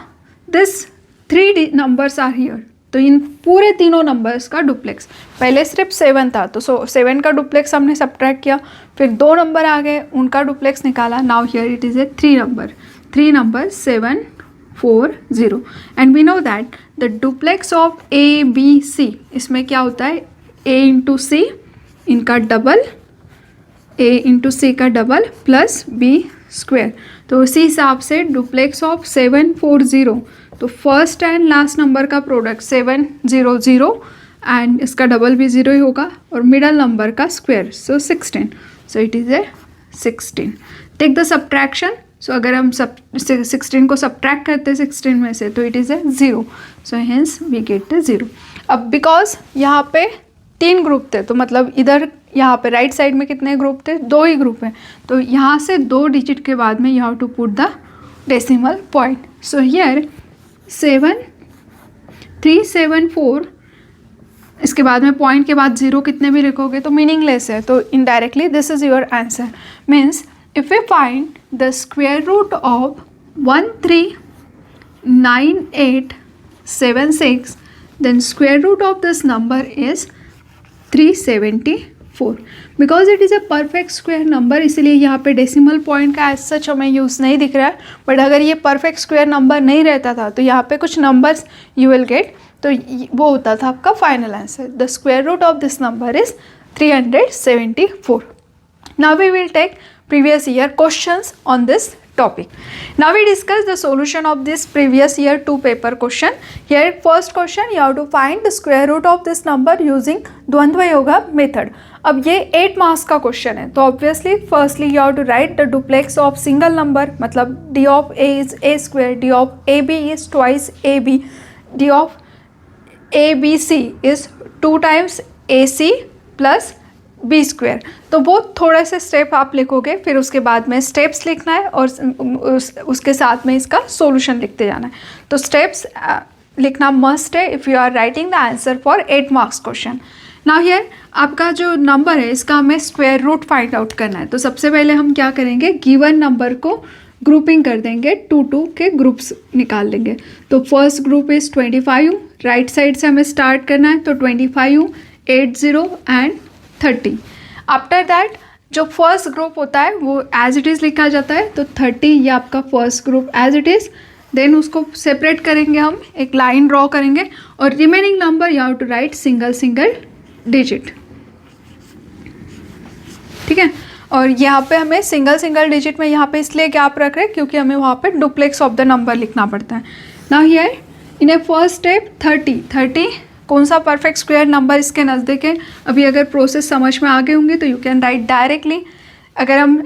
this 3 numbers are here. तो इन पूरे तीनों नंबर्स का डुप्लेक्स, पहले सिर्फ 7 था तो 7 का डुप्लेक्स हमने सब्ट्रैक्ट किया, फिर 2 नंबर आ गए उनका डुप्लेक्स निकाला. Now here it is a 3 number 7 4 0. And we know that the duplex of A B C, इसमें क्या होता है, ए इंटू सी इनका डबल, ए इंटू सी का डबल प्लस बी स्क्वायर. तो उसी हिसाब से डुप्लेक्स ऑफ 7 4 0, तो फर्स्ट एंड लास्ट नंबर का प्रोडक्ट 7 0 0 एंड इसका डबल भी 0 ही होगा और मिडल नंबर का square. So 16. So it is a 16. Take the subtraction. So अगर हम 16 को सब्ट्रैक्ट करते हैं 16 में से तो it is a 0. So hence we get the 0. अब बिकॉज यहाँ पे 3 ग्रुप थे तो मतलब इधर यहाँ पे राइट साइड में कितने ग्रुप थे, 2 ही ग्रुप हैं. तो यहाँ से 2 डिजिट के बाद में you have to put the decimal point. So here 7 374, इसके बाद में पॉइंट के बाद ज़ीरो कितने भी लिखोगे तो मीनिंगलेस है, तो indirectly this is your answer. Means if you find the square root of 139876, then square root of this number is 374. Because it is a perfect square number, इसलिए यहाँ पे डेसिमल पॉइंट का एज सच हमें use नहीं दिख रहा है. But अगर ये परफेक्ट स्क्वायर नंबर नहीं रहता था तो यहाँ पे कुछ नंबर्स यू विल गेट, तो वो होता था आपका final answer. The square root of this number is 374. Now we will take previous year questions on this topic. Now we discuss the solution of this previous year 2 paper question. Here first question, you have to find the square root of this number using द्वंद्व yoga method. अब ये 8 marks का question है, तो obviously firstly you have to write the duplex of single number, मतलब d of a is a square, d of ab is twice ab, d of abc is 2 times ac plus B square. तो वो थोड़े से step आप लिखोगे, फिर उसके बाद में स्टेप्स लिखना है और उसके साथ में इसका सॉल्यूशन लिखते जाना है. तो स्टेप्स लिखना मस्ट है if you are writing the answer for 8 marks question. Now here आपका जो नंबर है इसका हमें स्क्वायर रूट फाइंड आउट करना है. तो सबसे पहले हम क्या करेंगे, गिवन नंबर को ग्रुपिंग कर देंगे, 2 के ग्रुप्स निकाल लेंगे. तो first group is 25, right side से हमें स्टार्ट करना है. तो 25, 80 एंड 30. आफ्टर दैट जो फर्स्ट ग्रुप होता है वो एज इट इज़ लिखा जाता है. तो 30 ये आपका first group as it is. Then उसको सेपरेट करेंगे, हम एक लाइन ड्रॉ करेंगे और remaining number you have to write single digit. ठीक है, और यहाँ पे हमें सिंगल डिजिट में यहाँ पे इसलिए गैप रख रहे हैं क्योंकि हमें वहाँ पे डुप्लेक्स ऑफ द नंबर लिखना पड़ता है. Now here in A first step 30 कौन सा परफेक्ट स्क्वायर नंबर इसके नज़दीक है. अभी अगर प्रोसेस समझ में आ गए होंगे तो यू कैन राइट डायरेक्टली. अगर हम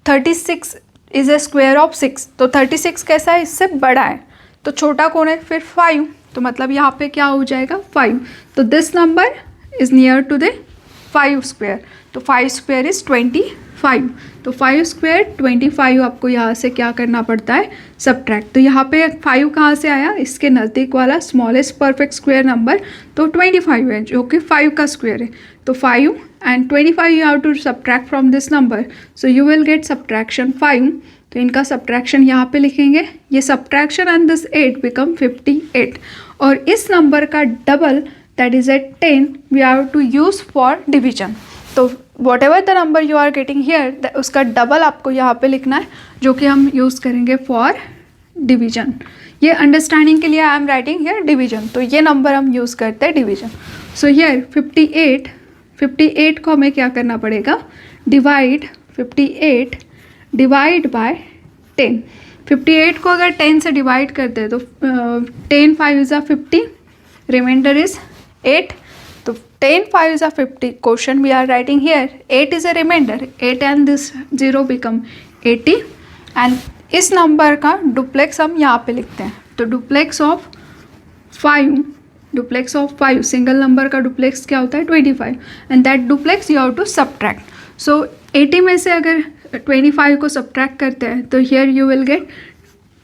36 इज़ ए स्क्वायर ऑफ 6, तो 36 कैसा है, इससे बड़ा है. तो छोटा कौन है, फिर 5, तो मतलब यहाँ पे क्या हो जाएगा 5. तो this number is near to the 5 square. तो 5 स्क्वायर इज़ 25. तो 5 स्क्वायर 25 आपको यहाँ से क्या करना पड़ता है, सब्ट्रैक्ट. तो यहाँ पे 5 कहाँ से आया, इसके नज़दीक वाला स्मॉलेस्ट परफेक्ट स्क्वायर नंबर तो 25 है जो कि 5 का स्क्वायर है. तो 5 and 25 you have to subtract from this number. So you will get subtraction 5. तो इनका सब्ट्रैक्शन यहाँ पे लिखेंगे. ये सब्ट्रैक्शन एंड दिस 8 बिकम 58. और इस नंबर का double that is at 10 we have to use for division. तो whatever the number you are getting here उसका डबल आपको यहाँ पे लिखना है, जो कि हम यूज़ करेंगे फॉर डिवीजन. ये अंडरस्टैंडिंग के लिए I am writing here division. तो ये नंबर हम यूज़ करते हैं डिवीजन. सो हियर 58 को हमें क्या करना पड़ेगा, डिवाइड 58 डिवाइड बाय 10. 58 को अगर 10 से डिवाइड करते हैं तो 10 5 इज़ 50, रिमाइंडर इज़ 8. तो 10 5 is a 50. Question we are writing here 8 is a remainder. 8 and this 0 become 80. and इस नंबर का डुप्लेक्स हम यहाँ पे लिखते हैं. तो डुप्लेक्स ऑफ 5 सिंगल नंबर का डुप्लेक्स क्या होता है 25. And that duplex you have to subtract. So 80 में से अगर 25 को सब्ट्रैक्ट करते हैं तो here you will gate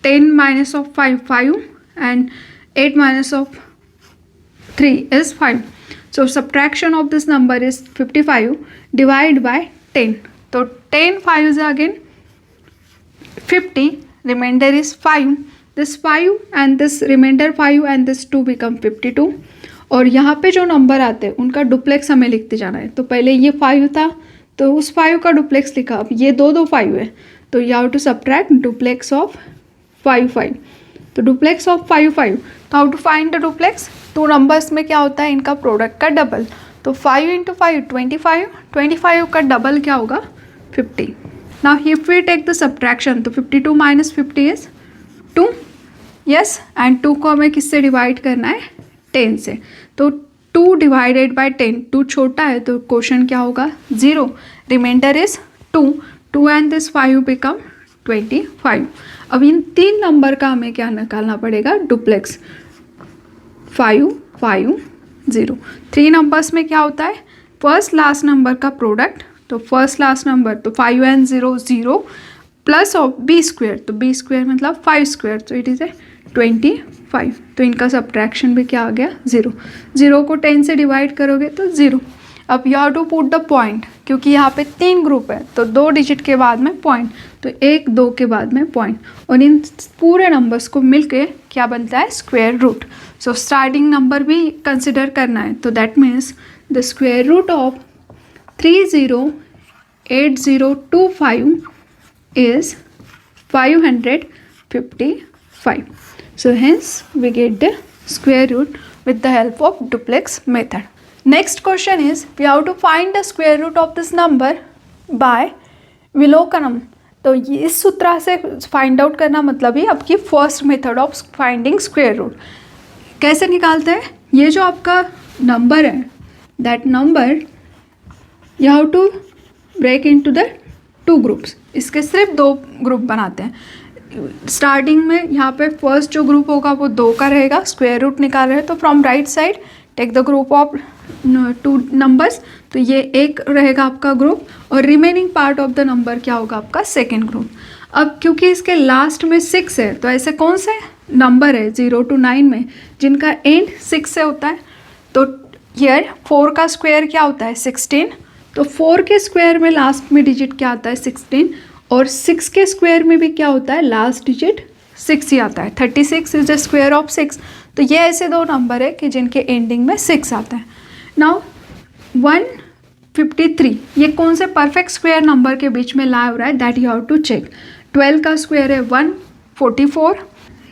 10 minus of 5 and 8 minus of 3 is 5. So subtraction of this number is 55 divided by 10. So 10 5 is again 50, remainder is 5. This 5 and this remainder 5 and this 2 become 52. और यहाँ पे जो number आते हैं उनका duplex हमें लिखते जाना है. तो पहले ये 5 था तो उस 5 का डुप्लेक्स लिखा. अब ये दो 5 है तो you have to subtract duplex of 5. तो डुप्लेक्स ऑफ 5. तो how to find the duplex, 2 numbers में क्या होता है इनका प्रोडक्ट का डबल. तो 5 इंटू 5 25 का डबल क्या होगा 50. Now if we take the subtraction तो 52 माइनस 50 इज 2. यस, एंड 2 को हमें किससे डिवाइड करना है 10 से. तो 2 डिवाइडेड बाय 10, 2 छोटा है तो क्वेश्चन क्या होगा 0. Reminder is 2 and this 5 become 25. अब इन 3 नंबर का हमें क्या निकालना पड़ेगा डुप्लेक्स. 5 5 0. 3 नंबर्स में क्या होता है फर्स्ट लास्ट नंबर का प्रोडक्ट. तो फर्स्ट लास्ट नंबर तो 5 and 0 plus of B square. तो बी स्क्वायर मतलब 5 स्क्वायर. तो इट इज़ ए 25. 5, तो इनका सब्ट्रैक्शन भी क्या आ गया 0। 0 को 10 से डिवाइड करोगे तो 0। अब you have to put the point, क्योंकि यहाँ पे 3 ग्रुप है तो 2 डिजिट के बाद में पॉइंट, तो 1 2 के बाद में पॉइंट, और इन पूरे नंबर्स को मिलके क्या बनता है square root. So starting number भी कंसिडर करना है, तो that means the square root of 308025 is 555. So hence we get the square root with the help of duplex method. Next question is we have to find the square root of this number by विलोकनम। तो ये इस सूत्र से find out करना मतलब ही आपकी first method of finding square root. कैसे निकालते हैं? ये जो आपका नंबर है that number you have to break into the 2 groups. इसके सिर्फ 2 ग्रुप बनाते हैं। स्टार्टिंग में यहाँ पे फर्स्ट जो ग्रुप होगा वो 2 का रहेगा, स्क्वायर रूट निकाल रहे हैं तो from right side take the group of 2 numbers, तो ये एक रहेगा आपका ग्रुप और remaining part of the number क्या होगा आपका सेकेंड ग्रुप। अब क्योंकि इसके लास्ट में 6 है तो ऐसे कौन से नंबर है 0 to 9 में जिनका एंड 6 से होता है, तो हियर 4 का स्क्वायर क्या होता है 16, तो 4 के स्क्वायर में लास्ट में डिजिट क्या आता है 16, और 6 के स्क्वायर में भी क्या होता है लास्ट डिजिट 6 ही आता है। 36 इज द स्क्वायर ऑफ 6। तो ये ऐसे 2 नंबर है कि जिनके एंडिंग में 6 आता है। नाउ 153 ये कौन से परफेक्ट स्क्वायर नंबर के बीच में लाई हो रहा है, that you have to check. 12 का स्क्वायर है 144,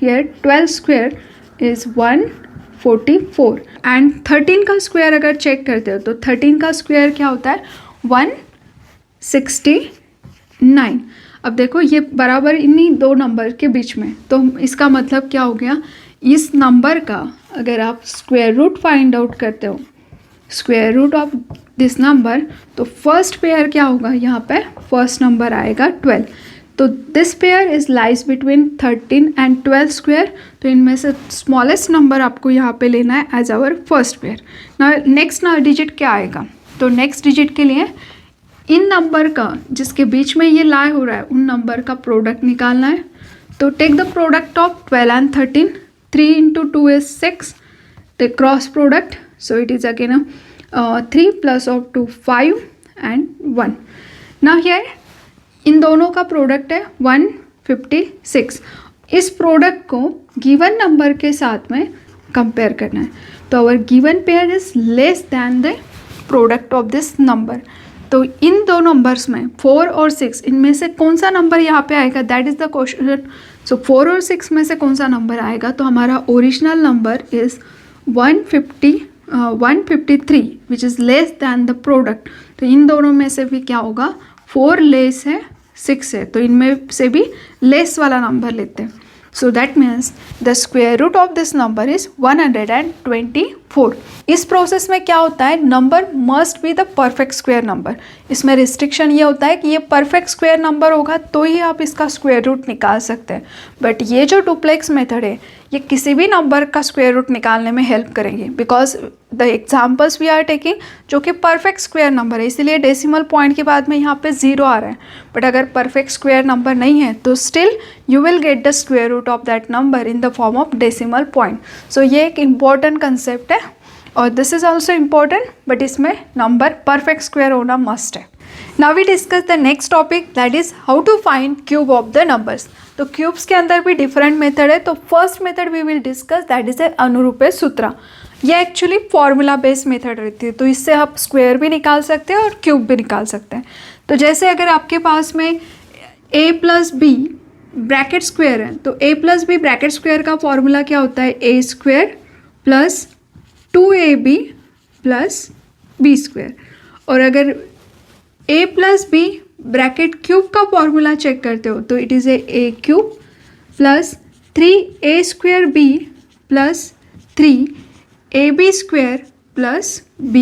हियर 12 स्क्वायर इज 144, एंड 13 का स्क्वायर अगर चेक करते हो तो 13 का स्क्वायर क्या होता है 169। अब देखो ये बराबर इन्हीं 2 नंबर के बीच में, तो इसका मतलब क्या हो गया, इस नंबर का अगर आप स्क्वायर रूट फाइंड आउट करते हो, square root of this number, तो फर्स्ट पेयर क्या होगा यहाँ पे फर्स्ट नंबर आएगा 12। तो this pair is lies between 13 and 12 square, तो इनमें से स्मॉलेस्ट नंबर आपको यहाँ पे लेना है एज आवर फर्स्ट पेयर। ना नेक्स्ट ना डिजिट क्या आएगा, तो नेक्स्ट डिजिट के लिए इन नंबर का जिसके बीच में ये लाई हो रहा है उन नंबर का प्रोडक्ट निकालना है। तो take the product of 12 and 13, 3 into 2 is 6, the cross product, so it is again 3 plus of 2 5 and 1. Now here इन दोनों का प्रोडक्ट है 156। इस प्रोडक्ट को गिवन नंबर के साथ में कंपेयर करना है, तो our given pair is less than the product of this number. तो इन 2 नंबर्स में 4 और 6 इनमें से कौन सा नंबर यहाँ पे आएगा, दैट इज़ द क्वेश्चन। सो 4 और 6 में से कौन सा नंबर आएगा, तो हमारा original number is 153 which is less than the product. तो इन दोनों में से भी क्या होगा 4 लेस है 6 है, तो इनमें से भी लेस वाला नंबर लेते हैं। So that means the square root of this number is 124। इस प्रोसेस में क्या होता है, number must be the perfect square number. इसमें रिस्ट्रिक्शन ये होता है कि ये परफेक्ट स्क्वायर नंबर होगा तो ही आप इसका स्क्वायर रूट निकाल सकते हैं। बट ये जो डुप्लेक्स मेथड है ये किसी भी नंबर का स्क्वायर रूट निकालने में हेल्प करेंगे, because the examples we are taking जो कि परफेक्ट स्क्वायर नंबर है, इसीलिए डेसिमल पॉइंट के बाद में यहाँ पे 0 आ रहा है। बट अगर परफेक्ट स्क्वायर नंबर नहीं है तो still you will get the square root of that number in the form of decimal point. So ये एक इम्पॉर्टेंट कंसेप्ट है और this is also important, but इसमें नंबर परफेक्ट स्क्वायर होना मस्ट है। Now we discuss the next topic that is how to find cube of the numbers. तो cubes के अंदर भी डिफरेंट मेथड है। तो first method we will discuss that is ए अनुरूपे सूत्र। ये एक्चुअली फॉर्मूला बेस्ड मेथड रहती है, तो इससे आप स्क्वायर भी निकाल सकते हैं और क्यूब भी निकाल सकते हैं। तो जैसे अगर आपके पास में a plus B bracket square है, तो a plus B bracket square का फॉर्मूला क्या होता है a square plus 2ab plus b square. और अगर a plus B bracket cube का फॉर्मूला चेक करते हो तो it is A cube plus 3a square b plus 3ab square plus b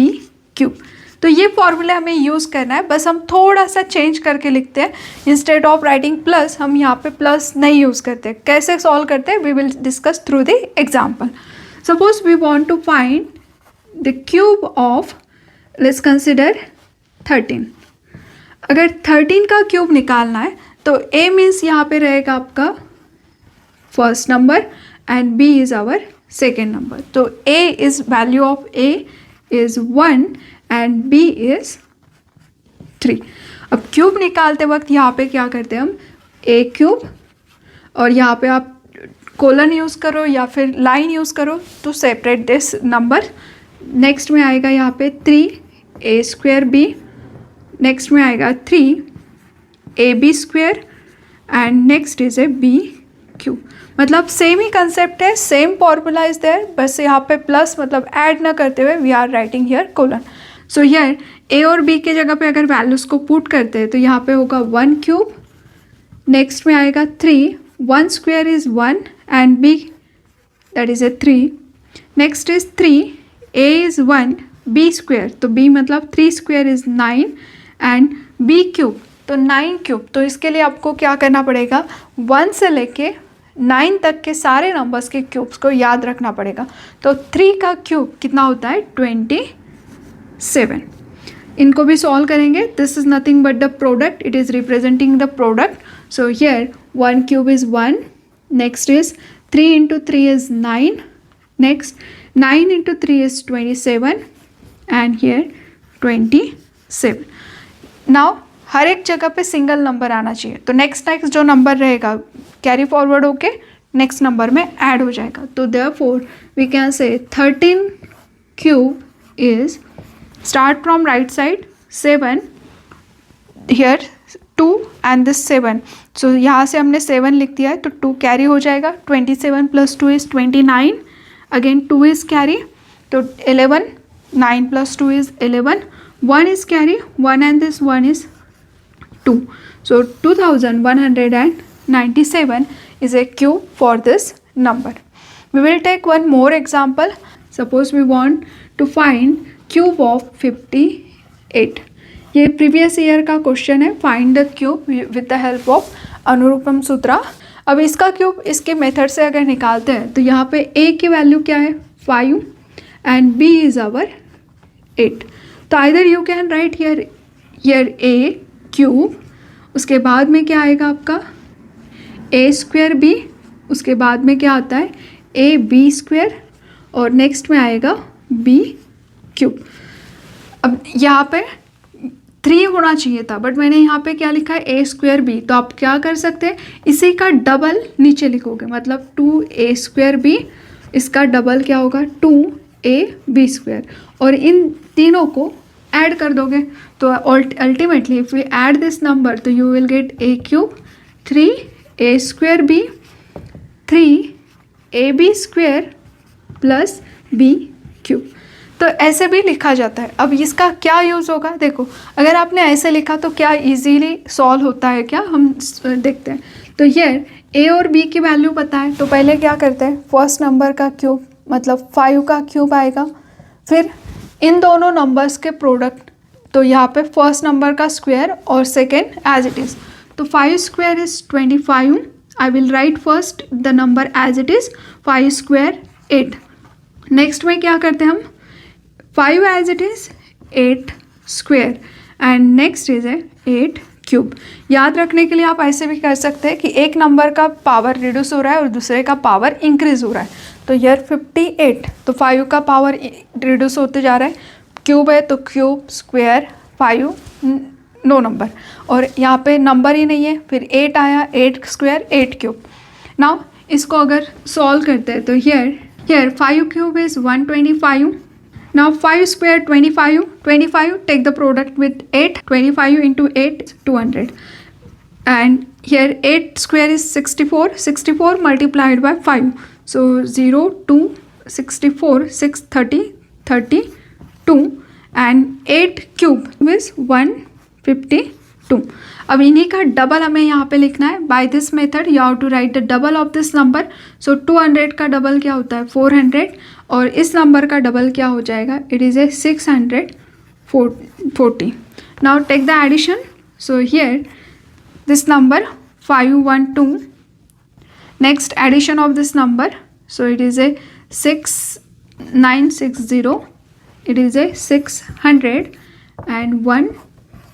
cube. तो ये फॉर्मूला हमें यूज़ करना है, बस हम थोड़ा सा चेंज करके लिखते हैं। इंस्टेड ऑफ राइटिंग प्लस हम यहाँ पे प्लस नहीं यूज़ करते। कैसे सॉल्व करते हैं we will discuss through the example. Suppose we want to find the cube of, let's consider 13। अगर 13 का क्यूब निकालना है तो a मीन्स यहाँ पे रहेगा आपका first number and B is our second number. So A is value of A is 1 and B is 3. अब क्यूब निकालते वक्त यहाँ पे क्या करते हैं हम, A क्यूब, और यहाँ पे आप कोलन यूज़ करो या फिर लाइन यूज़ करो to separate this number. Next में आएगा यहाँ पे 3 A² B, नेक्स्ट में आएगा 3 AB² and next is A B cube. मतलब सेम ही कंसेप्ट है, सेम फॉर्मूला इज देयर, बस यहाँ पे प्लस मतलब ऐड ना करते हुए we are writing here colon. So here A और बी के जगह पे अगर वैल्यूज़ को पुट करते हैं तो यहाँ पे होगा 1 क्यूब, नेक्स्ट में आएगा 3, 1 square is 1 and B that is A 3, next is 3, A is 1, B square तो बी मतलब 3 square is 9 and B cube तो 9 क्यूब. तो इसके लिए आपको क्या करना पड़ेगा, 1 से लेके 9 तक के सारे नंबर्स के क्यूब्स को याद रखना पड़ेगा. तो 3 का क्यूब कितना होता है 27. इनको भी सॉल्व करेंगे. This is nothing but the product, it is representing the product. So here 1 cube is 1, next is 3 into 3 is 9, next 9 into 3 is 27 and here 27. Now हर एक जगह पे सिंगल नंबर आना चाहिए. तो नेक्स्ट जो नंबर रहेगा कैरी फॉरवर्ड होके नेक्स्ट नंबर में ऐड हो जाएगा. तो therefore we can say 13 cube is, start from right side 7, here 2 and this 7. So यहाँ से हमने 7 लिख दिया है तो 2 कैरी हो जाएगा. 27 plus 2 is 29, again 2 is carry तो 11, 9 plus 2 is 11, 1 is carry, 1 and this 1 is 2. So 2197 is a cube for this number. We will take one more example. Suppose we want to find cube of 58. ये previous year का question है. Find the cube with the help of अनुरूपम सूत्र. अब इसका cube इसके method से अगर निकालते हैं तो यहाँ पे a की वैल्यू क्या है 5 and b is our 8. तो either you can write here a cube, उसके बाद में क्या आएगा आपका A² B, उसके बाद में क्या आता है AB², और नेक्स्ट में आएगा B क्यूब. अब यहाँ पे 3 होना चाहिए था बट मैंने यहाँ पे क्या लिखा है A² B. तो आप क्या कर सकते हैं, इसी का डबल नीचे लिखोगे, मतलब 2A² B, इसका डबल क्या होगा 2AB², और इन तीनों को ऐड कर दोगे. तो ultimately if we add this number तो you will get A cube 3A² B 3AB² plus B cube. तो ऐसे भी लिखा जाता है. अब इसका क्या यूज़ होगा, देखो अगर आपने ऐसे लिखा तो क्या इजीली सॉल्व होता है क्या, हम देखते हैं. तो ये A और B की वैल्यू पता है तो पहले क्या करते हैं, फर्स्ट नंबर का क्यूब मतलब 5 का क्यूब आएगा, फिर इन दोनों नंबर्स के प्रोडक्ट. तो यहाँ पे फर्स्ट नंबर का स्क्वायर और सेकेंड एज इट इज़. तो 5 square is 25. I will write first the number as it is 5 square 8. Next में क्या करते हैं हम 5 as it is 8 square and next is a 8 cube. याद रखने के लिए आप ऐसे भी कर सकते हैं कि एक नंबर का पावर रिड्यूस हो रहा है और दूसरे का पावर इंक्रीज हो रहा है. तो ईयर 58 तो 5 का पावर रिड्यूस होते जा रहा है, क्यूब है तो क्यूब स्क्वायर 5 नो नंबर, और यहाँ पे नंबर ही नहीं है, फिर 8 आया 8 स्क्वायर 8 क्यूब. नाउ इसको अगर सॉल्व करते हैं तो here 5 cube is 125. Now 5 square 25 take the product with 8, 25 into 8 is 200 and here 8 square is 64 multiplied by 5, so 0 2 64 6 30 32 and 8 cube is 152. अब इन्हीं का डबल हमें यहाँ पे लिखना है. By this method you have to write the double of this number. So 200 का double क्या होता है 400 और इस नंबर का डबल क्या हो जाएगा, it is a 640. Now take the addition. So here this number 512, next addition of this number, so it is a 6960, it is a 600 and 1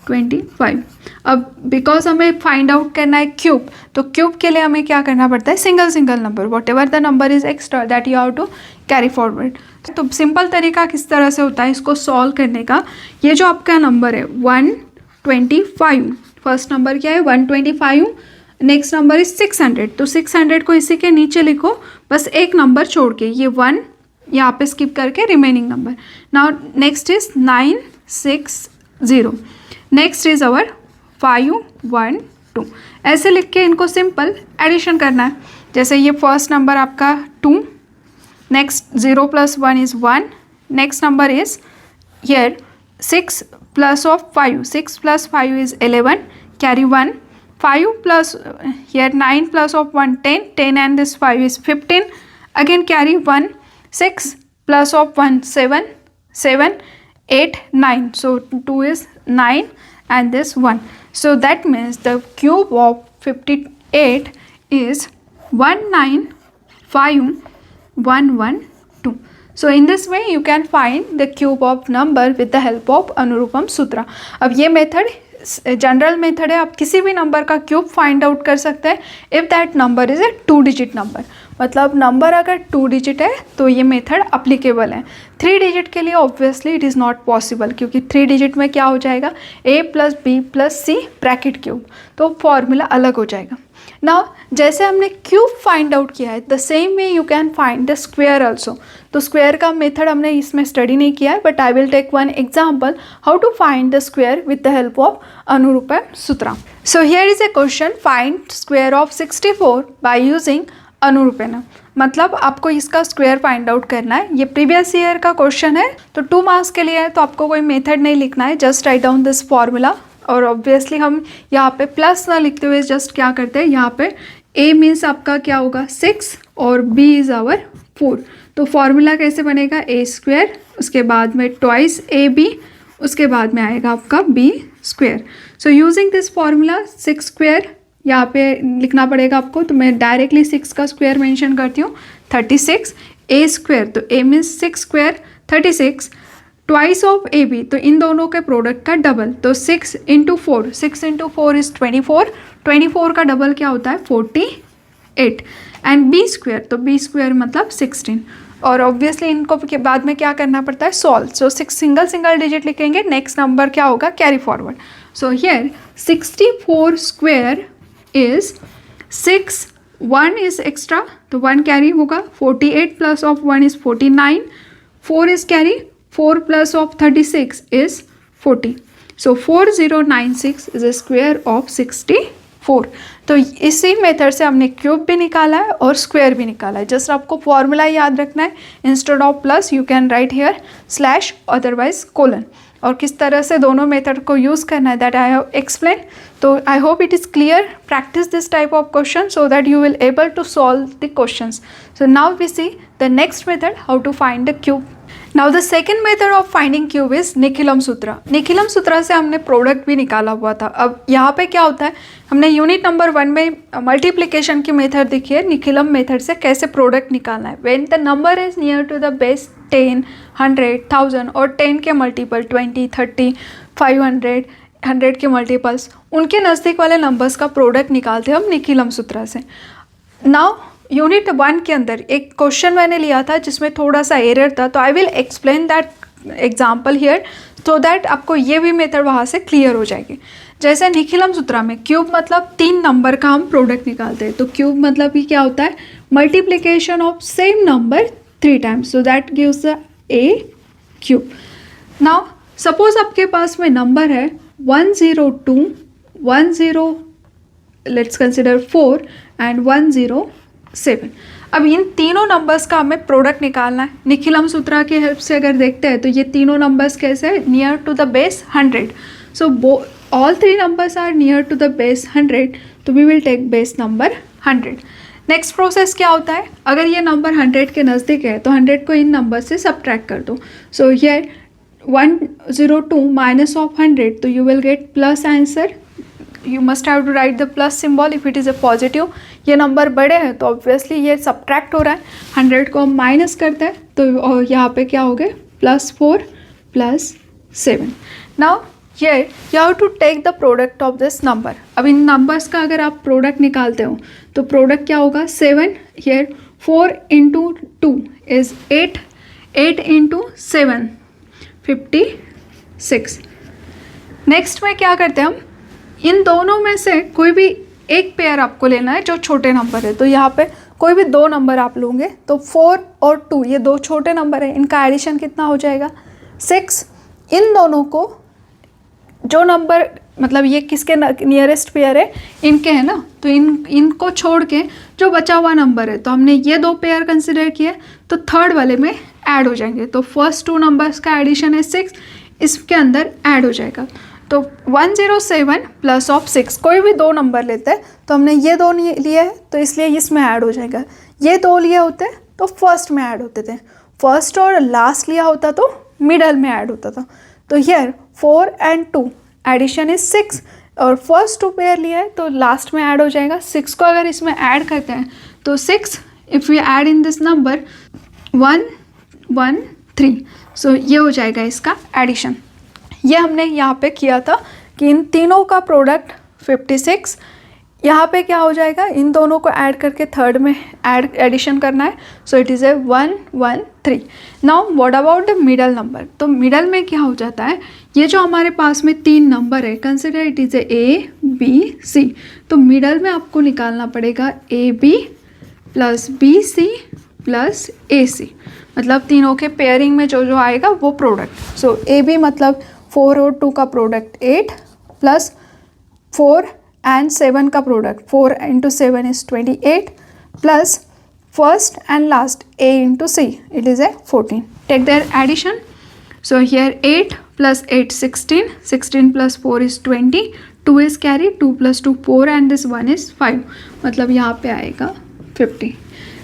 25। अब बिकॉज हमें फाइंड आउट करना है क्यूब, तो क्यूब के लिए हमें क्या करना पड़ता है, single single number, whatever the number is extra that you have to carry forward. तो सिंपल तरीका किस तरह से होता है इसको सॉल्व करने का, ये जो आपका नंबर है 125, फर्स्ट नंबर क्या है 125, नेक्स्ट नंबर इज 600, तो 600 को इसी के नीचे लिखो, बस एक नंबर छोड़ के, ये 1 यहाँ पे स्किप करके remaining number. Now next is 960, next is our 512, ऐसे लिख के इनको सिंपल एडिशन करना है। जैसे ये फर्स्ट नंबर आपका 2, next 0 + 1 is 1, next number is here 6 + 5, 6 + 5 is 11, carry 1, 5 plus here 9 plus of 1 10, 10 and this 5 is 15, again carry 1, 6 plus of 1 7, 7 8 9, so 2 is 9 and this 1, so that means the cube of 58 is 195,112. So in this way you can find the cube of number with the help of अनुरूपम सूत्र। अब ये method general method है, आप किसी भी number का cube find out कर सकते हैं if that number is a 2 digit number, मतलब नंबर अगर 2 डिजिट है तो ये मेथड अप्लीकेबल है। 3 डिजिट के लिए obviously it is not possible, क्योंकि 3 डिजिट में क्या हो जाएगा a + b + c bracket cube, तो फॉर्मूला अलग हो जाएगा। नाउ जैसे हमने क्यूब फाइंड आउट किया है, the same way you can find the square also. तो स्क्वायर का मेथड हमने इसमें स्टडी नहीं किया है, but I will take one example how to find the square with the help of अनुरूपम सूत्र। So here is a question, find square of 64 by using अनुरूपेण, मतलब आपको इसका स्क्वायर फाइंड आउट करना है। ये प्रीवियस ईयर का क्वेश्चन है, तो 2 मार्क्स के लिए है, तो आपको कोई मेथड नहीं लिखना है, just write down this formula. और ऑब्वियसली हम यहाँ पे प्लस ना लिखते हुए जस्ट क्या करते हैं, यहाँ पे a मीन्स आपका क्या होगा 6 और b इज़ आवर 4, तो फॉर्मूला कैसे बनेगा a², उसके बाद में ट्वाइस ab, उसके बाद में आएगा आपका b²। So using this formula 6² यहाँ पे लिखना पड़ेगा आपको, तो मैं डायरेक्टली 6 का स्क्वायर मेंशन करती हूँ 36, a², तो a means 6² 36, twice of A B, तो इन दोनों के प्रोडक्ट का डबल, तो 6 × 4, 6 × 4 इज़ 24, 24 का डबल क्या होता है 48, एंड b², तो b² मतलब 16। और ऑब्वियसली इनको के बाद में क्या करना पड़ता है, सॉल्व। सो 6 सिंगल डिजिट लिखेंगे, नेक्स्ट नंबर क्या होगा carry forward. So here 64² is 6, 1 is extra, तो 1 कैरी होगा, 48 + of 1 is 49, 4 is carry, 4 + of 36 is 40. So 4096 is a square of 64. तो इसी मेथड से हमने क्यूब भी निकाला है और स्क्वायर भी निकाला है। जस्ट आपको फॉर्मूला याद रखना है, instead of plus you can write here slash otherwise colon. और किस तरह से दोनों मेथड को यूज़ करना है दैट आई हैव एक्सप्लेन। तो I hope it is clear. Practice this type of question so that you will able to solve the questions. So now we see the next method, how to find the cube. Now the second method of finding cube is Nikhilam सूत्र. निखिलम सूत्र से हमने product भी निकाला हुआ था. अब यहाँ पे क्या होता है, हमने यूनिट नंबर 1 में मल्टीप्लिकेशन की मेथड देखी है. निखिलम मेथड से कैसे प्रोडक्ट निकालना है. When the number is near to the base 10, 100, 1000 और 10 के मल्टीपल 20, 30, 500, 100 के मल्टीपल्स, उनके नज़दीक वाले नंबर्स का प्रोडक्ट निकालते हैं हम निखिलम सूत्र से. नाउ यूनिट 1 के अंदर एक क्वेश्चन मैंने लिया था जिसमें थोड़ा सा एरर था, तो I will explain that example here so that आपको ये भी मेथड वहाँ से क्लियर हो जाएगी. जैसे निखिलम सूत्र में क्यूब मतलब 3 नंबर का हम प्रोडक्ट निकालते हैं. तो क्यूब मतलब कि क्या होता है, multiplication of same number 3 times, so that gives the A cube. Now suppose आपके पास में नंबर है 102, 10, लेट्स कंसिडर 4 एंड 107. अब इन तीनों नंबर्स का हमें प्रोडक्ट निकालना है. निखिलम सूत्र की हेल्प से अगर देखते हैं तो ये तीनों नंबर्स कैसे है, near to the base 100. So all 3 numbers are near to the base 100, तो we will take base number 100. Next process क्या होता है, अगर ये नंबर 100 के नज़दीक है तो 100 को इन नंबर से सब्ट्रैक्ट कर दो. सो हियर 102 माइनस ऑफ 100, तो you will get plus answer. You must have to write the plus symbol if it is a positive. ये नंबर बड़े हैं तो ऑब्वियसली ये सब्ट्रैक्ट हो रहा है. 100 को हम माइनस करते हैं तो यहाँ पे क्या हो गए, +4 + 7. Now here you have to take the product of this number. अब इन नंबर्स का अगर आप प्रोडक्ट निकालते हो तो प्रोडक्ट क्या होगा 7, here 4 into 2 is 8, 8 into 7 56। Next में क्या करते हैं हम, इन दोनों में से कोई भी एक पेयर आपको लेना है जो छोटे नंबर है। तो यहाँ पे कोई भी दो नंबर आप लोगे तो 4 और 2 ये दो छोटे नंबर है, इनका एडिशन कितना हो जाएगा 6। इन दोनों को जो नंबर मतलब ये किसके नियरेस्ट पेयर है, इनके है ना, तो इनको छोड़ के जो बचा हुआ नंबर है तो हमने ये दो पेयर कंसिडर किए तो थर्ड वाले में ऐड हो जाएंगे। तो फर्स्ट 2 नंबर्स का एडिशन है 6, इसके अंदर ऐड हो जाएगा। तो 107 प्लस ऑफ 6, कोई भी दो नंबर लेते हैं तो हमने ये दो लिए है तो इसलिए इसमें ऐड हो जाएगा। ये दो लिए होते तो फर्स्ट में ऐड होते थे, फर्स्ट और लास्ट लिया होता तो मिडल में ऐड होता था। तो हियर 4 and 2 एडिशन इज 6 और फर्स्ट 2 पेयर लिया है तो लास्ट में ऐड हो जाएगा। 6 को अगर इसमें ऐड करते हैं तो 6 if you add in this number 113, सो ये हो जाएगा इसका एडिशन। ये हमने यहाँ पे किया था कि इन तीनों का प्रोडक्ट 56, यहाँ पे क्या हो जाएगा, इन दोनों को ऐड करके थर्ड में एडिशन करना है। सो it is A 113। Now what about the middle number. तो मिडल में क्या हो जाता है, ये जो हमारे पास में 3 नंबर है, consider it is A B C. तो मिडल में आपको निकालना पड़ेगा A B plus B C plus A C, मतलब तीनों के पेयरिंग में जो जो आएगा वो प्रोडक्ट। सो ए बी मतलब 4 और 2 का प्रोडक्ट 8 प्लस 4 and 7 का product 4 into 7 is 28 plus first and last a into c it is a 14. Take their addition. So here 8 plus 8 16, 16 plus 4 is 20, 2 is carry, 2 plus 2 4 and this 1 is 5, मतलब यहाँ पे आएगा 50.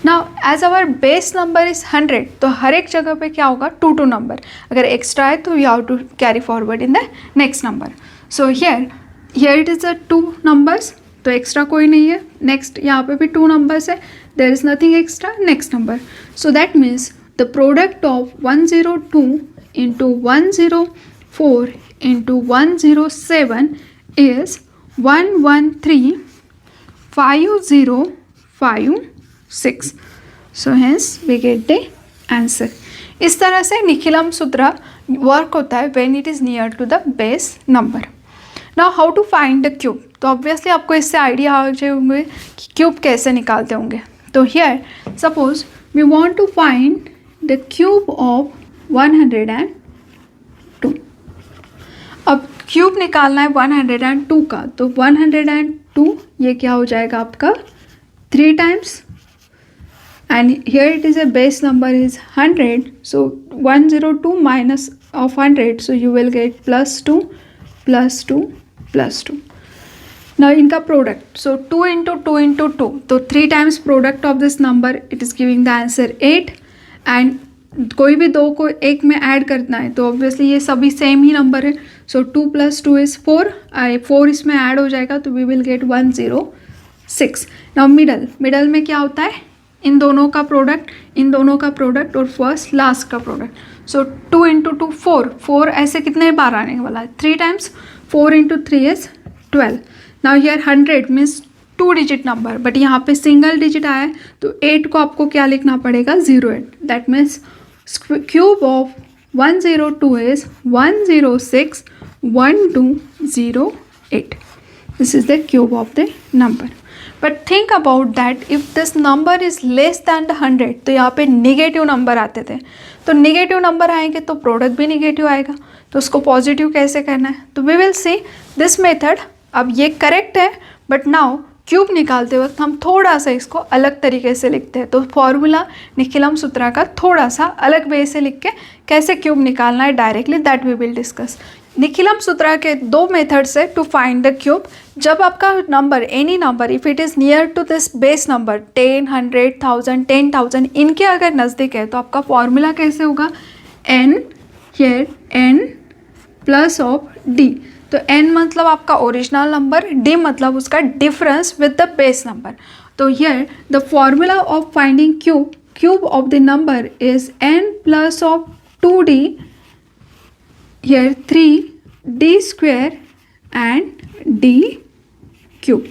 Now as our base number is 100, तो हर एक जगह पे क्या होगा 2 नंबर, अगर एक्स्ट्रा है तो you have to carry forward in the next number. So here it is a 2 numbers, तो एक्स्ट्रा कोई नहीं है। नेक्स्ट यहाँ पे भी 2 numbers है, there is nothing extra, next number. So that means the product of 102 into 104 into 107 is 1135056. So hence we get the answer. इस तरह से निखिलम सूत्र वर्क होता है when it is near to the base number. Now how to find the cube. तो obviously आपको इससे idea आ जाए होंगे कि क्यूब कैसे निकालते होंगे। तो here suppose we want to find the cube of 102। अब क्यूब निकालना है 102 का, तो 102 ये क्या हो जाएगा आपका 3 times, and here it is a base number is 100, so 102 minus of 100, so you will get +2 +2 +2. Now इनका प्रोडक्ट, so 2 into 2 into 2, तो 3 times product of this number, it is giving the answer 8, and कोई भी दो को एक में add करना है तो ऑब्वियसली ये सभी सेम ही नंबर है, so 2 + 2 is 4, 4 इसमें ऐड हो जाएगा तो we will get 106. Now middle में क्या होता है, इन दोनों का प्रोडक्ट, इन दोनों का प्रोडक्ट और फर्स्ट लास्ट का प्रोडक्ट। सो 2 into 2 4 ऐसे कितने बार आने वाला है 3 times, 4 into 3 is 12. Now here 100 means 2 digit number, but यहाँ पे सिंगल डिजिट आया है तो 8 को आपको क्या लिखना पड़ेगा 08. That means cube of 102 is 106 1208. This is the cube of the number. But think about that if this number is less than the 100, तो यहाँ पे निगेटिव नंबर आते थे, तो निगेटिव नंबर आएंगे तो प्रोडक्ट भी निगेटिव आएगा, तो उसको पॉजिटिव कैसे करना है, तो we will see this method. अब ये करेक्ट है, बट नाउ क्यूब निकालते वक्त हम थोड़ा सा इसको अलग तरीके से लिखते हैं, तो फॉर्मूला निखिलम सूत्रा का थोड़ा सा अलग वे से लिख के कैसे क्यूब निकालना है directly, that we will discuss. निखिलम सूत्रा के 2 मेथड्स है टू फाइंड द क्यूब. जब आपका number any number if it is near to this base number 10, 100, 1000, 10,000 इनके अगर नज़दीक है तो आपका फॉर्मूला कैसे होगा, n here n plus of d. तो n मतलब आपका ओरिजिनल नंबर, d मतलब उसका difference with the base number. तो here the formula of finding cube of the number is n plus of 2d, here 3 d square and d cube.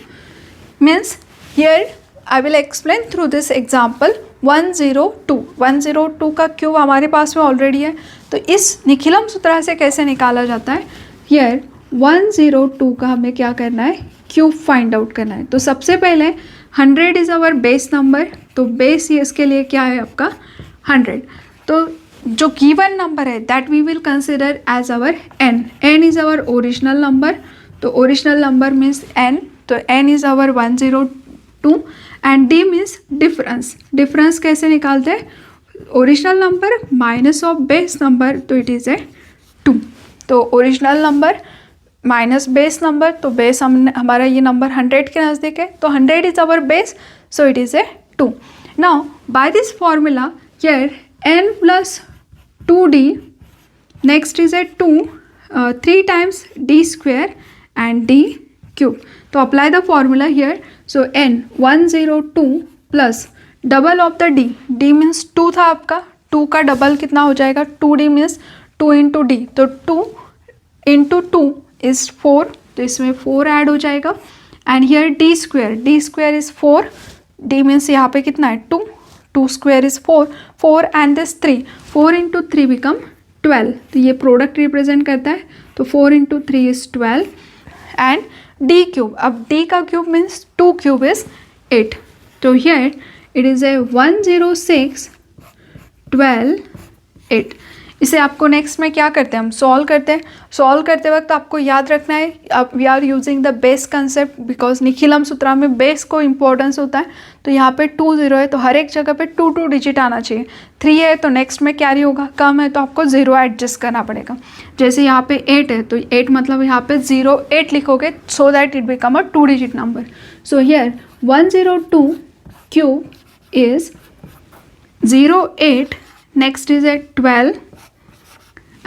Means here I will explain through this example 102. 102 का cube हमारे पास में already है, तो इस निखिलम सूत्र से कैसे निकाला जाता है. हियर 102 का हमें क्या करना है, क्यूब फाइंड आउट करना है. तो सबसे पहले 100 इज़ आवर बेस नंबर, तो बेस ये इसके लिए क्या है आपका 100. तो जो गिवन नंबर है that we will consider as our n. n is our original number, तो ओरिजिनल नंबर मीन्स n, तो n is our 102 and d means difference. Difference कैसे निकालते हैं, original number minus of base number, तो it is a 2. तो original number minus base number, तो base हमारा ये नंबर 100 के नज़दीक है, तो 100 is our base, so it is a 2. Now by this formula here n plus 2d, next is a 2, 3 times d square and d cube. तो apply the formula here. So n 102 plus double of the d means 2 था आपका, 2 का double कितना हो जाएगा, 2d means 2 into D, तो 2 into 2 is 4, तो इसमें 4 ऐड हो जाएगा. And here d square is 4, d means यहाँ पे कितना है 2, 2 square is 4, 4 and this 3, 4 into 3 become 12, तो ये प्रोडक्ट रिप्रेजेंट करता है, तो 4 into 3 is 12 and d cube. अब d का क्यूब मीन्स 2 क्यूब इज़ 8, तो हियर इट इज़ ए 106 12 8. इसे आपको नेक्स्ट में क्या करते हैं, हम सॉल्व करते हैं. सॉल्व करते वक्त आपको याद रखना है, अब we are using the base concept, because Nikhilam Sutra में बेस को इम्पोर्टेंस होता है. तो यहाँ पे 2 0 है, तो हर एक जगह पे 2 डिजिट आना चाहिए. 3 है तो नेक्स्ट में कैरी होगा, कम है तो आपको 0 एडजस्ट करना पड़ेगा. जैसे यहाँ पे 8 है, तो 8 मतलब यहाँ पे 0 8 लिखोगे, so that it become a 2 digit number. So here 102 cube is 08, next is A 12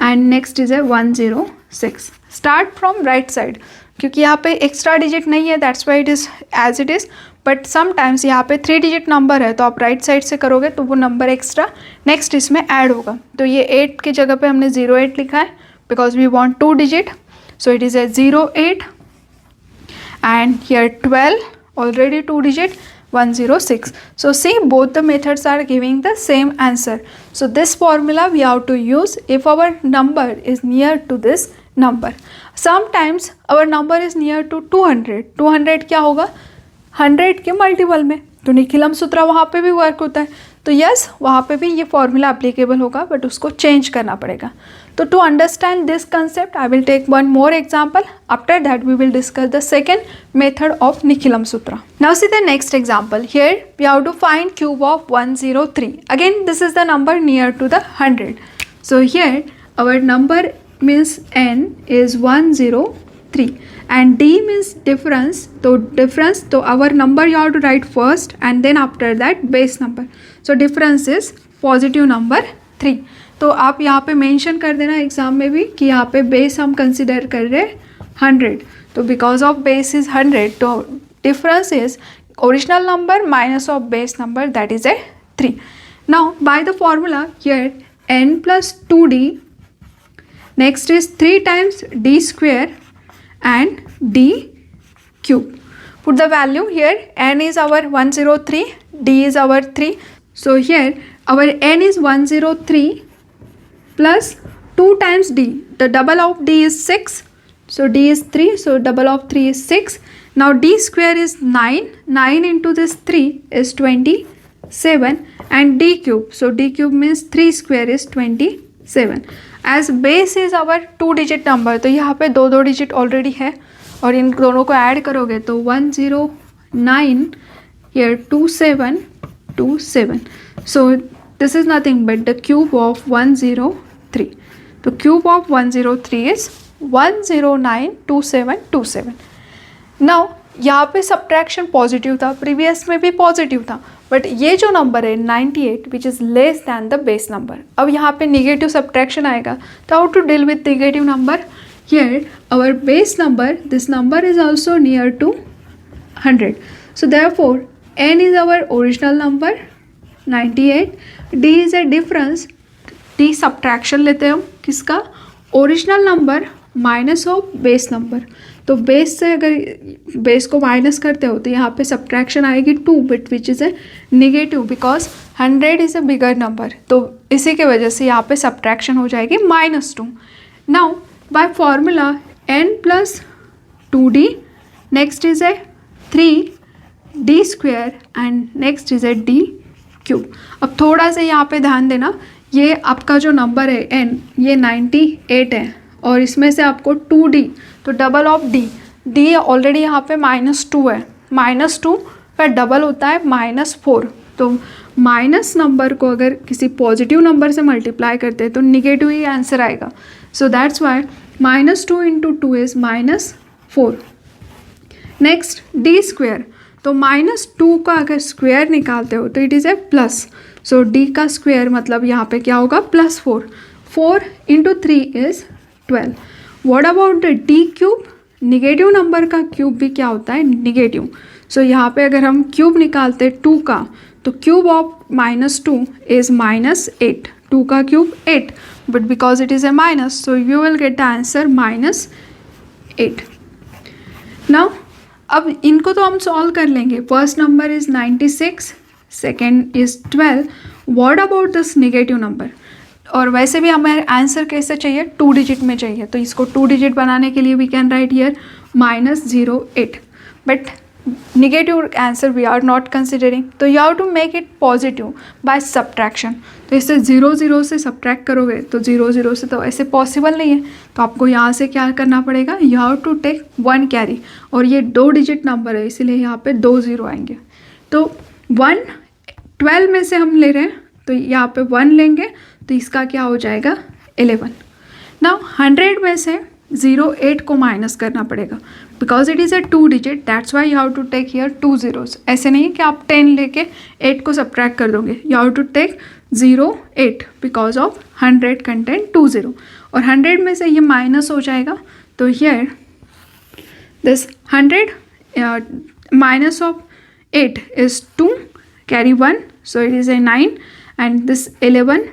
and next is a 106. Start from right side, क्योंकि यहाँ पे एक्स्ट्रा डिजिट नहीं है, that's why it is as it is. But sometimes यहाँ पे 3 digit number है, तो आप राइट साइड से करोगे तो वो नंबर एक्स्ट्रा नेक्स्ट इसमें ऐड होगा. तो ये 8 की जगह पे हमने 08 लिखा है, because we want 2 digit, so it is a 08 and here 12 already 2 digit 106. So see, both the methods are giving the same answer. So this formula we have to use if our number is near to this number. Sometimes our number is near to 200. 200 क्या होगा, 100 के multiple में, तो निखिलम सूत्र वहाँ पे भी work होता है. तो यस, वहाँ पे भी ये फॉर्मूला एप्लीकेबल होगा, बट उसको चेंज करना पड़ेगा. तो to understand this concept I will take one more example. After that we will discuss the second method of Nikhilam सूत्र. Now see the next example. Here we have to find cube of 103. Again this is the number near to the 100. So here our number means n is 103 and d means difference. तो difference, तो our number you have to write first and then after that base number. So difference is positive number 3. तो आप यहाँ पे mention कर देना exam में भी कि यहाँ पे बेस हम कंसिडर कर रहे हैं 100. तो बिकॉज ऑफ बेस इज 100, तो difference is original number minus of base number, that is A 3. Now by the formula here n plus 2d, next is 3 times d square and d cube. Put the value here. N is our 103, d is our 3. So here our n is 103 plus 2 times d. The double of d is 6. So d is 3. So double of 3 is 6. Now d square is 9. 9 into this 3 is 27 and d cube. So d cube means 3 square is 27. As base is our 2 digit number, तो यहाँ पे 2 digit already है और इन दोनों को add करोगे तो 109 here 2727. So this is nothing but the cube of 103. तो cube of 103 is 1092727. नाउ यहाँ पे सब्ट्रैक्शन पॉजिटिव था, प्रीवियस में भी पॉजिटिव था, बट ये जो नंबर है 98 which is less than the base number. अब यहाँ पे निगेटिव सब्ट्रैक्शन आएगा, तो how to deal with negative number. Here our base number, this number is also near to 100. So therefore n is our original number 98, d is a difference, d subtraction लेते हैं हम किसका, original number minus of base number. तो base से अगर base को minus करते हो तो यहाँ पे सब्ट्रैक्शन आएगी 2 but which is a negative because 100 is a bigger number, तो इसी के वजह से यहाँ पे सब्ट्रैक्शन हो जाएगी -2। Now by formula n plus 2d, next is A 3d square and next is A d cube. अब थोड़ा सा यहाँ पे ध्यान देना, ये आपका जो नंबर है n ये 98 है और इसमें से आपको 2d, तो डबल ऑफ d ऑलरेडी यहाँ पे -2 है, -2 का डबल होता है -4। तो माइनस नंबर को अगर किसी पॉजिटिव नंबर से मल्टीप्लाई करते हैं तो निगेटिव ही आंसर आएगा। सो that's Y -2 into 2 is -4। Next d square, तो -2 का अगर स्क्वेयर निकालते हो तो it is A plus, so d का स्क्वेयर मतलब यहाँ पे क्या होगा +4। 4 into 3 is 12। What about the d cube, negative number का क्यूब भी क्या होता है निगेटिव। सो यहाँ पे अगर हम क्यूब निकालते 2 का तो क्यूब ऑफ -2 इज़ -8, 2 का cube 8 but because it is A minus so you will get the answer -8। Now अब इनको तो हम सॉल्व कर लेंगे। First number is 96, second is 12। What about this negative number, और वैसे भी हमें आंसर कैसे चाहिए 2 डिजिट में चाहिए, तो इसको 2 डिजिट बनाने के लिए we can write here -08 but negative answer we are not considering, तो you have to make it positive by subtraction. तो इससे 0 से सब्ट्रैक्ट करोगे तो 0 से तो ऐसे पॉसिबल नहीं है, तो आपको यहाँ से क्या करना पड़ेगा, you have to take 1 carry, और ये 2 डिजिट नंबर है इसीलिए यहाँ पे 2 0 आएंगे। तो 1 12 में से हम ले रहे हैं तो यहाँ पे 1 लेंगे तो इसका क्या हो जाएगा 11। नाउ 100 में से 08 को माइनस करना पड़ेगा because it is a 2 digit, that's why you have to take here 2 zeros। ऐसे नहीं कि आप 10 लेके 8 को सब्ट्रैक्ट कर दोगे, you have to take 08 because of 100 content 2 0, और 100 में से ये माइनस हो जाएगा तो here this 100 minus of 8 is 2, carry 1 so it is a 9 and this 11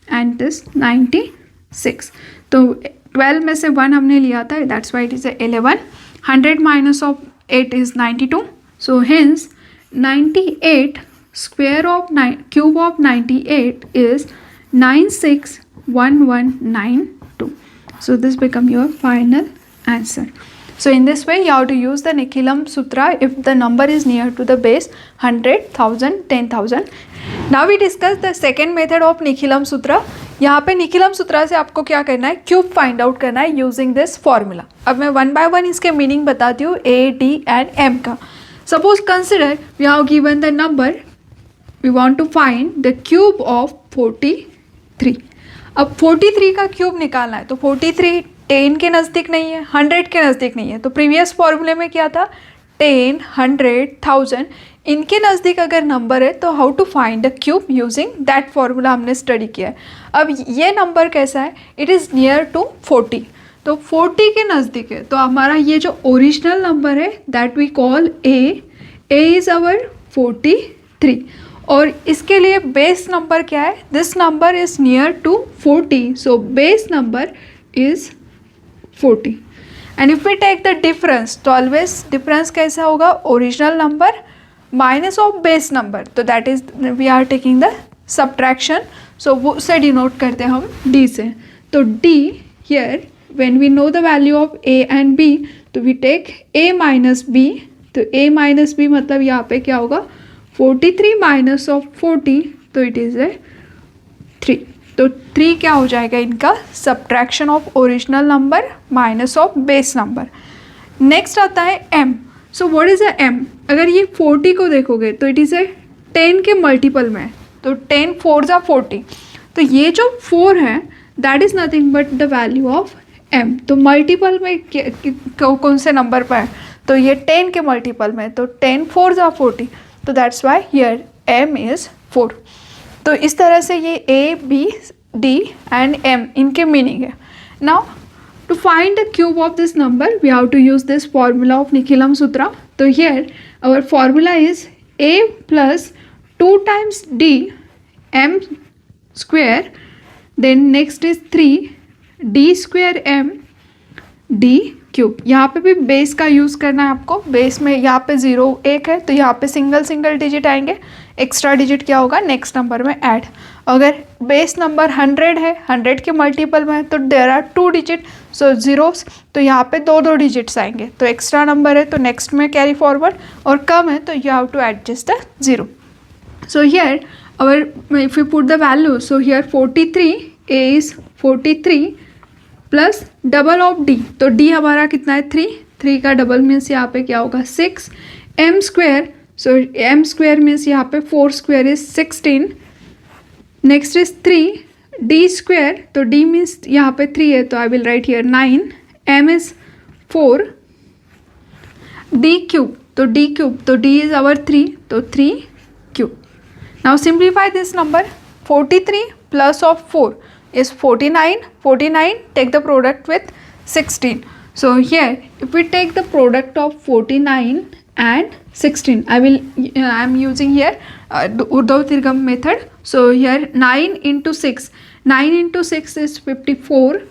and this 96। तो 12 में से 1 हमने लिया था, that's why it is a 11। 100 minus of 8 is 92, so hence 98 square of cube of 98 is 961192। so this become your final answer। So in this way you have to use the Nikhilam Sutra if the number is near to the base 100, 1000, 10,000। Now we discuss the second method of Nikhilam Sutra। यहाँ पे निखिलम सूत्र से आपको क्या करना है, cube find out करना है यूजिंग दिस फॉर्मूला। अब मैं 1 by 1 इसके मीनिंग बताती हूँ A, D and M का। Suppose consider we have given the number, we want to find the cube of 43। अब 43 का क्यूब निकालना है तो 43 10 के नज़दीक नहीं है, 100 के नज़दीक नहीं है, तो प्रीवियस फॉर्मूले में क्या था 10, 100, 1000 इनके नज़दीक अगर नंबर है तो how to find the cube using that formula हमने स्टडी किया है। अब ये नंबर कैसा है, इट इज़ नियर टू 40, तो 40 के नज़दीक है, तो हमारा ये जो ओरिजिनल नंबर है that we call A is our 43, और इसके लिए बेस नंबर क्या है, this number is near to 40, so base number is 40। And if we take the difference तो ऑलवेज डिफरेंस कैसा होगा, original number minus of base number, तो that is we are taking the subtraction, so वो से denote करते हैं हम D से। तो D here when we know the value of A and B तो we take A minus B, तो ए माइनस बी मतलब यहाँ पे क्या होगा 43 माइनस ऑफ 40, तो इट इज़ ए 3, तो 3 क्या हो जाएगा इनका subtraction of original number minus of base number. Next आता है m। So what is a m, अगर ये 40 को देखोगे तो इट इज़ ए 10 के मल्टीपल में, तो 10 4 जा 40, तो ये जो 4 है that is nothing but the value of m। तो मल्टीपल में कौन से नंबर पर है, तो ये 10 के मल्टीपल में, तो 10 4 जा 40, तो that's why here m is 4। तो इस तरह से ये A, B, D and M इनके मीनिंग है। Now to find the cube of this number we have to use this formula of Nikhilam Sutra. तो here our formula is A प्लस 2 times D M square, then next is 3 D square M, D cube. यहाँ पे भी base का use करना है आपको। Base में यहाँ पे 0 1 है तो यहाँ पे सिंगल डिजिट आएंगे, एक्स्ट्रा डिजिट क्या होगा नेक्स्ट नंबर में ऐड। अगर बेस नंबर 100 है, 100 के मल्टीपल में है तो there are 2 digit, so zeros, तो यहाँ पे 2 डिजिट्स आएंगे। तो एक्स्ट्रा नंबर है तो नेक्स्ट में कैरी फॉरवर्ड, और कम है तो you have to adjust the 0। So here our if you put the value, so here 43 A is 43 plus double of D, तो डी हमारा कितना है 3 का डबल मीन्स यहाँ पे क्या होगा 6 M square, so M square means यहाँ पे 4 square is 16, next is 3 D square, तो डी मीन्स यहाँ पे 3 है तो I will write here 9, M is 4, D cube, तो डी क्यूब, तो डी इज आवर 3, तो 3 cube. Now simplify this number, 43 plus of 4 is 49, 49 take the product with 16. So here if we take the product of 49 and 16, I am using here the Urdhva Tirgham method. So here 9 into 6, 9 into 6 is 54,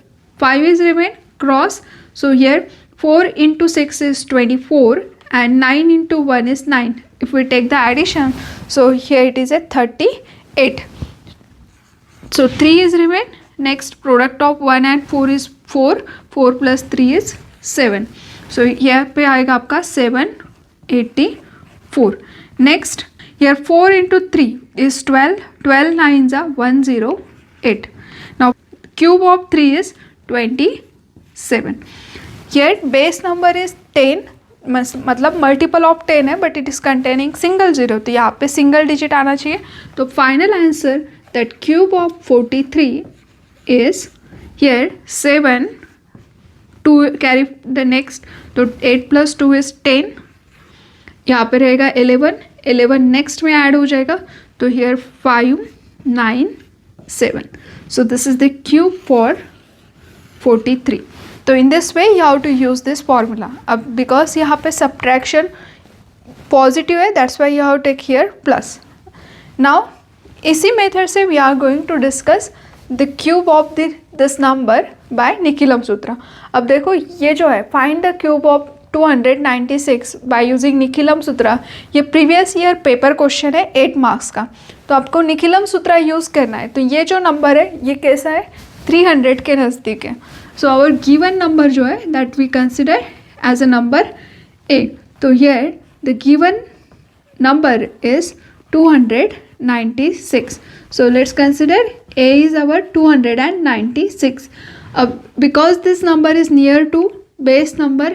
5 is remain cross, so here 4 into 6 is 24 and 9 into 1 is 9. If we take the addition, so here it is a 38. So 3 is remain. Next product of 1 and 4 is 4, 4 plus 3 is 7. So यहाँ पे आएगा आपका 784. Next here 4 into 3 is 12, 12 9s are 108. Now cube of 3 is 27. Here base number is 10, मतलब multiple of 10 है but it is containing single zero, तो यहाँ पे single digit आना चाहिए। तो final answer that cube of 43 is here 7, 2 carry the next, तो 8 plus 2 is 10, यहाँ पे रहेगा 11, 11 नेक्स्ट में ऐड हो जाएगा तो here 5 9 7. So this is the cube for 43. तो in this way you have to use this formula. अब because यहाँ पे subtraction पॉजिटिव है that's why you have take here plus. Now इसी मेथड से we are going to discuss the cube of this number by Nikhilam Sutra. अब देखो ये जो है find the cube of 296 by using Nikhilam Sutra, ये प्रीवियस ईयर पेपर क्वेश्चन है 8 मार्क्स का. तो आपको निखिलम सूत्र यूज़ करना है. तो ये जो नंबर है ये कैसा है 300 के नज़दीक है. सो आवर गिवन नंबर जो है that we consider as a number A. तो here the given number is 296. So let's consider A is our 296. Because this number is near to base number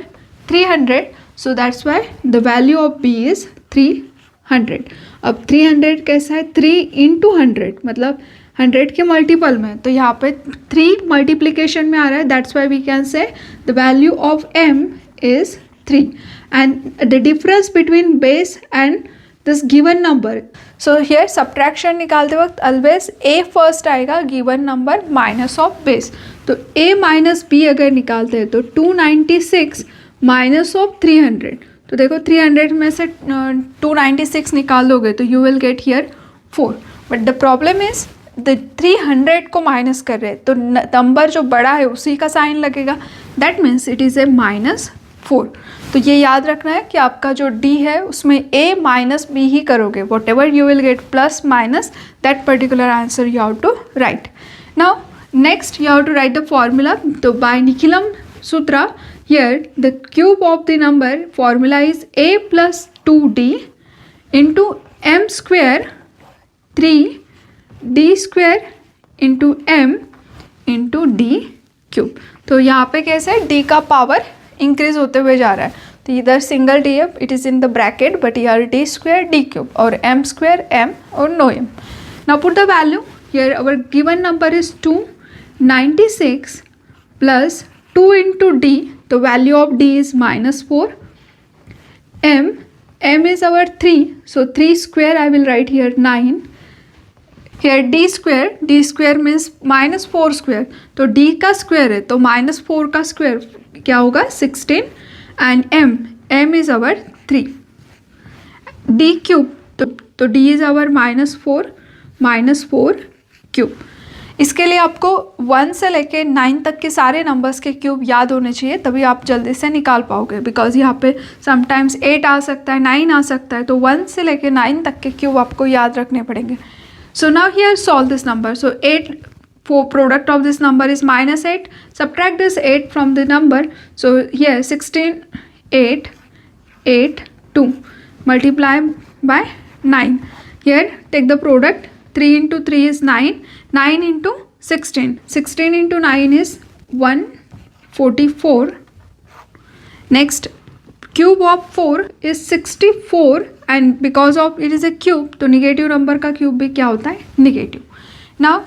300, so that's why the value of B is 300. अब 300 कैसा है 3 into 100 मतलब 100 के multiple में, तो यहाँ पे 3 मल्टीप्लिकेशन में आ रहा है. That's why we can say the value of M is 3 and the difference between base and this given number. So here subtraction निकालते वक्त always A first आएगा given number minus of base. तो A minus B अगर निकालते हैं तो 296 minus of 300. तो देखो 300 में से 296 निकाल दोगे तो you will get here 4. But the problem is the 300 को माइनस कर रहे हैं तो नंबर जो बड़ा है उसी का साइन लगेगा. That means it is a -4. तो ये याद रखना है कि आपका जो D है उसमें A माइनस B ही करोगे. Whatever you will get plus minus that particular answer you have to write. Now next you have to write the formula. तो by Nikhilam Sutra here the cube of the number formula is A plus 2D into M square 3D square into M into D cube. तो यहाँ पे कैसे D का power increase होते हुए जा रहा है. तो इधर सिंगल डी है it is in the bracket but यार डी स्क्वेयर डी क्यूब और एम स्क्वेयर एम और no M. Now put the value here our given number is 296 plus 2 into D. तो value of D is -4. M is our 3 so 3 square I will write here 9. Here D square means -4 square. तो D का square है तो -4 का square क्या होगा 16 and m is our 3. D cube तो d is our -4 cube. इसके लिए आपको 1 से लेके 9 तक के सारे नंबर्स के क्यूब याद होने चाहिए, तभी आप जल्दी से निकाल पाओगे, बिकॉज यहाँ पे समटाइम्स 8 आ सकता है, 9 आ सकता है, तो 1 से लेके 9 तक के क्यूब आपको याद रखने पड़ेंगे. So now here solve this number. So 8 for product of this number is -8. Subtract this 8 from the number. So here 16, 8, 8, 2. Multiply by 9. Here take the product. 3 into 3 is 9. 9 into 16. 16 into 9 is 144. Next, cube of 4 is 64, and because of it is a cube, तो negative number का cube भी क्या होता है? Negative. Now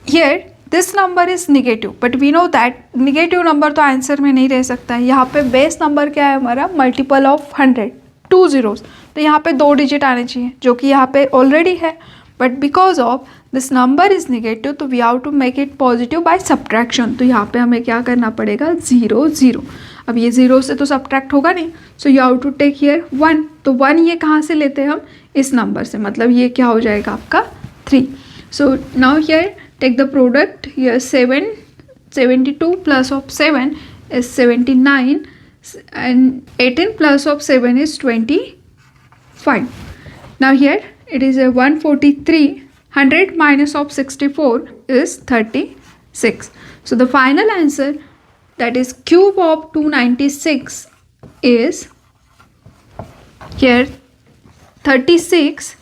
here this number is negative, but we know that negative number तो answer में नहीं रह सकता है. यहाँ पे बेस नंबर क्या है हमारा? Multiple of 100, 2 zeros. तो यहाँ पे 2 डिजिट आने चाहिए, जो कि यहाँ पे ऑलरेडी है, but because of this number is negative, तो we have to make it positive by subtraction. तो यहाँ पे हमें क्या करना पड़ेगा? 0 0. अब ये 0 से तो सब्ट्रैक्ट होगा नहीं, so you have to take here 1. तो 1 ये कहाँ से लेते हैं हम? इस नंबर से, मतलब ये क्या हो जाएगा आपका? 3. So now here take the product. Here 72 plus of 7 is 79, and 18 plus of 7 is 25. Now here it is a 143. 100 minus of 64 is 36. So the final answer, that is cube of 296, is here 36.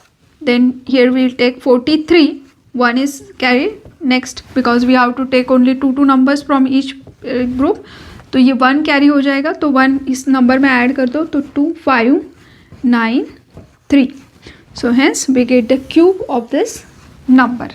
Then here we will take 43. 1 is carried next, because we have to take only 2 numbers from each group. तो ये 1 carry हो जाएगा, तो 1 इस number में add कर दो, तो 2 5 9 3. So hence we get the cube of this number.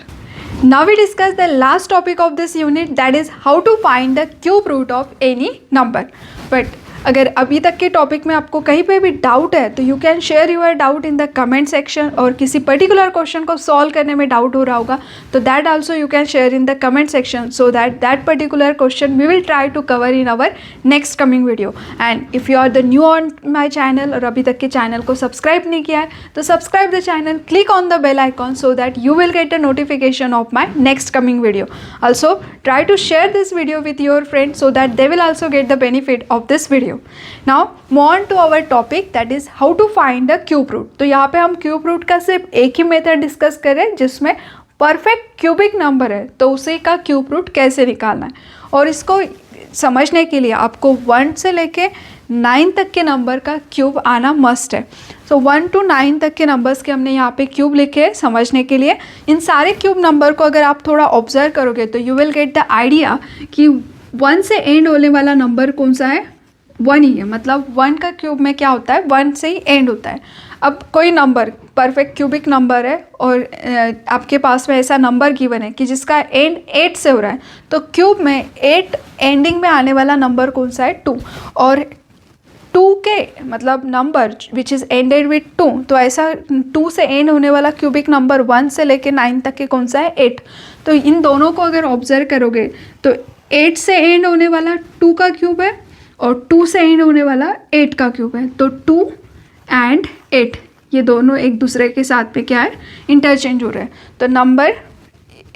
Now we discuss the last topic of this unit, that is how to find the cube root of any number. But अगर अभी तक के topic में आपको कहीं पे भी doubt है, तो you can share your doubt in the comment section, और किसी पर्टिकुलर क्वेश्चन को सॉल्व करने में डाउट हो रहा होगा, तो that also you can share in the comment section, so that particular question we will try to cover in our next coming video. And if you are the new on my channel, और अभी तक के channel को subscribe नहीं किया है, तो subscribe the channel, click on the bell icon, so that you will get the notification of my next coming video. Also try to share this video with your friend, so that they will also get the benefit of this video. Now move on to our topic, that is how to find the cube root. तो यहाँ पे हम cube root का सिर्फ एक ही method discuss करें, जिसमें perfect cubic number है, तो उसी का क्यूब रूट कैसे निकालना है. और इसको समझने के लिए आपको 1 से लेके 9 तक के नंबर का क्यूब आना मस्ट है. सो 1 to 9 तक के नंबर्स के हमने यहाँ पे क्यूब लिखे हैं समझने के लिए. इन सारे क्यूब नंबर को अगर आप थोड़ा ऑब्जर्व करोगे, तो you will get the idea कि 1 से एंड होने वाला नंबर कौन सा है? 1 ही है. मतलब 1 का क्यूब में क्या होता है? 1 से ही एंड होता है. अब कोई नंबर परफेक्ट क्यूबिक नंबर है, और आपके पास में ऐसा नंबर गिवन है कि जिसका एंड 8 से हो रहा है, तो क्यूब में 8 एंडिंग में आने वाला नंबर कौन सा है? 2. और 2 के मतलब number which is ended with 2, तो ऐसा 2 से एंड होने वाला क्यूबिक नंबर 1 से लेके 9 तक के कौन सा है? 8. तो इन दोनों को अगर ऑब्जर्व करोगे, तो 8 से एंड होने वाला 2 का क्यूब है, और 2 से एंड होने वाला 8 का क्यूब है. तो 2 and 8 ये दोनों एक दूसरे के साथ में क्या है? इंटरचेंज हो रहे हैं. तो नंबर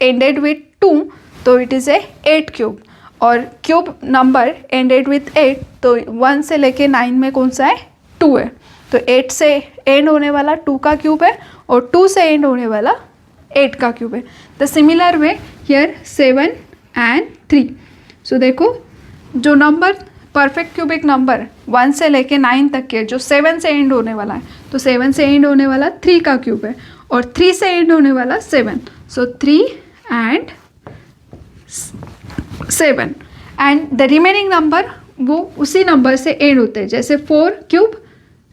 एंडेड विथ 2, तो इट इज़ ए 8 क्यूब, और क्यूब नंबर एंडेड विथ 8, तो 1 से लेके 9 में कौन सा है? 2 है. तो 8 से एंड होने वाला 2 का क्यूब है, और 2 से एंड होने वाला 8 का क्यूब है. The similar way here 7 and 3. सो देखो, जो नंबर परफेक्ट क्यूबिक नंबर 1 से लेके 9 तक के, जो 7 से एंड होने वाला है, तो 7 से एंड होने वाला 3 का क्यूब है, और 3 से एंड होने वाला 7. सो 3 and 7, and the remaining number वो उसी नंबर से एंड होते हैं. जैसे 4 क्यूब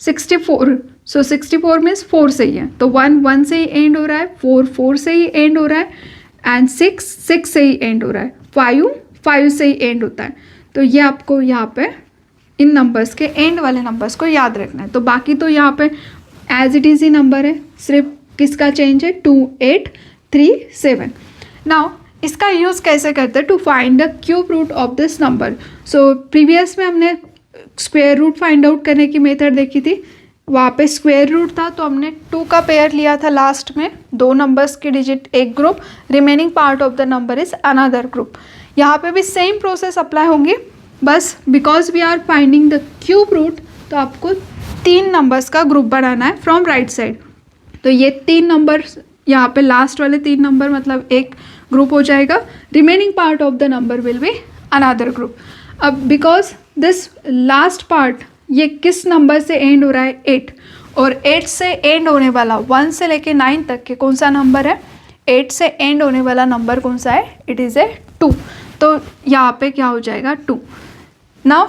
64, सो 64 मीन्स 4 से ही है, तो 1 से ही एंड हो रहा है, 4 से ही एंड हो रहा है, एंड 6 से ही एंड हो रहा है, 5 से ही एंड होता है. तो ये आपको यहाँ पे इन नंबर्स के एंड वाले नंबर्स को याद रखना है. तो बाकी तो यहाँ पे एज इट इज़ ही नंबर है, सिर्फ किसका चेंज है? 2 8 3 7. नाउ इसका यूज़ कैसे करते हैं to find the cube root of this number. So previous में हमने स्क्वायर रूट फाइंड आउट करने की मेथड देखी थी. वहाँ पे स्क्वायर रूट था तो हमने 2 का पेयर लिया था लास्ट में, 2 नंबर्स के डिजिट एक group, remaining part of the number is another group. यहाँ पे भी सेम प्रोसेस अप्लाई होंगी, बस because we are finding the cube root तो आपको 3 नंबर्स का ग्रुप बनाना है फ्रॉम राइट साइड। तो ये 3 नंबर यहाँ पे लास्ट वाले 3 नंबर मतलब एक ग्रुप हो जाएगा, remaining part of the number will be another group. अब बिकॉज दिस लास्ट पार्ट ये किस नंबर से एंड हो रहा है 8, और 8 से एंड होने वाला 1 से लेके 9 तक के कौन सा नंबर है, 8 से एंड होने वाला नंबर कौन सा है, इट इज़ ए 2। तो यहाँ पे क्या हो जाएगा 2। नाउ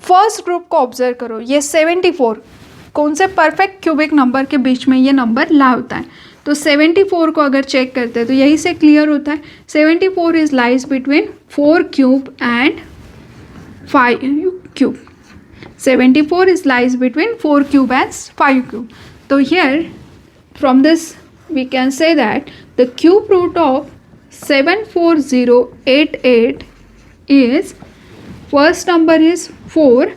फर्स्ट ग्रुप को ऑब्जर्व करो, ये 74 कौन से परफेक्ट क्यूबिक नंबर के बीच में ये नंबर ला होता है। तो 74 को अगर चेक करते हैं तो यही से क्लियर होता है, 74 is lies between 4 cube and 5 cube. 74 is lies between 4 cube and 5 cube. So here from this we can say that the cube root of 74088 is, first number is 4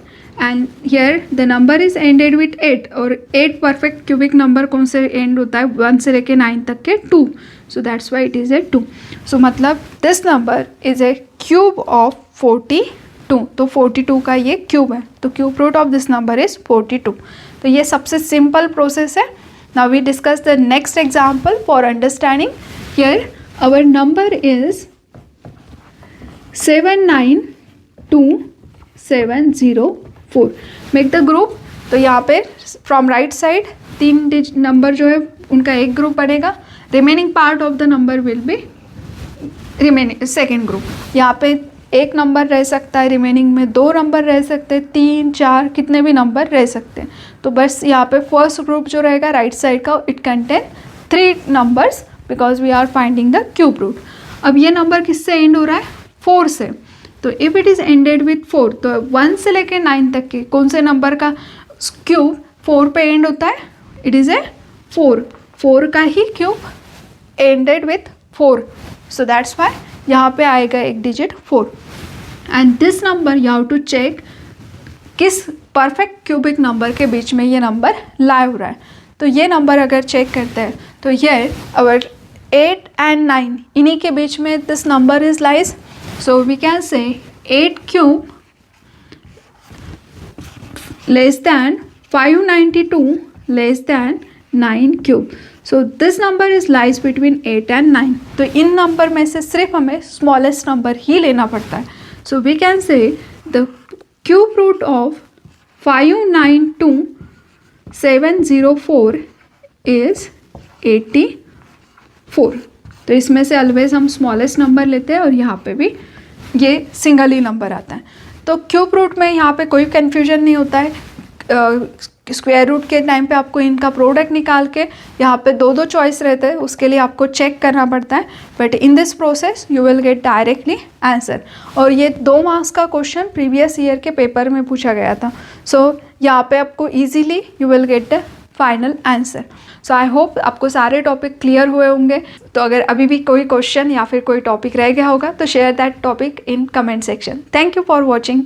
and here the number is ended with 8 और 8 perfect cubic number कौन से end होता है 1 से लेके 9 तक के 2, so that's why it is a 2. So मतलब this number is a cube of 42, तो 42 का ये क्यूब है, तो cube root of this number is 42। तो ये सबसे सिंपल प्रोसेस है। Now we discuss the next example for understanding. Here our number is 792704। Make the group, तो यहाँ पे फ्रॉम राइट साइड 3 नंबर जो है उनका एक ग्रुप बनेगा, remaining part of the number will be remaining second group. यहाँ पे एक नंबर रह सकता है, रिमेनिंग में 2 नंबर रह सकते हैं, 3 4 कितने भी नंबर रह सकते हैं। तो बस यहाँ पे फर्स्ट ग्रुप जो रहेगा राइट साइड का, it contain 3 numbers because we are finding the cube root. अब ये नंबर किससे एंड हो रहा है 4 से, तो if it is ended with 4 तो 1 से लेकर 9 तक के कौन से नंबर का क्यूब 4 पे एंड होता है, इट इज़ ए 4 का ही cube ended with 4, so that's why यहाँ पे आएगा एक digit 4। And this number you have to check किस परफेक्ट क्यूबिक नंबर के बीच में ये नंबर लाई हो रहा है। तो ये नंबर अगर चेक करते हैं तो ये अवर 8 and 9 इन्हीं के बीच में this number is lies, so we can say 8 cube less than 592 less than 9 cube. So this number is lies between 8 and 9। तो इन नंबर में से सिर्फ हमें स्मॉलेस्ट नंबर ही लेना पड़ता है। So we can say the cube root of 592704 is 84। तो इसमें से ऑलवेज हम स्मॉलेस्ट नंबर लेते हैं और यहाँ पे भी ये सिंगल ही नंबर आता है। तो क्यूब रूट में यहाँ पे कोई कन्फ्यूजन नहीं होता है। स्क्वायर रूट के टाइम पे आपको इनका प्रोडक्ट निकाल के यहाँ पे 2 चॉइस रहते हैं, उसके लिए आपको चेक करना पड़ता है, but in this process you will get directly answer. और ये 2 मार्क्स का क्वेश्चन प्रीवियस ईयर के पेपर में पूछा गया था, सो यहाँ पे आपको easily you will get the final answer. So I hope आपको सारे टॉपिक क्लियर हुए होंगे। तो अगर अभी भी कोई क्वेश्चन या फिर कोई टॉपिक रह गया होगा तो share that topic in comment section. Thank you for watching.